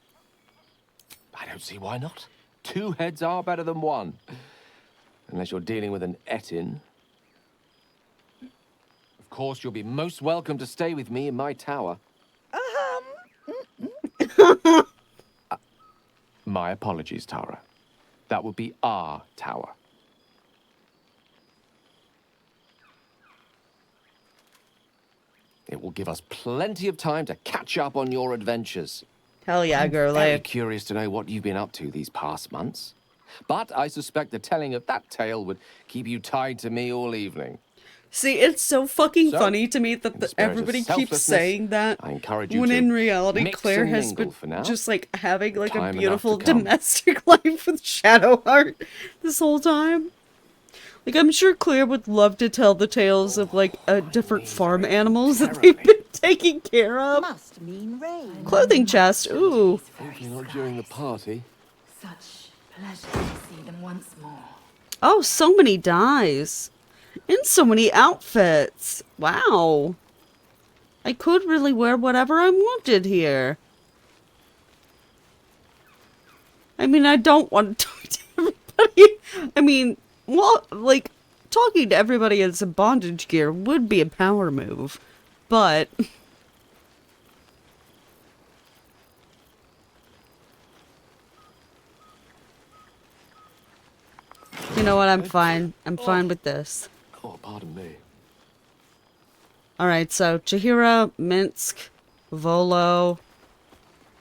K: I don't see why not. 2 heads are better than 1. Unless you're dealing with an Etin. Of course, you'll be most welcome to stay with me in my tower. My apologies, Tara. That would be our tower. It will give us plenty of time to catch up on your adventures.
A: Hell yeah,
K: I'm
A: girlie.
K: very curious to know what you've been up to these past months. But I suspect the telling of that tale would keep you tied to me all evening.
A: See, it's so fucking
K: So,
A: funny to me that
K: in the spirit of
A: everybody keeps
K: selflessness,
A: saying that,
K: I encourage you
A: when
K: to
A: in reality
K: mix
A: Claire
K: and
A: has
K: mingle
A: been
K: for now.
A: just like having like
K: Time
A: a
K: enough
A: beautiful
K: to come.
A: domestic life with Shadowheart this whole time. Like, I'm sure Claire would love to tell the tales of like different farm animals that they've been taking care of.
R: Must mean rain.
A: Clothing chest, ooh.
K: Hopefully not during the party.
F: Such pleasure to see them once more.
A: Oh, so many dyes. And so many outfits. Wow. I could really wear whatever I wanted here. I mean, I don't want to talk to everybody. I mean, well, like, talking to everybody in some bondage gear would be a power move. But... you know what? I'm fine. I'm fine with this.
K: Oh, pardon me.
A: Alright, so Chihira, Minsk, Volo,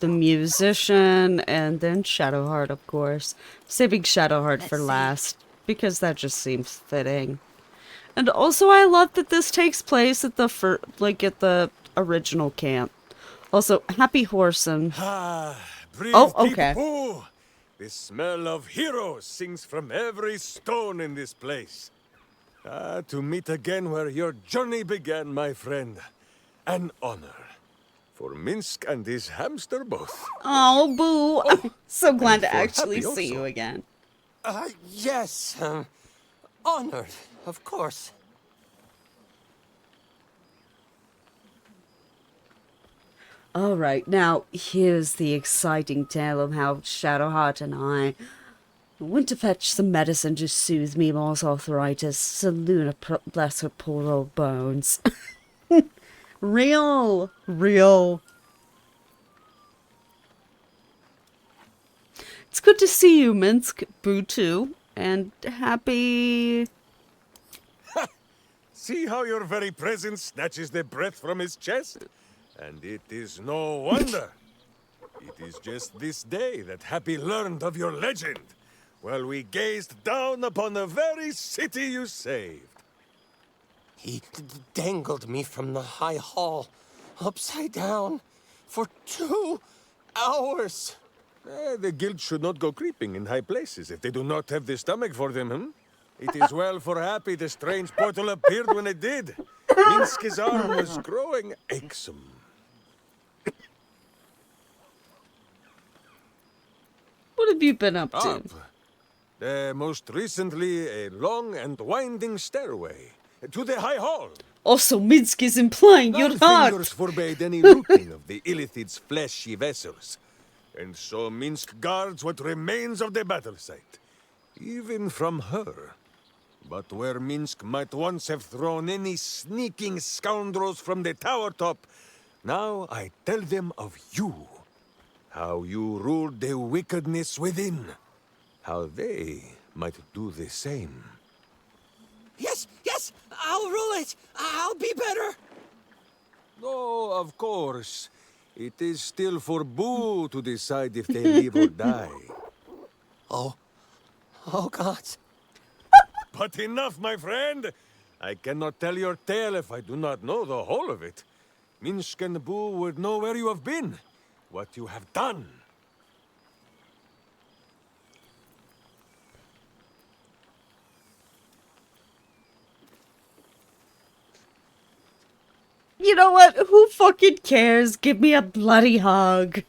A: the musician, and then Shadowheart, of course. Saving Shadowheart for last, because that just seems fitting. And also, I love that this takes place at the at the original camp. Also, Happy Whoreson.
S: Breathe
A: Oh,
S: deep,
A: okay.
S: poo. The smell of heroes sings from every stone in this place. To meet again where your journey began, my friend. An honor. For Minsk and his hamster both.
A: Oh, boo. I'm so glad to
S: for
A: actually
S: Happy
A: see
S: also.
A: you again.
T: Yes. Honored, of course.
A: Alright, now here's the exciting tale of how Shadowheart and I went to fetch some medicine to soothe Mimal's arthritis. So Luna bless her poor old bones. Real. It's good to see you, Minsk, Boo too, and happy...
S: See how your very presence snatches the breath from his chest? And it is no wonder. It is just this day that Happy learned of your legend, while we gazed down upon the very city you saved.
T: He dangled me from the high hall, upside down, for 2 hours.
S: The guild should not go creeping in high places if they do not have the stomach for them, hmm? It is well for Happy the strange portal appeared when it did. Minsk's arm was growing achsome.
A: What have you been up to?
S: Most recently, a long and winding stairway to the High Hall.
A: Also, Minsk is implying you're
S: Our
A: hot.
S: fingers forbade any looting of the Illithid's fleshy vessels. And so Minsk guards what remains of the battle site. Even from her. But where Minsk might once have thrown any sneaking scoundrels from the tower top, now I tell them of you. How you ruled the wickedness within. How they might do the same.
T: Yes, I'll rule it. I'll be better.
S: Oh, of course. It is still for Boo to decide if they live or die.
T: Oh, gods.
S: But enough, my friend! I cannot tell your tale if I do not know the whole of it. Minsk and Boo would know where you have been, what you have done.
A: You know what? Who fucking cares? Give me a bloody hug.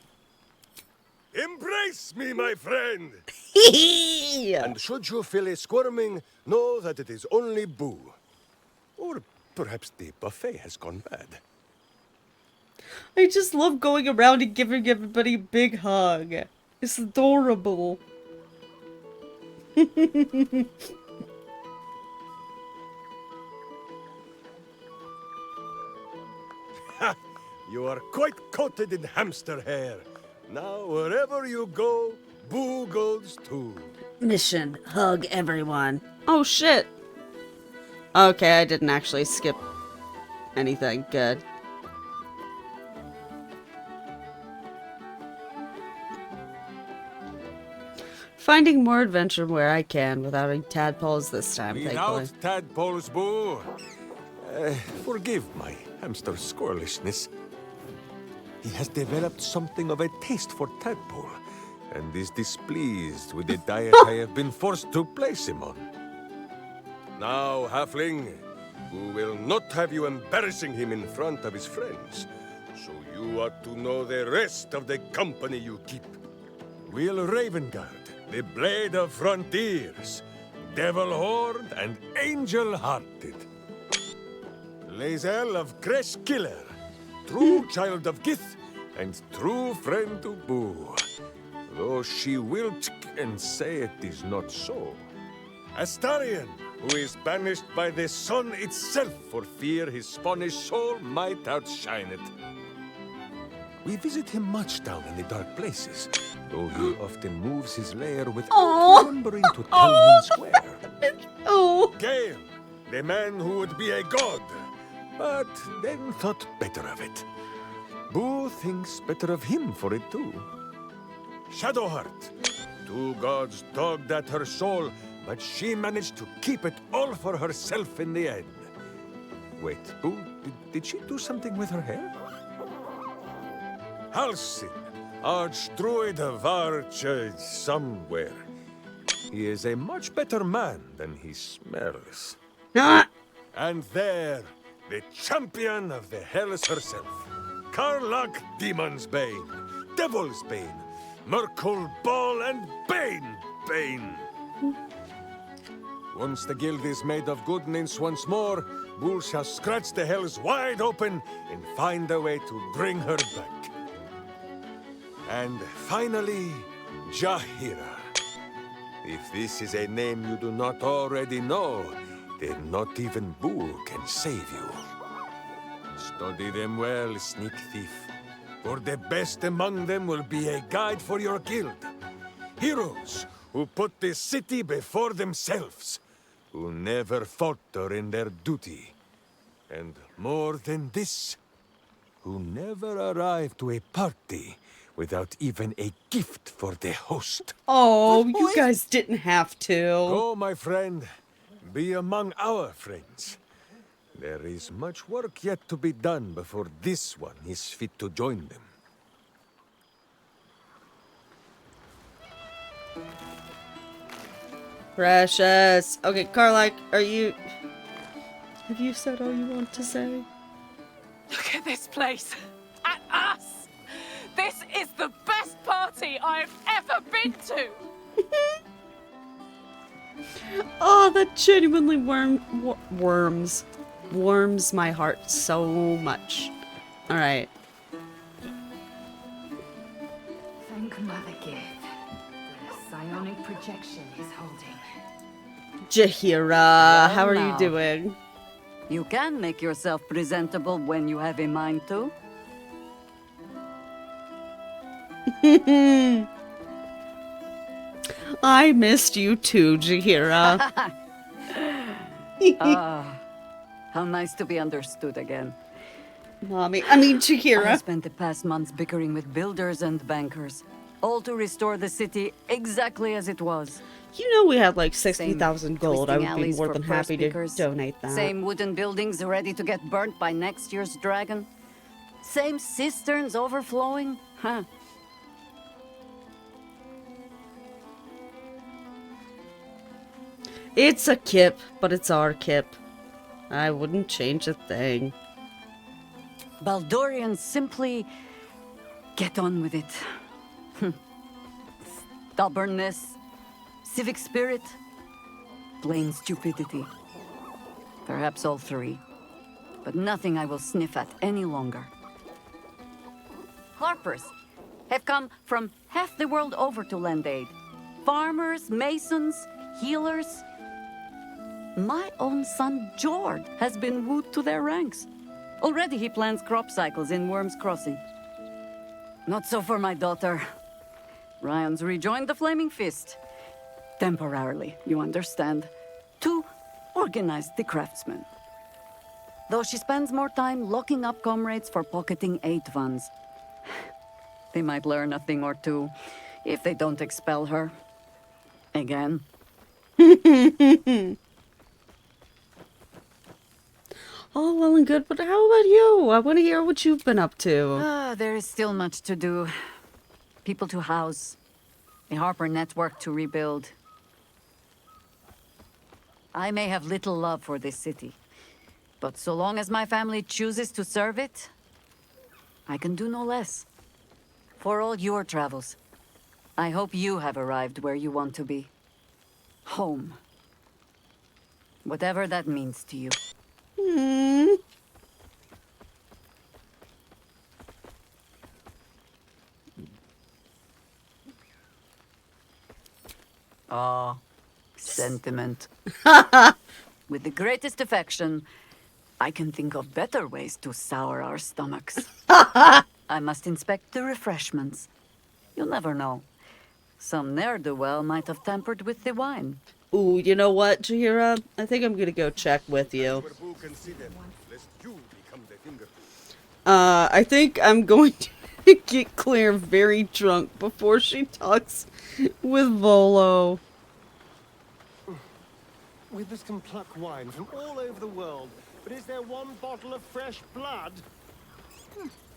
S: Kiss me, my friend! And should you feel a squirming, know that it is only Boo. Or perhaps the buffet has gone bad.
A: I just love going around and giving everybody a big hug. It's adorable.
S: Ha! You are quite coated in hamster hair. Now, wherever you go, Boo goes too.
B: Mission, hug everyone.
A: Oh shit. Okay, I didn't actually skip anything. Good. Finding more adventure where I can without any tadpoles this time, thankfully.
S: Without tadpoles, Boo. Forgive my hamster squirrelishness. He has developed something of a taste for tadpole, and is displeased with the diet I have been forced to place him on. Now, halfling, Boo will not have you embarrassing him in front of his friends, so you ought to know the rest of the company you keep. Will Ravengard, the Blade of Frontiers, Devil-Horned and Angel-Hearted. Lae'zel of Creshkiller, true child of Gith, and true friend to Boo. Though she will and say it is not so. Astarion, who is banished by the sun itself for fear his Spanish soul might outshine it. We visit him much down in the dark places, though he often moves his lair without remembering to Talman Square. Gale, the man who would be a god, but then thought better of it. Boo thinks better of him for it too. Shadowheart, two gods dogged at her soul, but she managed to keep it all for herself in the end. Wait, Boo, did she do something with her hair? Halsin, Archdruid of Arch somewhere. He is a much better man than he smells. And there, the champion of the Hells herself, Karlach Demon's Bane, Devil's Bane, Murkul Ball and Bane. Once the guild is made of goodness once more, Boo shall scratch the Hells wide open and find a way to bring her back. And finally, Jaheira. If this is a name you do not already know, then not even Boo can save you. Study them well, sneak thief, for the best among them will be a guide for your guild. Heroes who put the city before themselves, who never falter in their duty. And more than this, who never arrive to a party without even a gift for the host.
A: Oh, you guys didn't have to.
S: Go, my friend. Be among our friends. There is much work yet to be done before this one is fit to join them.
A: Precious. Okay, Karlach, have you said all you want to say?
C: Look at this place. At us. This is the best party I've ever been to.
A: Oh, that genuinely warms my heart so much. All right.
F: Thank Mother Gith. The psionic projection is holding.
A: Jaheira, how are
U: Well,
A: you
U: now.
A: doing?
U: You can make yourself presentable when you have a mind to.
A: I missed you too, Jaheira.
U: Ah, how nice to be understood again.
A: Mommy, I mean
U: I
A: Jaheira.
U: spent the past months bickering with builders and bankers, all to restore the city exactly as it was.
A: You know we had like 60,000 gold. I
U: Twisting
A: would be
U: alleys
A: more
U: for
A: than
U: purse
A: happy to
U: pickers,
A: donate that.
U: Same wooden buildings ready to get burnt by next year's dragon. Same cisterns overflowing, huh?
A: It's a kip, but it's our kip. I wouldn't change a thing.
U: Baldorians simply get on with it. stubbornness, civic spirit, plain stupidity. Perhaps all three, but nothing I will sniff at any longer. Harpers have come from half the world over to lend aid. Farmers, masons, healers. My own son, Jord, has been wooed to their ranks. Already he plans crop cycles in Worm's Crossing. Not so for my daughter. Ryan's rejoined the Flaming Fist. Temporarily, you understand. To organize the craftsmen. Though she spends more time locking up comrades for pocketing aid funds. They might learn a thing or two if they don't expel her. Again.
A: Oh, well and good, but how about you? I want to hear what you've been up to.
U: There is still much to do. People to house. A Harper network to rebuild. I may have little love for this city, but so long as my family chooses to serve it, I can do no less. For all your travels, I hope you have arrived where you want to be. Home. Whatever that means to you. Ah, sentiment. With the greatest affection, I can think of better ways to sour our stomachs. I must inspect the refreshments. You'll never know. Some ne'er-do-well might have tampered with the wine.
A: Ooh, you know what, Jaheira? I think I'm gonna go check with you. I think I'm going to get Claire very drunk before she talks with Volo.
N: Withers can pluck wine from all over the world, but is there one bottle of fresh blood?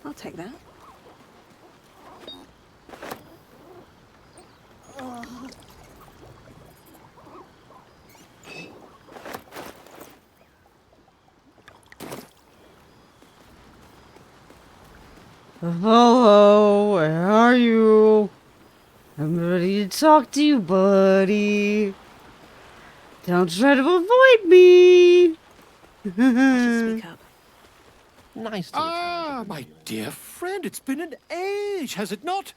C: I'll take that.
A: Volo, where are you? I'm ready to talk to you, buddy. Don't try to avoid me.
O: Speak up. Nice to my dear friend, it's been an age, has it not?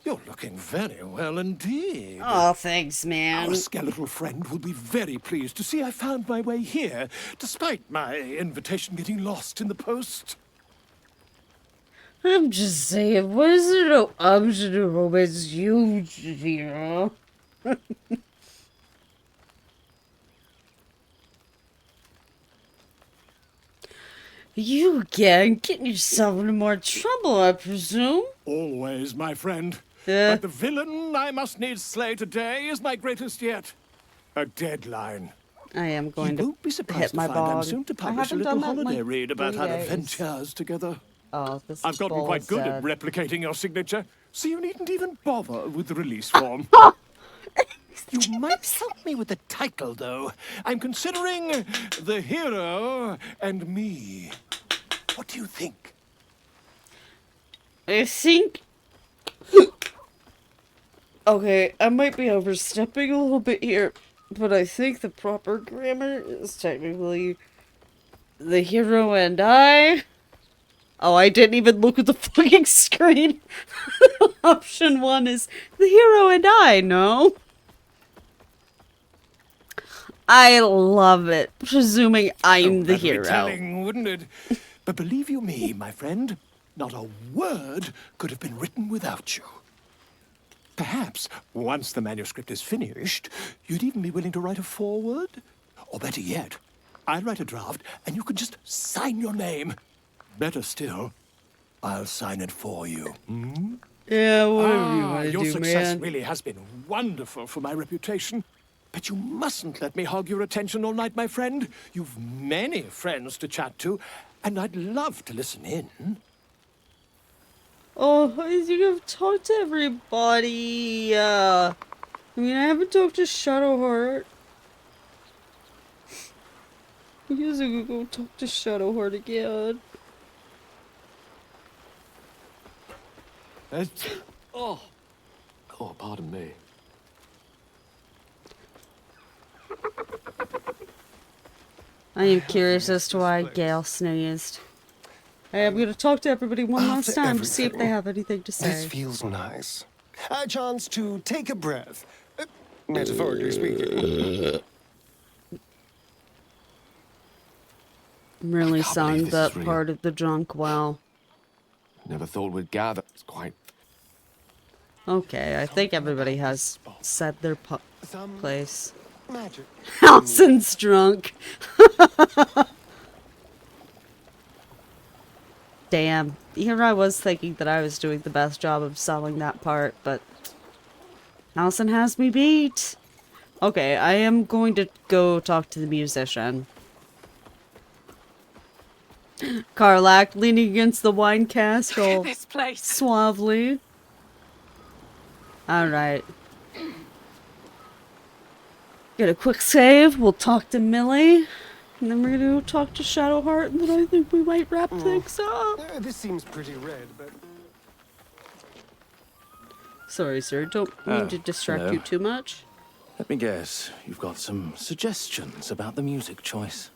O: You're looking very well indeed.
A: Oh, thanks, man.
O: Our skeletal friend will be very pleased to see I found my way here, despite my invitation getting lost in the post.
A: I'm just saying, what is there no option to romance you, Jaheira? You again, getting yourself into more trouble, I presume?
O: Always, my friend. But the villain I must needs slay today is my greatest yet. A deadline.
A: I am going
O: You won't be surprised
A: hit
O: to
A: my
O: find I'm
A: bog.
O: soon to
A: I
O: publish a
A: haven't
O: little
A: done that in,
O: holiday
A: like,
O: read about
A: 3
O: our
A: days.
O: adventures together.
A: Oh, this
O: I've gotten
A: bowl
O: quite
A: is
O: good
A: dead.
O: at replicating your signature, so you needn't even bother with the release form. You might help me with the title, though. I'm considering The Hero and Me. What do you think?
A: I think... Okay, I might be overstepping a little bit here, but I think the proper grammar is technically The Hero and I. Oh, I didn't even look at the fucking screen. Option 1 is The Hero and I, no? I love it, presuming I'm the
O: That'd be
A: hero.
O: telling, wouldn't it? But believe you me, my friend, not a word could have been written without you. Perhaps, once the manuscript is finished, you'd even be willing to write a foreword? Or better yet, I'll write a draft and you can just sign your name. Better still, I'll sign it for you. Hmm?
A: Yeah, whatever you want to
O: your
A: do,
O: success
A: man.
O: really has been wonderful for my reputation. But you mustn't let me hog your attention all night, my friend. You've many friends to chat to, and I'd love to listen in.
A: Oh, I think I've talked to everybody. I mean, I haven't talked to Shadowheart. I guess I could go talk to Shadowheart again.
L: Oh, pardon me.
A: I am curious as to why Gale sneezed. Hey, I'm going to talk to everybody one last time to see if they have anything to say.
N: This feels nice. A chance to take a breath. Metaphorically speaking.
A: Really sung
K: this
A: that
K: is real.
A: part of the drunk well.
K: Never thought we'd gather. It's quite.
A: Okay, I think everybody has said their place.
N: Magic.
A: Allison's drunk. Damn. Here I was thinking that I was doing the best job of selling that part, but Allison has me beat. Okay, I am going to go talk to the musician. Karlach leaning against the wine cask all
C: this place.
A: suavely. Alright. Get a quick save. We'll talk to Millie. And then we're gonna go talk to Shadowheart, and then I think we might wrap things up.
N: This seems pretty red, but...
A: Sorry, sir. Don't mean to distract
G: hello.
A: you too much.
G: Let me guess, you've got some suggestions about the music choice.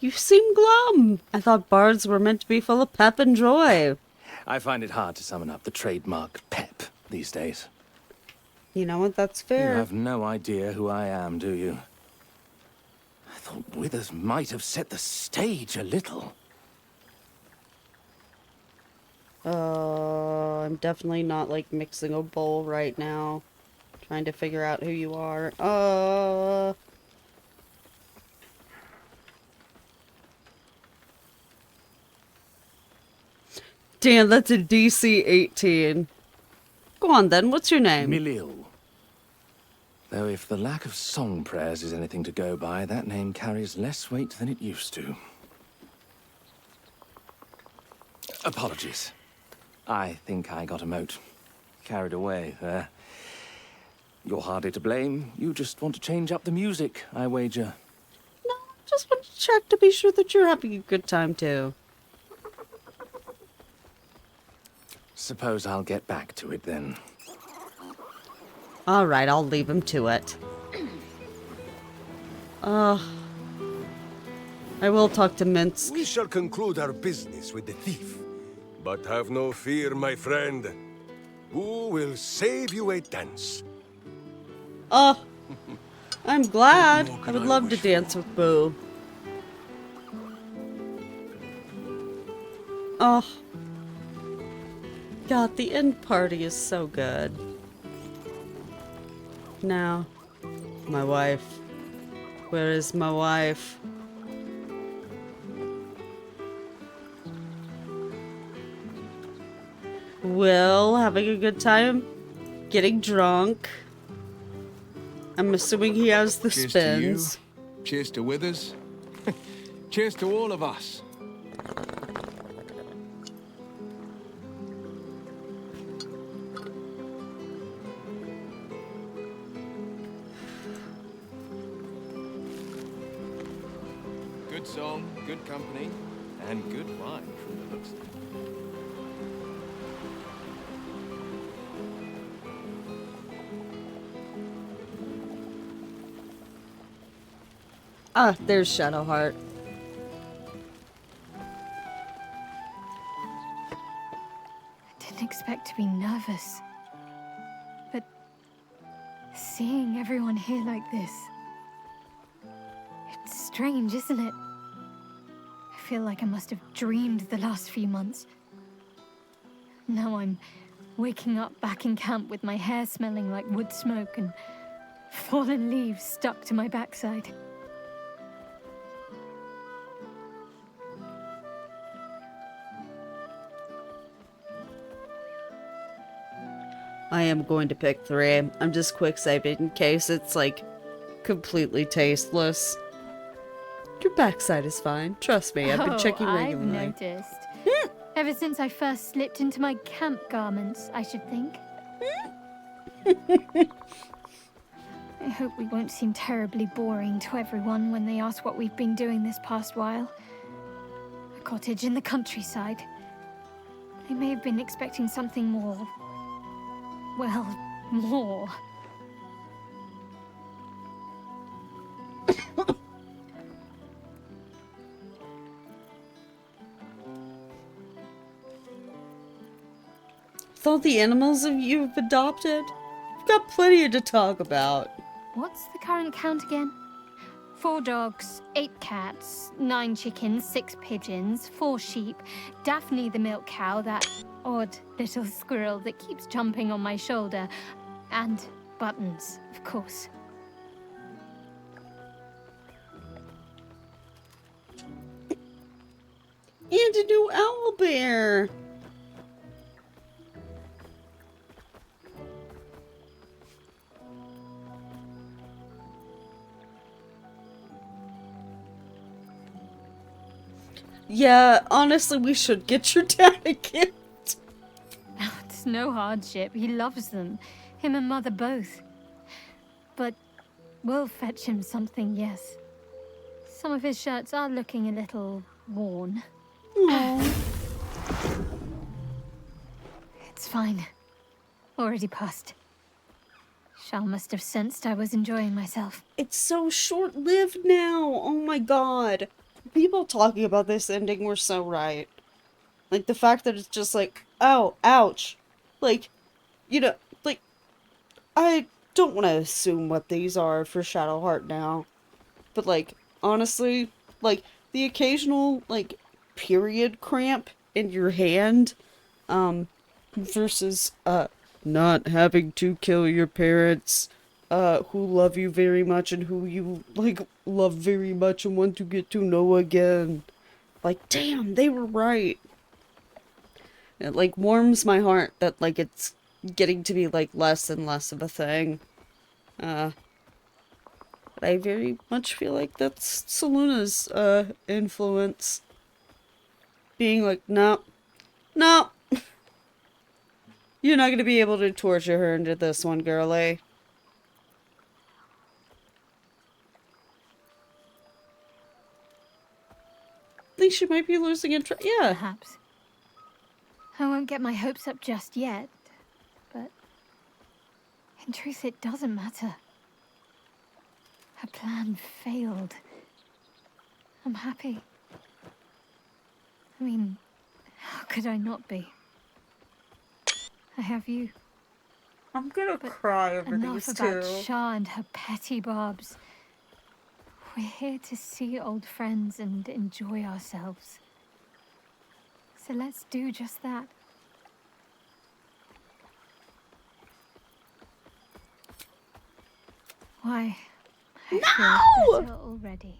A: You seem glum. I thought bards were meant to be full of pep and joy.
G: I find it hard to summon up the trademark pep these days.
A: You know what? That's
G: You
A: fair.
G: have no idea who I am, do you? I thought Withers might have set the stage a little.
A: I'm definitely not, like, mixing a bowl right now. Trying to figure out who you are. Damn, that's a DC 18. Go on then, what's your name?
G: Milil. Though if the lack of song prayers is anything to go by, that name carries less weight than it used to. Apologies. I think I got a mote. Carried away there. You're hardly to blame. You just want to change up the music, I wager.
A: Just want to check to be sure that you're having a good time too.
G: Suppose I'll get back to it then.
A: Alright, I'll leave him to it. I will talk to Minsk.
S: We shall conclude our business with the thief. But have no fear, my friend. Who will save you a dance?
A: I'm glad. I would love to dance with Boo. Oh. God, the end party is so good. Now, my wife. Where is my wife? Will, having a good time? Getting drunk? I'm assuming he has the
J: Cheers
A: spins.
J: to you. Cheers to Withers. Cheers to all of us. Good song, good company, and good wine from the looks of it.
A: Ah, there's Shadowheart.
M: Didn't expect to be nervous. But seeing everyone here like this, it's strange, isn't it? I feel like I must have dreamed the last few months. Now I'm waking up back in camp with my hair smelling like wood smoke and fallen leaves stuck to my backside.
A: I am going to pick 3. I'm just quick saving in case it's like completely tasteless. Your backside is fine. Trust me, I've been checking regularly.
M: I've noticed. Ever since I first slipped into my camp garments, I should think. I hope we won't seem terribly boring to everyone when they ask what we've been doing this past while. A cottage in the countryside. I may have been expecting something more. Well, more.
A: With all the animals you've adopted, you've got plenty to talk about.
M: What's the current count again? 4 dogs, 8 cats, 9 chickens, 6 pigeons, 4 sheep, Daphne the milk cow, that odd little squirrel that keeps jumping on my shoulder, and Buttons, of course.
A: And a new owlbear. Yeah, honestly, we should get your dad a gift.
M: It's no hardship. He loves them. Him and Mother both. But we'll fetch him something, yes. Some of his shirts are looking a little worn. It's fine. Already passed. Shal must have sensed I was enjoying myself.
A: It's so short-lived now. Oh my god. People talking about this ending were so right. Like, the fact that it's just like, oh, ouch. Like, you know, like, I don't want to assume what these are for Shadowheart now. But, like, honestly, like, the occasional, like, period cramp in your hand, versus, not having to kill your parents, who love you very much and who you, like, love very much and want to get to know again. Like, damn, they were right. It, like, warms my heart that, like, it's getting to be, like, less and less of a thing. But I very much feel like that's Selena's, influence. Being like, no. No! You're not gonna be able to torture her into this one, girlie. I think she might be losing interest. Yeah.
M: Perhaps. I won't get my hopes up just yet, but in truth it doesn't matter. Her plan failed. I'm happy. I mean, how could I not be? I have you.
A: I'm gonna cry over
M: enough
A: these
M: about
A: two.
M: Shah and her petty barbs. We're here to see old friends and enjoy ourselves. So let's do just that. Why? I feel better already.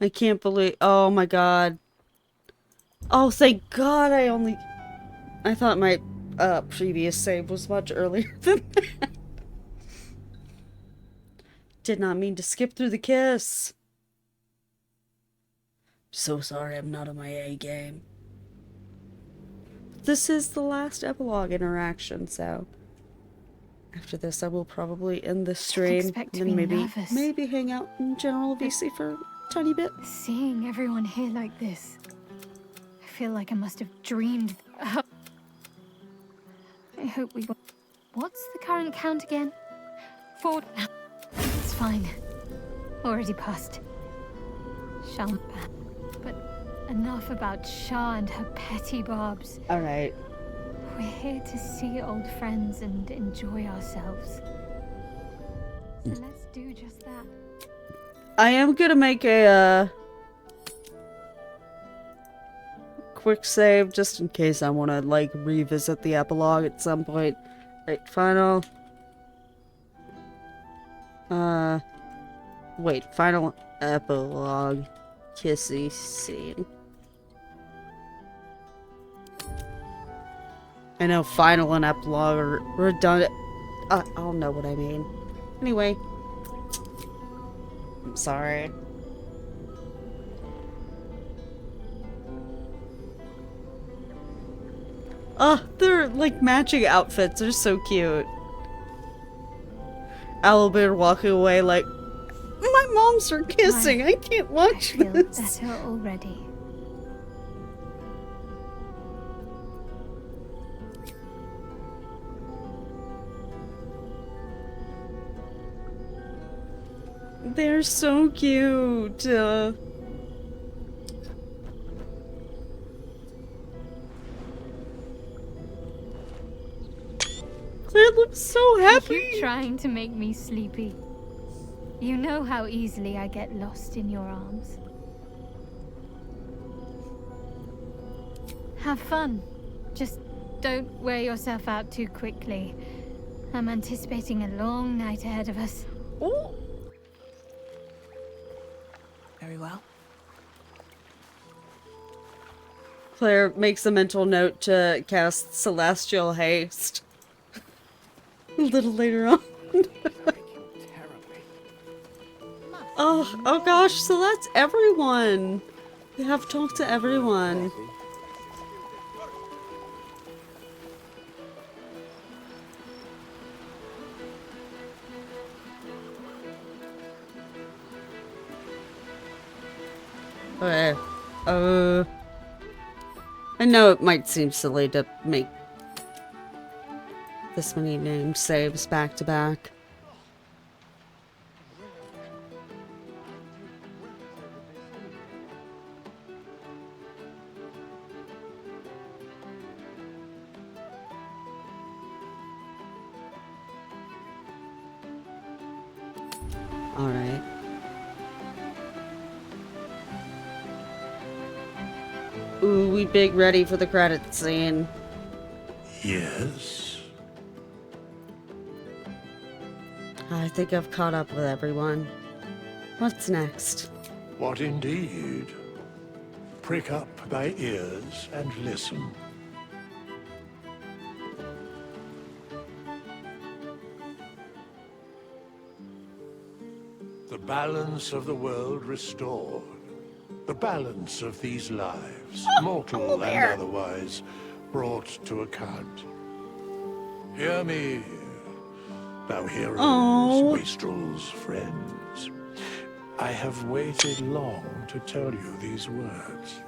A: I can't believe. Oh my god. Oh, thank god I thought my previous save was much earlier than that. Did not mean to skip through the kiss. So sorry, I'm not on my A game. This is the last epilogue interaction, so after this I will probably end the stream and then maybe hang out in General VC for a tiny bit.
M: Seeing everyone here like this, I feel like I must have dreamed. I hope we will. What's the current count again? 4. It's fine. Already passed. Shall. But enough about Shah and her petty barbs.
A: Alright.
M: We're here to see old friends and enjoy ourselves. So let's do just that.
A: I am gonna make a quick save just in case I want to like revisit the epilogue at some point. Right, final. Wait, final epilogue kissy scene. I know final and epilogue are redundant. I'll know what I mean. Anyway. I'm sorry. Oh, they're like matching outfits. They're so cute. Owlbear walking away like, my moms are kissing. I can't watch this.
M: Better already.
A: They're so cute. Claire looks so happy.
D: You're trying to make me sleepy. You know how easily I get lost in your arms. Have fun. Just don't wear yourself out too quickly. I'm anticipating a long night ahead of us.
A: Oh.
P: Very well.
A: Claire makes a mental note to cast Celestial Haste a little later on. Oh gosh, so that's everyone. We have talked to everyone. Okay. I know it might seem silly to make this many name saves back to back. All right. Ooh, we big ready for the credit scene.
O: Yes?
A: I think I've caught up with everyone. What's next?
O: What indeed? Prick up thy ears and listen. The balance of the world restored. The balance of these lives, mortal and otherwise, brought to account. Hear me, thou heroes, wastrels, friends. I have waited long to tell you these words.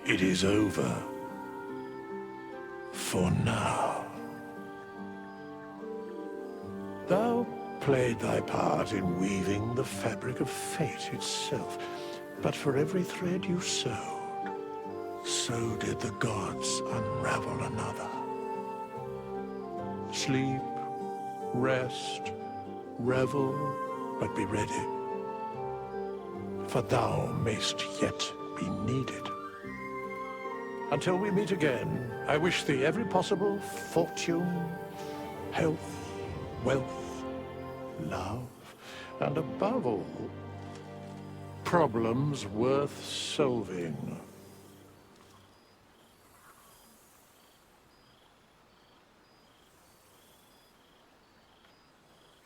O: It is over. For now. Thou played thy part in weaving the fabric of fate itself, but for every thread you sewed, so did the gods unravel another. Sleep, rest, revel, but be ready, for thou mayst yet be needed. Until we meet again, I wish thee every possible fortune, health, wealth, love, and above all, problems worth solving.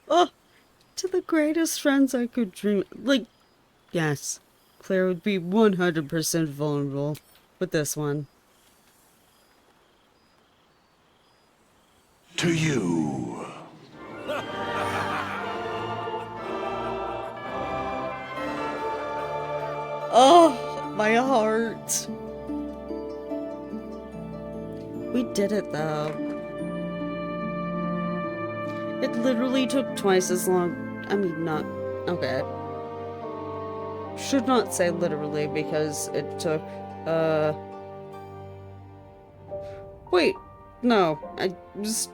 A: Oh, to the greatest friends I could dream. Like, yes, Claire would be 100% vulnerable with this one.
O: To you.
A: Oh, my heart. We did it, though. It literally took twice as long. I mean, not... Okay. Should not say literally, because it took, Wait. No. I was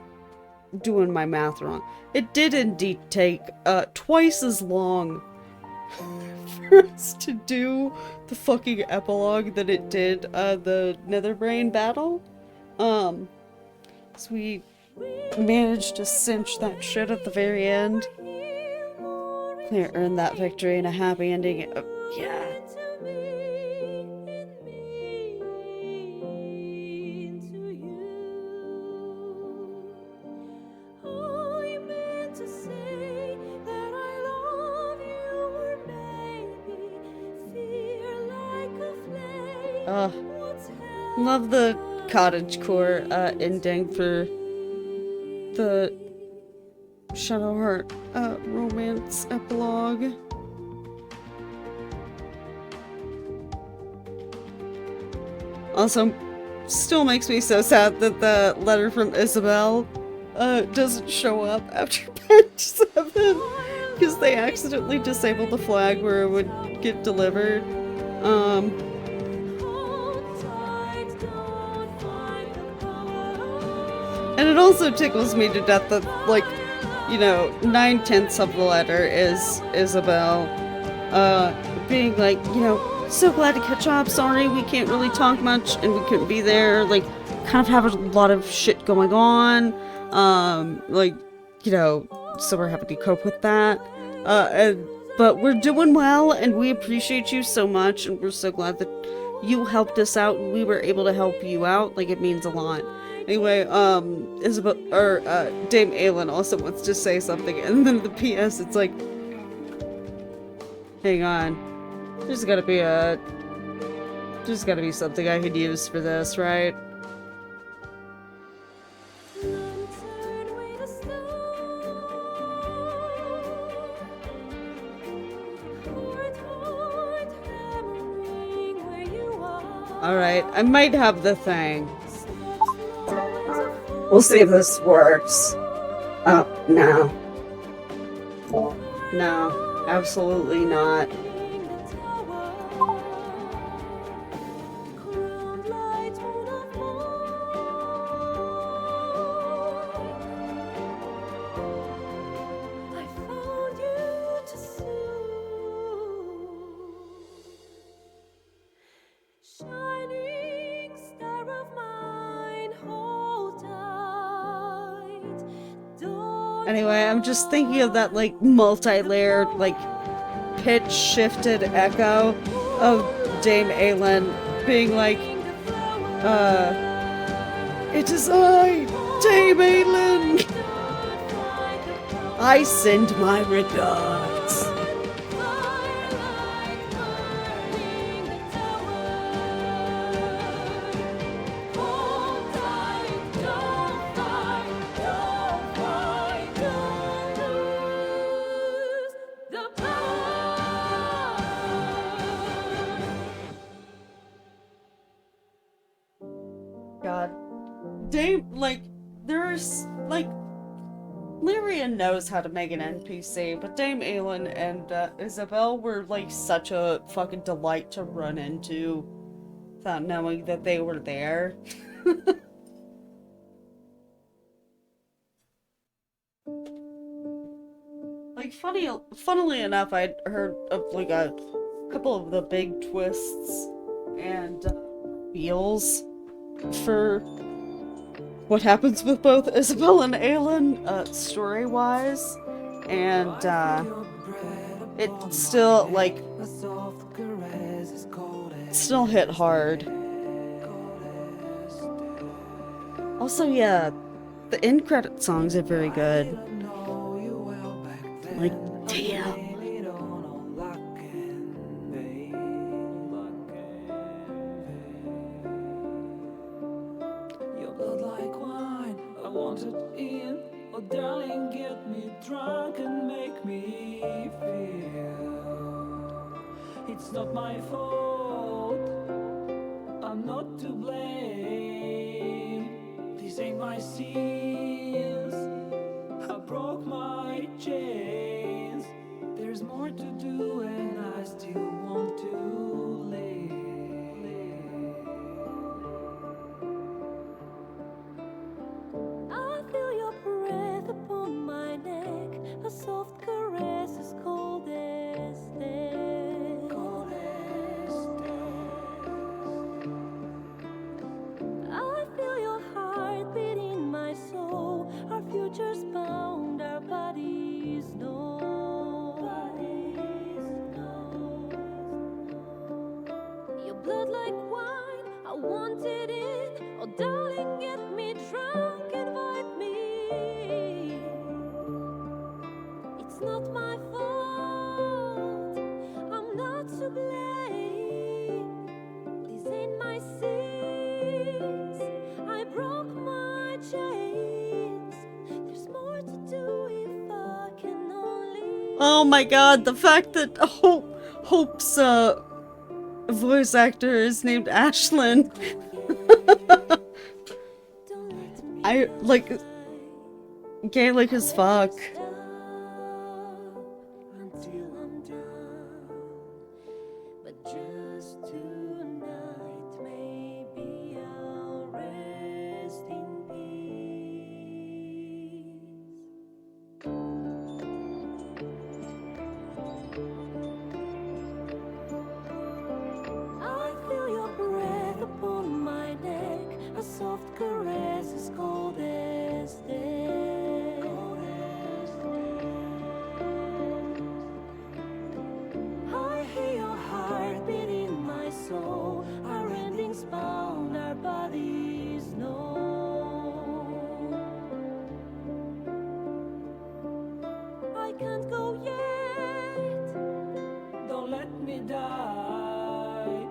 A: doing my math wrong. It did indeed take, twice as long for us to do the fucking epilogue that it did, the Netherbrain battle. So we managed to cinch that shit at the very end. Claire earned that victory and a happy ending. Yeah. Love the cottagecore ending for the Shadowheart romance epilogue. Also, still makes me so sad that the letter from Isabel doesn't show up after page 7. because they accidentally disabled the flag where it would get delivered. And it also tickles me to death that, like, you know, 9/10 of the letter is Isabel, being like, you know, so glad to catch up, sorry we can't really talk much and we couldn't be there, like, kind of have a lot of shit going on, like, you know, so we're happy to cope with that, but we're doing well and we appreciate you so much and we're so glad that you helped us out and we were able to help you out, like, it means a lot. Anyway, Isabel, or, Dame Aylin also wants to say something, and then the PS, it's like, hang on, there's gotta be something I could use for this, right? Alright, I might have the thing. We'll see if this works. Oh, no. No, absolutely not. Anyway, I'm just thinking of that, like, multi-layered, like, pitch-shifted echo of Dame Aylin being like, it is I, Dame Aylin! I send my regards. God. Dame, like, there's, like, Lyria knows how to make an NPC, but Dame Aylin and Isabel were, like, such a fucking delight to run into without knowing that they were there. Like, funnily enough, I'd heard of, like, a couple of the big twists and feels for what happens with both Isabel and Aylin, story-wise, and, it still, like, still hit hard. Also, yeah, the end credit songs are very good. Like, damn.
H: Oh, darling, get me drunk and make me feel it's not my fault. I'm not to blame. These ain't my sins. I broke my chains. There's more to do, and I still want to live. A soft caress as cold as death. I feel your heart beat in my soul. Our futures bound, our bodies know. Your blood like wine, I want it in. Oh, darling, get me drunk, invite me. It's not my fault, I'm not to blame. These ain't my sins, I broke my chains. There's more to do if I can only...
A: Oh my god, the fact that Hope's voice actor is named Ashlyn. I, like, Gaelic as fuck.
H: can't go yet. Don't let me die.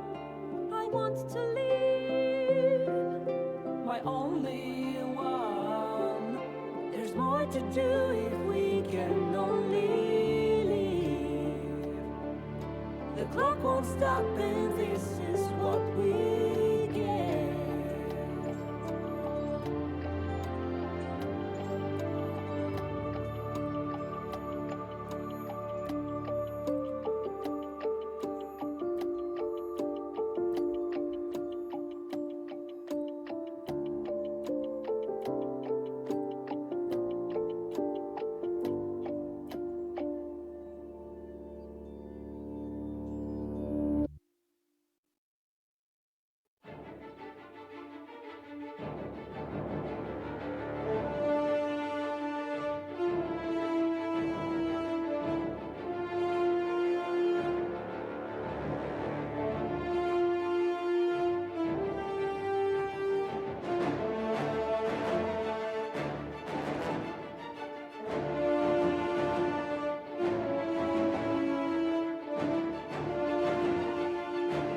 H: I want to leave, my only one. There's more to do if we can only leave. The clock won't stop, and this is what we get.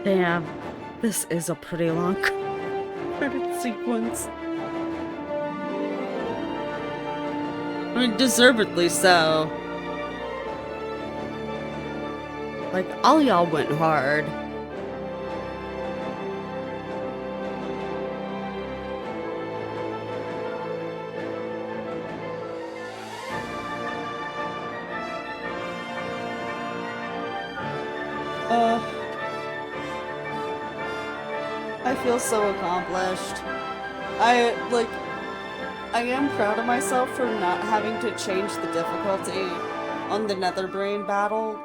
A: Damn, this is a pretty long credit sequence. I mean, deservedly so. Like, all y'all went hard. I feel so accomplished. I am proud of myself for not having to change the difficulty on the Netherbrain battle.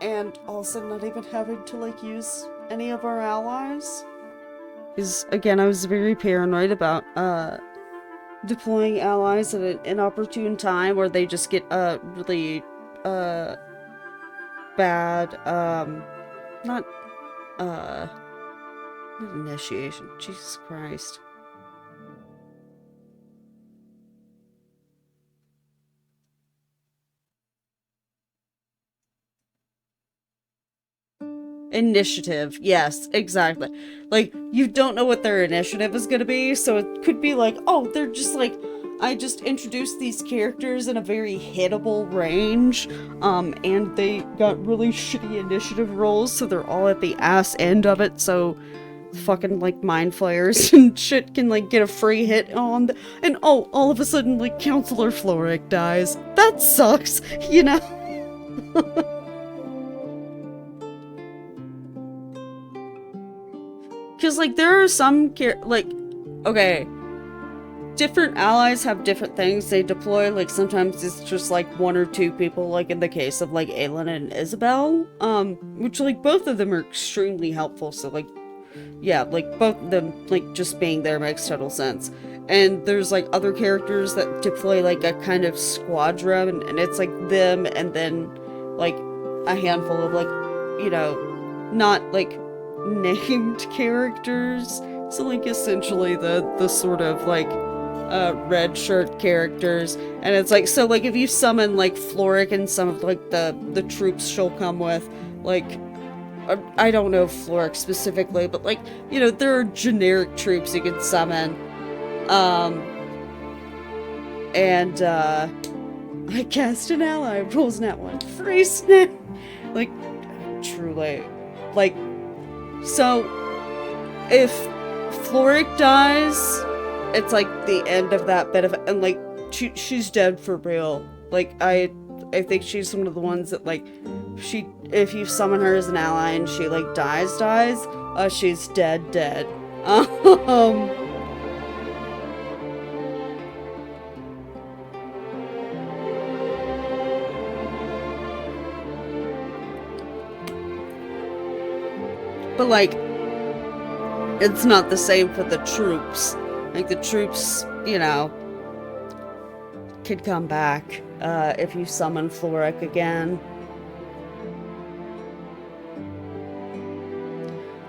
A: And also not even having to, like, use any of our allies. Because, again, I was very paranoid about, deploying allies at an inopportune time where they just get, really, bad, not initiation. Jesus Christ. Initiative. Yes, exactly. Like, you don't know what their initiative is gonna be, so it could be like, oh, they're just like, I just introduced these characters in a very hittable range, and they got really shitty initiative rolls, so they're all at the ass end of it, so fucking, like, mind flayers and shit can, like, get a free hit on the, and oh, all of a sudden, like, Counselor Floric dies. That sucks, you know? Because, like, there are some, okay, different allies have different things they deploy. Like, sometimes it's just, like, one or two people, like, in the case of, like, Aelin and Isabel, which, like, both of them are extremely helpful, so, like, yeah, like, both of them, like, just being there makes total sense. And there's, like, other characters that deploy, like, a kind of squadron, and it's, like, them, and then, like, a handful of, like, you know, not, like, named characters. So, like, essentially the sort of, like, red shirt characters. And it's, like, so, like, if you summon, like, Floric and some of, like, the troops she'll come with, like, I don't know Floric specifically, but, like, you know, there are generic troops you can summon. And, I cast an ally, rolls that one. Free snap! Like, truly. Like, so, if Floric dies, it's, like, the end of that bit of it, and, like, she's dead for real. Like, I think she's one of the ones that, like, if you summon her as an ally and she, like, dies, she's dead. But, like, it's not the same for the troops. Like, the troops, you know, could come back, if you summon Floric again.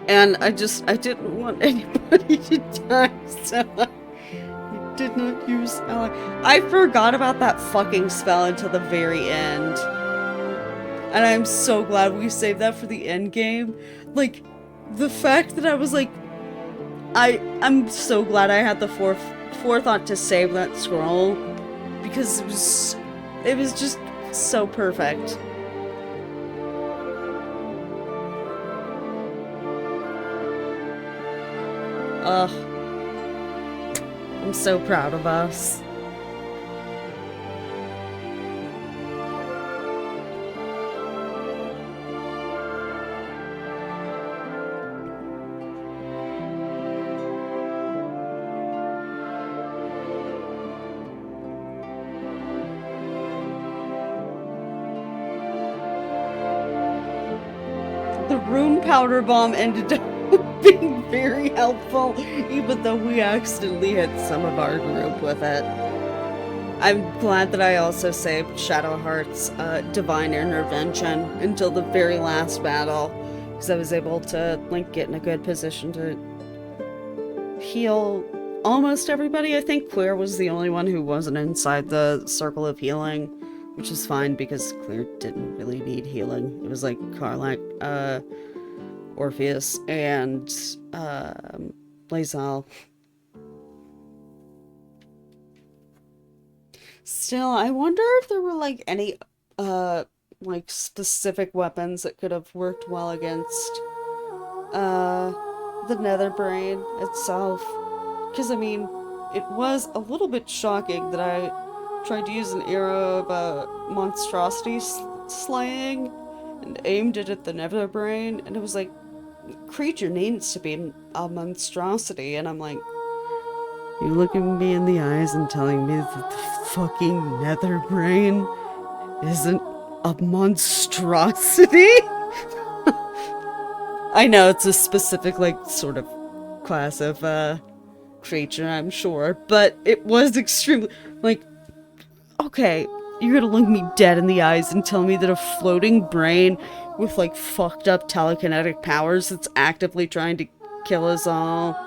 A: And I didn't want anybody to die, so I did not use ally. I forgot about that fucking spell until the very end. And I'm so glad we saved that for the end game. Like, the fact that I was like, I'm so glad I had the forethought to save that scroll, because it was just so perfect. Ugh. I'm so proud of us. The rune powder bomb ended up being very helpful, even though we accidentally hit some of our group with it. I'm glad that I also saved Shadowheart's Divine Intervention until the very last battle, because I was able to like get in a good position to heal almost everybody. I think Claire was the only one who wasn't inside the circle of healing, which is fine because Claire didn't really need healing. It was like Karlach, Orpheus, and Lae'zel. Still, I wonder if there were like any like specific weapons that could have worked well against the Netherbrain itself. Because I mean, it was a little bit shocking that I tried to use an arrow of monstrosity slaying and aimed it at the Netherbrain, and it was like, creature needs to be a monstrosity, and I'm like, you looking me in the eyes and telling me that the fucking Netherbrain isn't a monstrosity? I know it's a specific, like, sort of class of creature, I'm sure, but it was extremely, like, okay, you're gonna look me dead in the eyes and tell me that a floating brain with, like, fucked up telekinetic powers that's actively trying to kill us all,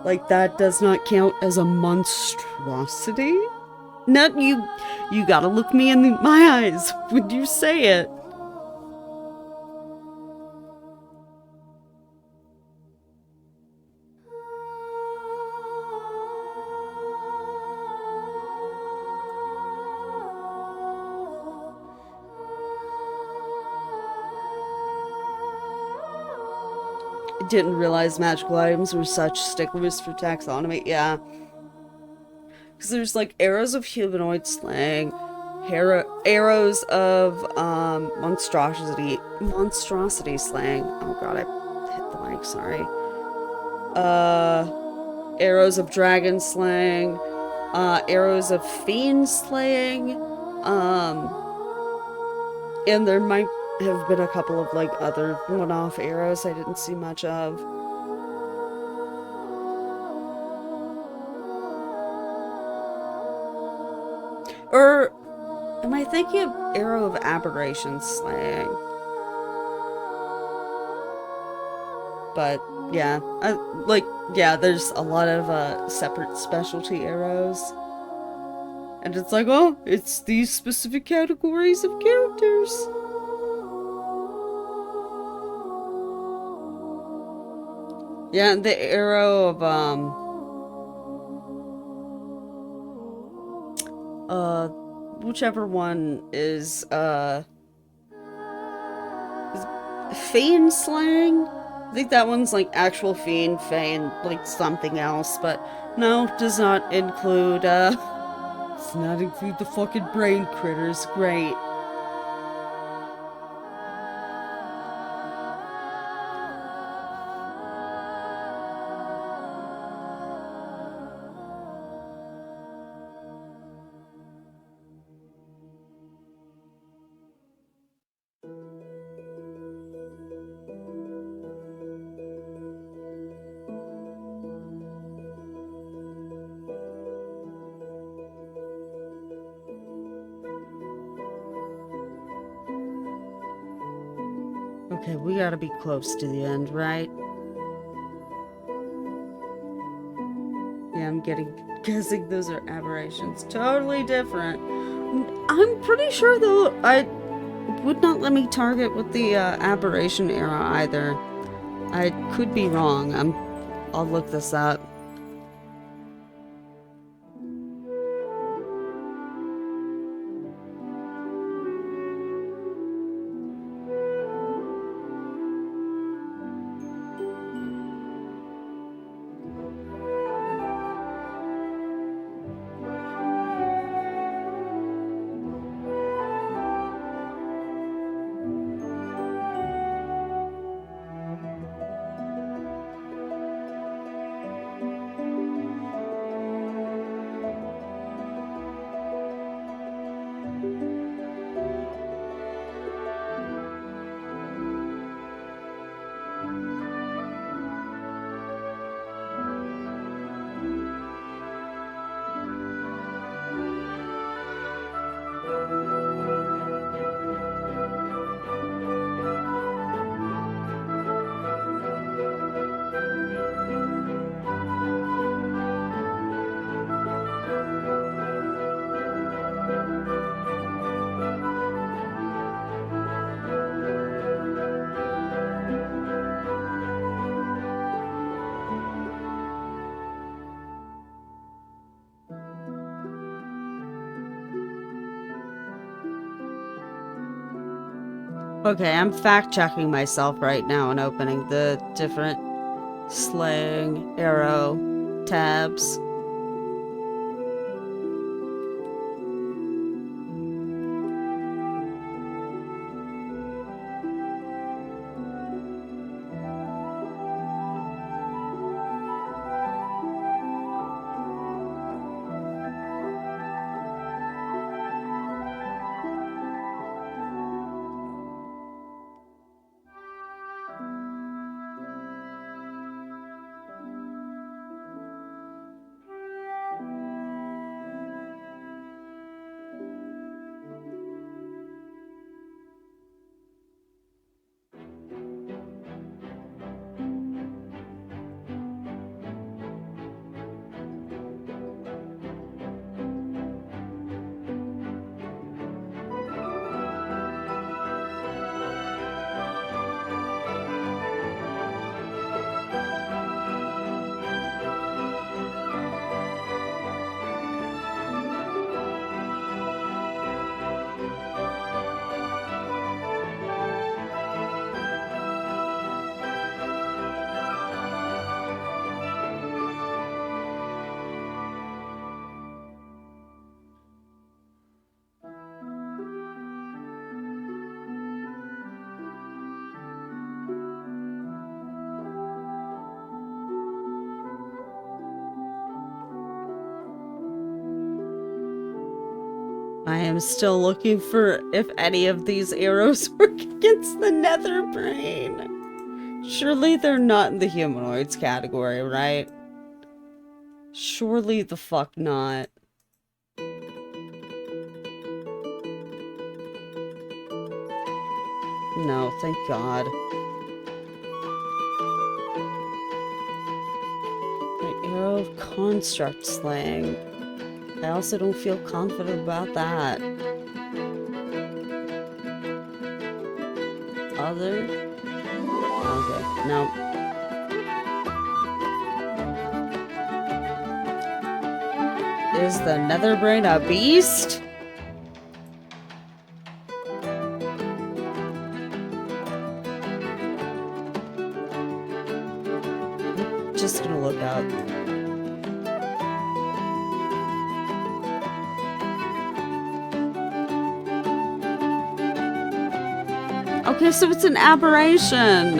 A: like, that does not count as a monstrosity? No, you gotta look me in my eyes when you say it. Didn't realize magical items were such sticklers for taxonomy. Yeah. Because there's like arrows of humanoid slaying, arrows of monstrosity slaying. Oh god, I hit the mic, sorry. Arrows of dragon slaying, arrows of fiend slaying, and there might have been a couple of like other one-off arrows I didn't see much of. Or am I thinking of arrow of aberration slaying? But yeah, there's a lot of separate specialty arrows. And it's like, oh, it's these specific categories of characters. Yeah, the arrow of, whichever one is Fiend slaying? I think that one's like actual fiend, Fane, like something else, but no, does not include, does not include the fucking brain critters. Great. Okay, we gotta be close to the end, right? I'm guessing those are aberrations. Totally different. I'm pretty sure though, I would not let me target with the aberration era either. I could be wrong. I'll look this up. Okay, I'm fact-checking myself right now and opening the different slang arrow tabs. I am still looking for if any of these arrows work against the nether brain. Surely they're not in the humanoids category, right? Surely the fuck not. No, thank God. The arrow of construct slang. I also don't feel confident about that. Other? Okay, no. Is the nether brain a beast? I'm just gonna look up. Okay, so it's an aberration.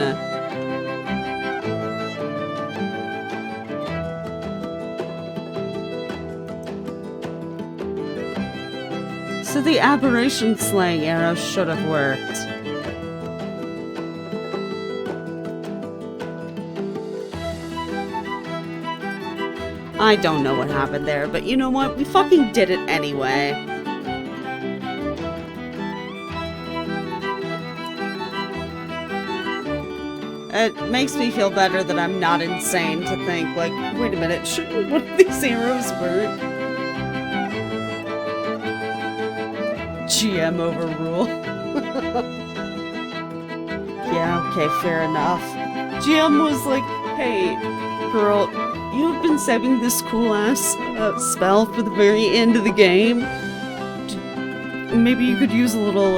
A: So the aberration slang arrow should have worked. I don't know what happened there, but you know what? We fucking did it anyway. It makes me feel better that I'm not insane to think, like, wait a minute, shouldn't one of these arrows burn? GM overrule. Yeah, okay, fair enough. GM was like, hey, girl, you've been saving this cool-ass spell for the very end of the game. Maybe you could use a little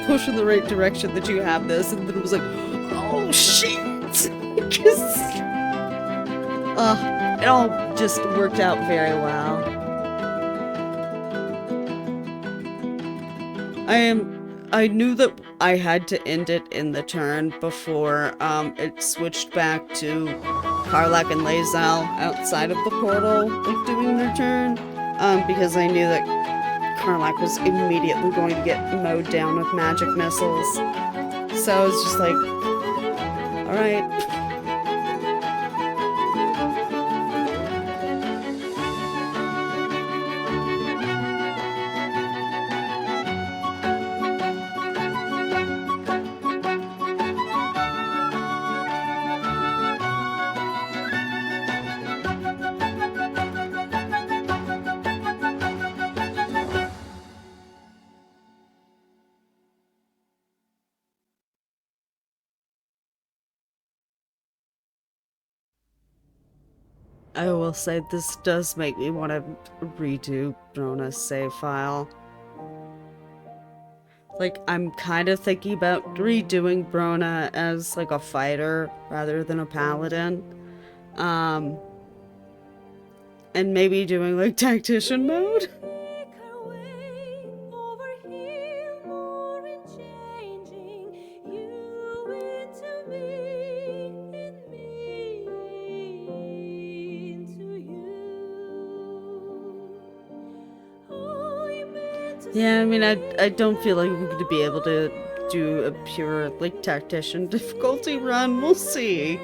A: push in the right direction that you have this. And then it was like, oh shit! It all just worked out very well. I knew that I had to end it in the turn before it switched back to Karlach and Lae'zel outside of the portal, like doing their turn, because I knew that Karlach was immediately going to get mowed down with magic missiles. So I was just like, alright. I will say this does make me want to redo Brona's save file. Like, I'm kind of thinking about redoing Brona as, like, a fighter rather than a paladin. And maybe doing, like, tactician mode? Yeah, I mean, I don't feel like I'm going to be able to do a pure, like, tactician difficulty run. We'll see.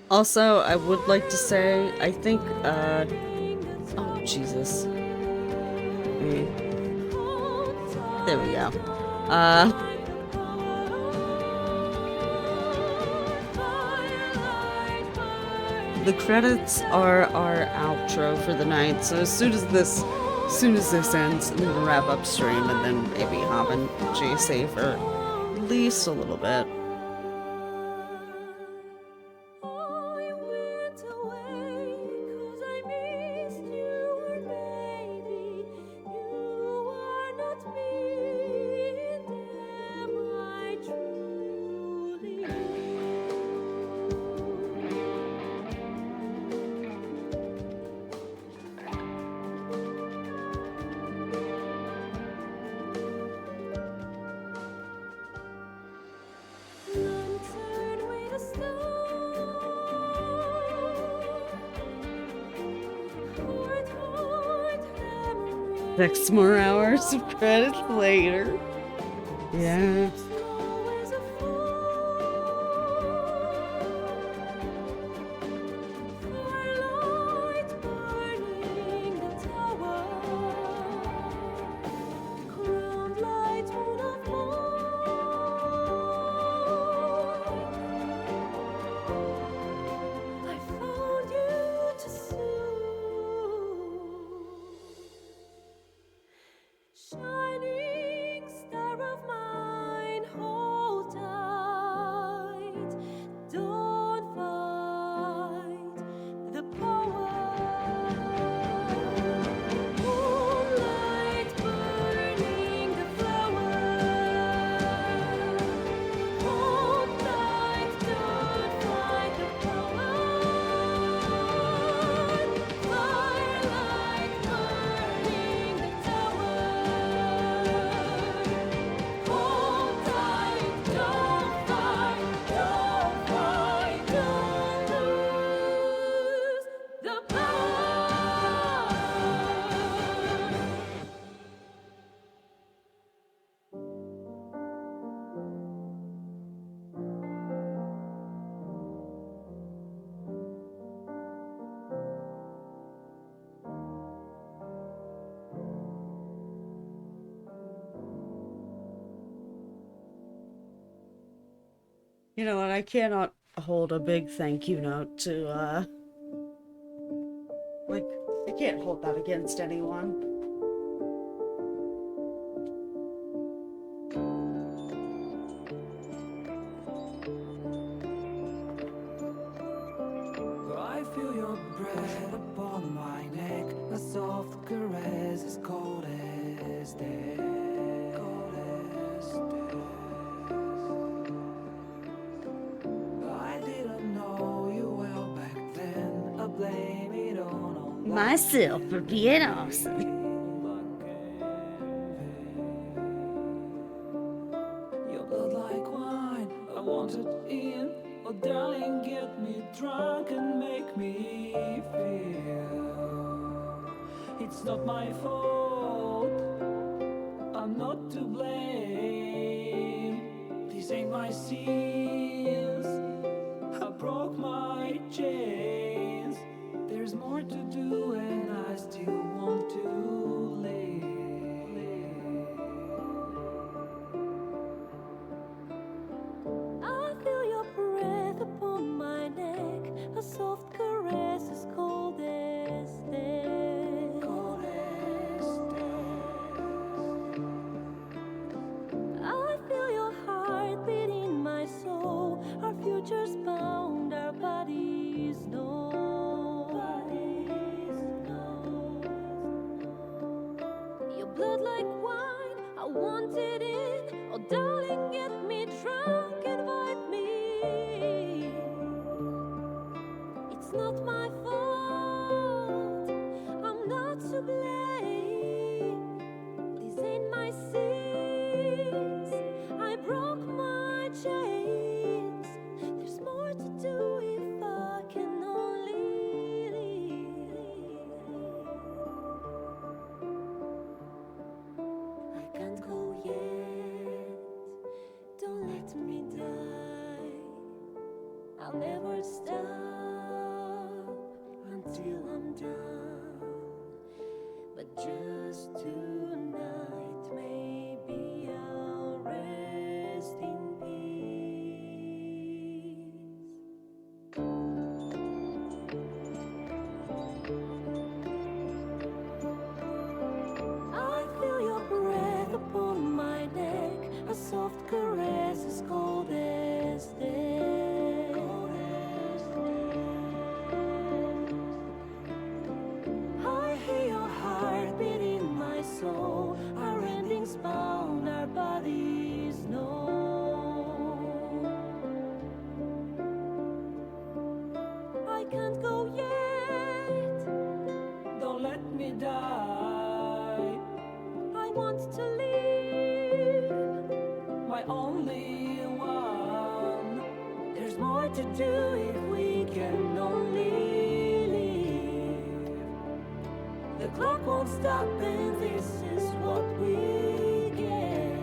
A: Also, I would like to say, I think, oh, Jesus. There we go. The credits are our outro for the night, so as soon as this ends, I'm gonna wrap up stream and then maybe hop in GC for at least a little bit. Six more hours of credits later. Yeah. You know, and I cannot hold a big thank you note to, like, I can't hold that against anyone.
H: I feel your breath upon my neck, a soft caress as cold as death. Cold as death. I didn't know you well back then. I blame it on all
B: Myself for being awesome.
H: your blood like wine. I want it in. Oh, darling, get me drunk and make me feel it's not my fault. I'm not to blame. These ain't my sins. I broke my chains. There's more to do, and I still want to live.
Q: I feel your breath upon my neck, a soft caress as cold as death. Cold as death. I feel your heart beat in my soul. Our futures bound, our bodies know. Your blood like wine, I want it in. Oh, darling, get me drunk, invite me. It's not my fault, I'm not to blame. These ain't my sins, I broke my chains. There's more to do if I can only leave. I can't go yet, don't let me die. I'll never stop until I'm done. But just tonight, maybe I'll rest in I feel your breath upon my neck, a soft caress as cold as death. Cold as death. I hear your heart beat in my soul, our endings bound, our bodies know. I can't go yet,
H: Don't let me die.
Q: I want to live.
H: My only one. There's more to do if we can only live. The clock won't stop, and this is what we get.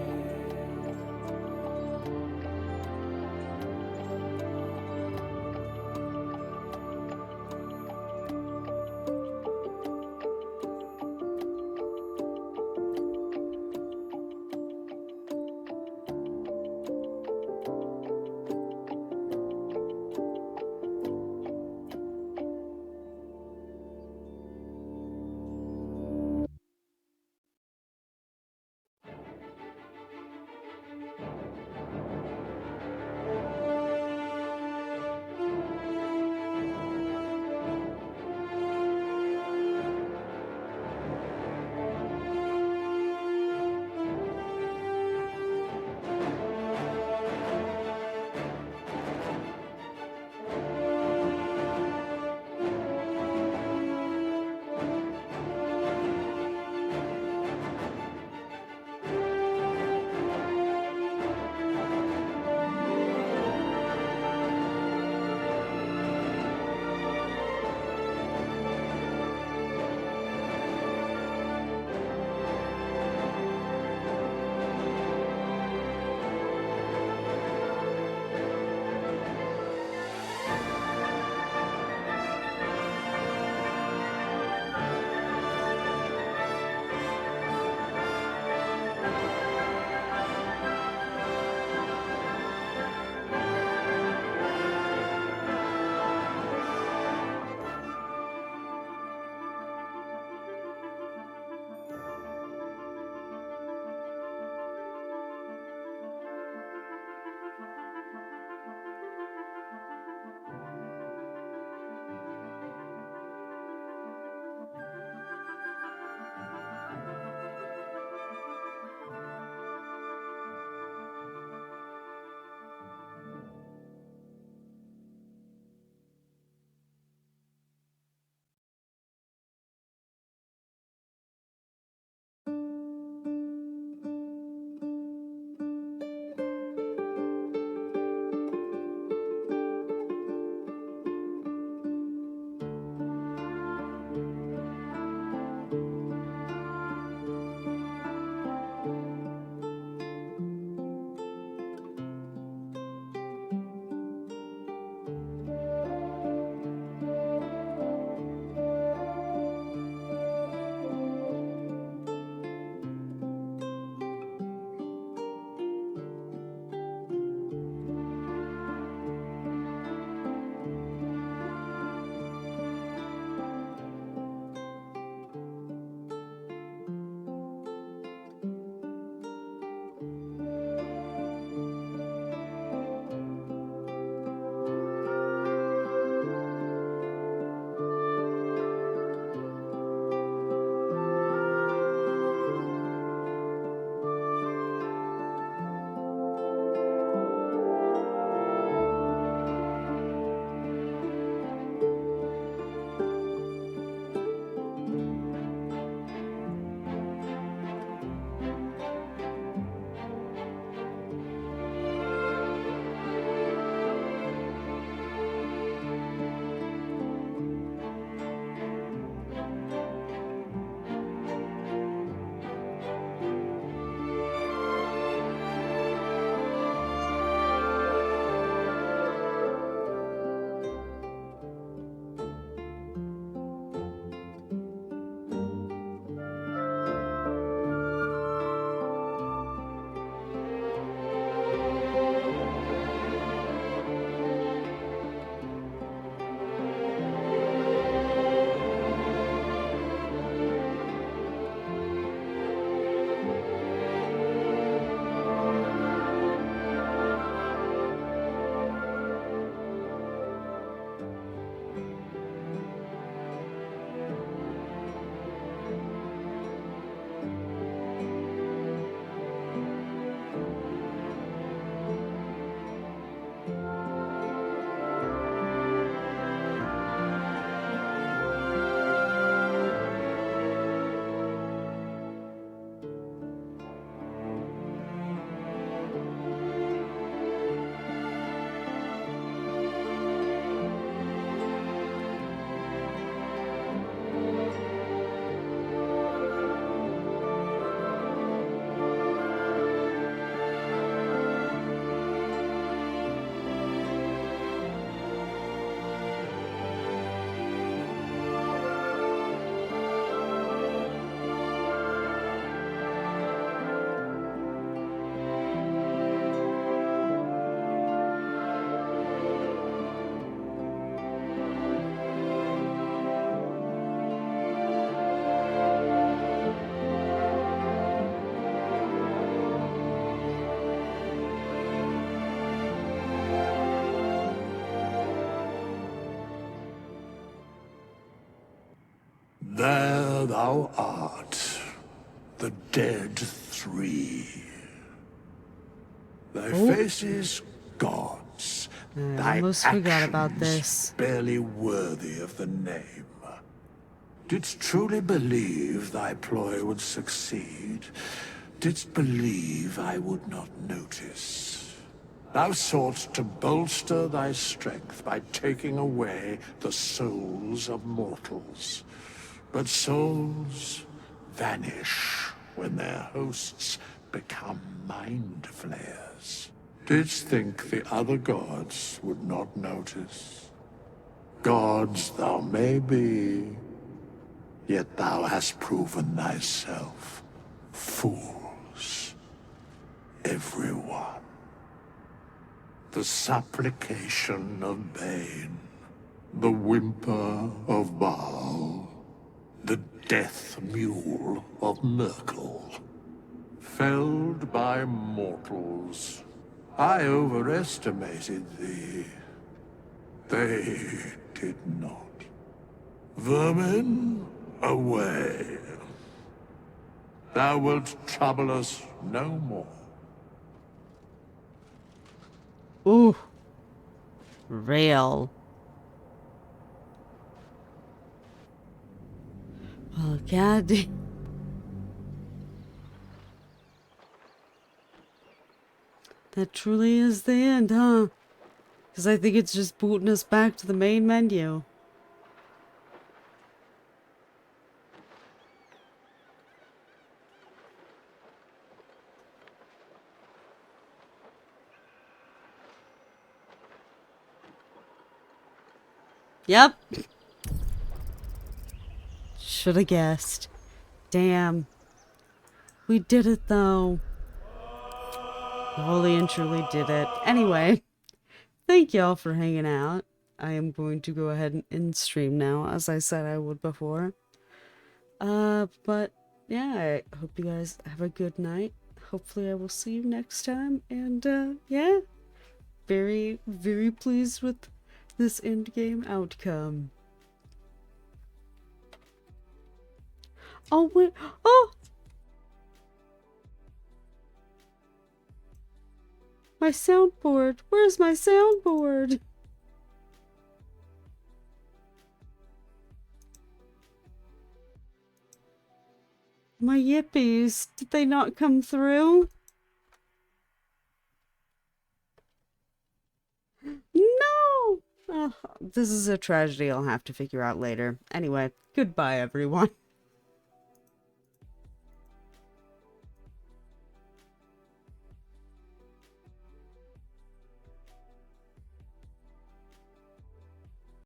O: There thou art, the dead three. Thy faces gods,
A: I
O: thy
A: almost forgot about
O: actions
A: this.
O: barely worthy of the name. Didst truly believe thy ploy would succeed? Didst believe I would not notice? Thou soughtst to bolster thy strength by taking away the souls of mortals. But souls vanish when their hosts become mind flayers. Didst think the other gods would not notice? Gods thou may be, yet thou hast proven thyself fools, everyone. The supplication of Bane, the whimper of Baal, the death mule of Merkel. Felled by mortals, I overestimated thee. They did not. Vermin, away. Thou wilt trouble us no more.
A: Ooh. Real. Well, god. That truly is the end, huh? Because I think it's just booting us back to the main menu. Yep. Should have guessed. Damn. We did it though. Holy and truly did it. Anyway, thank y'all for hanging out. I am going to go ahead and end stream now, as I said I would before. But yeah, I hope you guys have a good night. Hopefully I will see you next time. And yeah, very, very pleased with this endgame outcome. Oh, wait. Oh! My soundboard. Where's my soundboard? My yippies. Did they not come through? No! Oh, this is a tragedy I'll have to figure out later. Anyway, goodbye, everyone.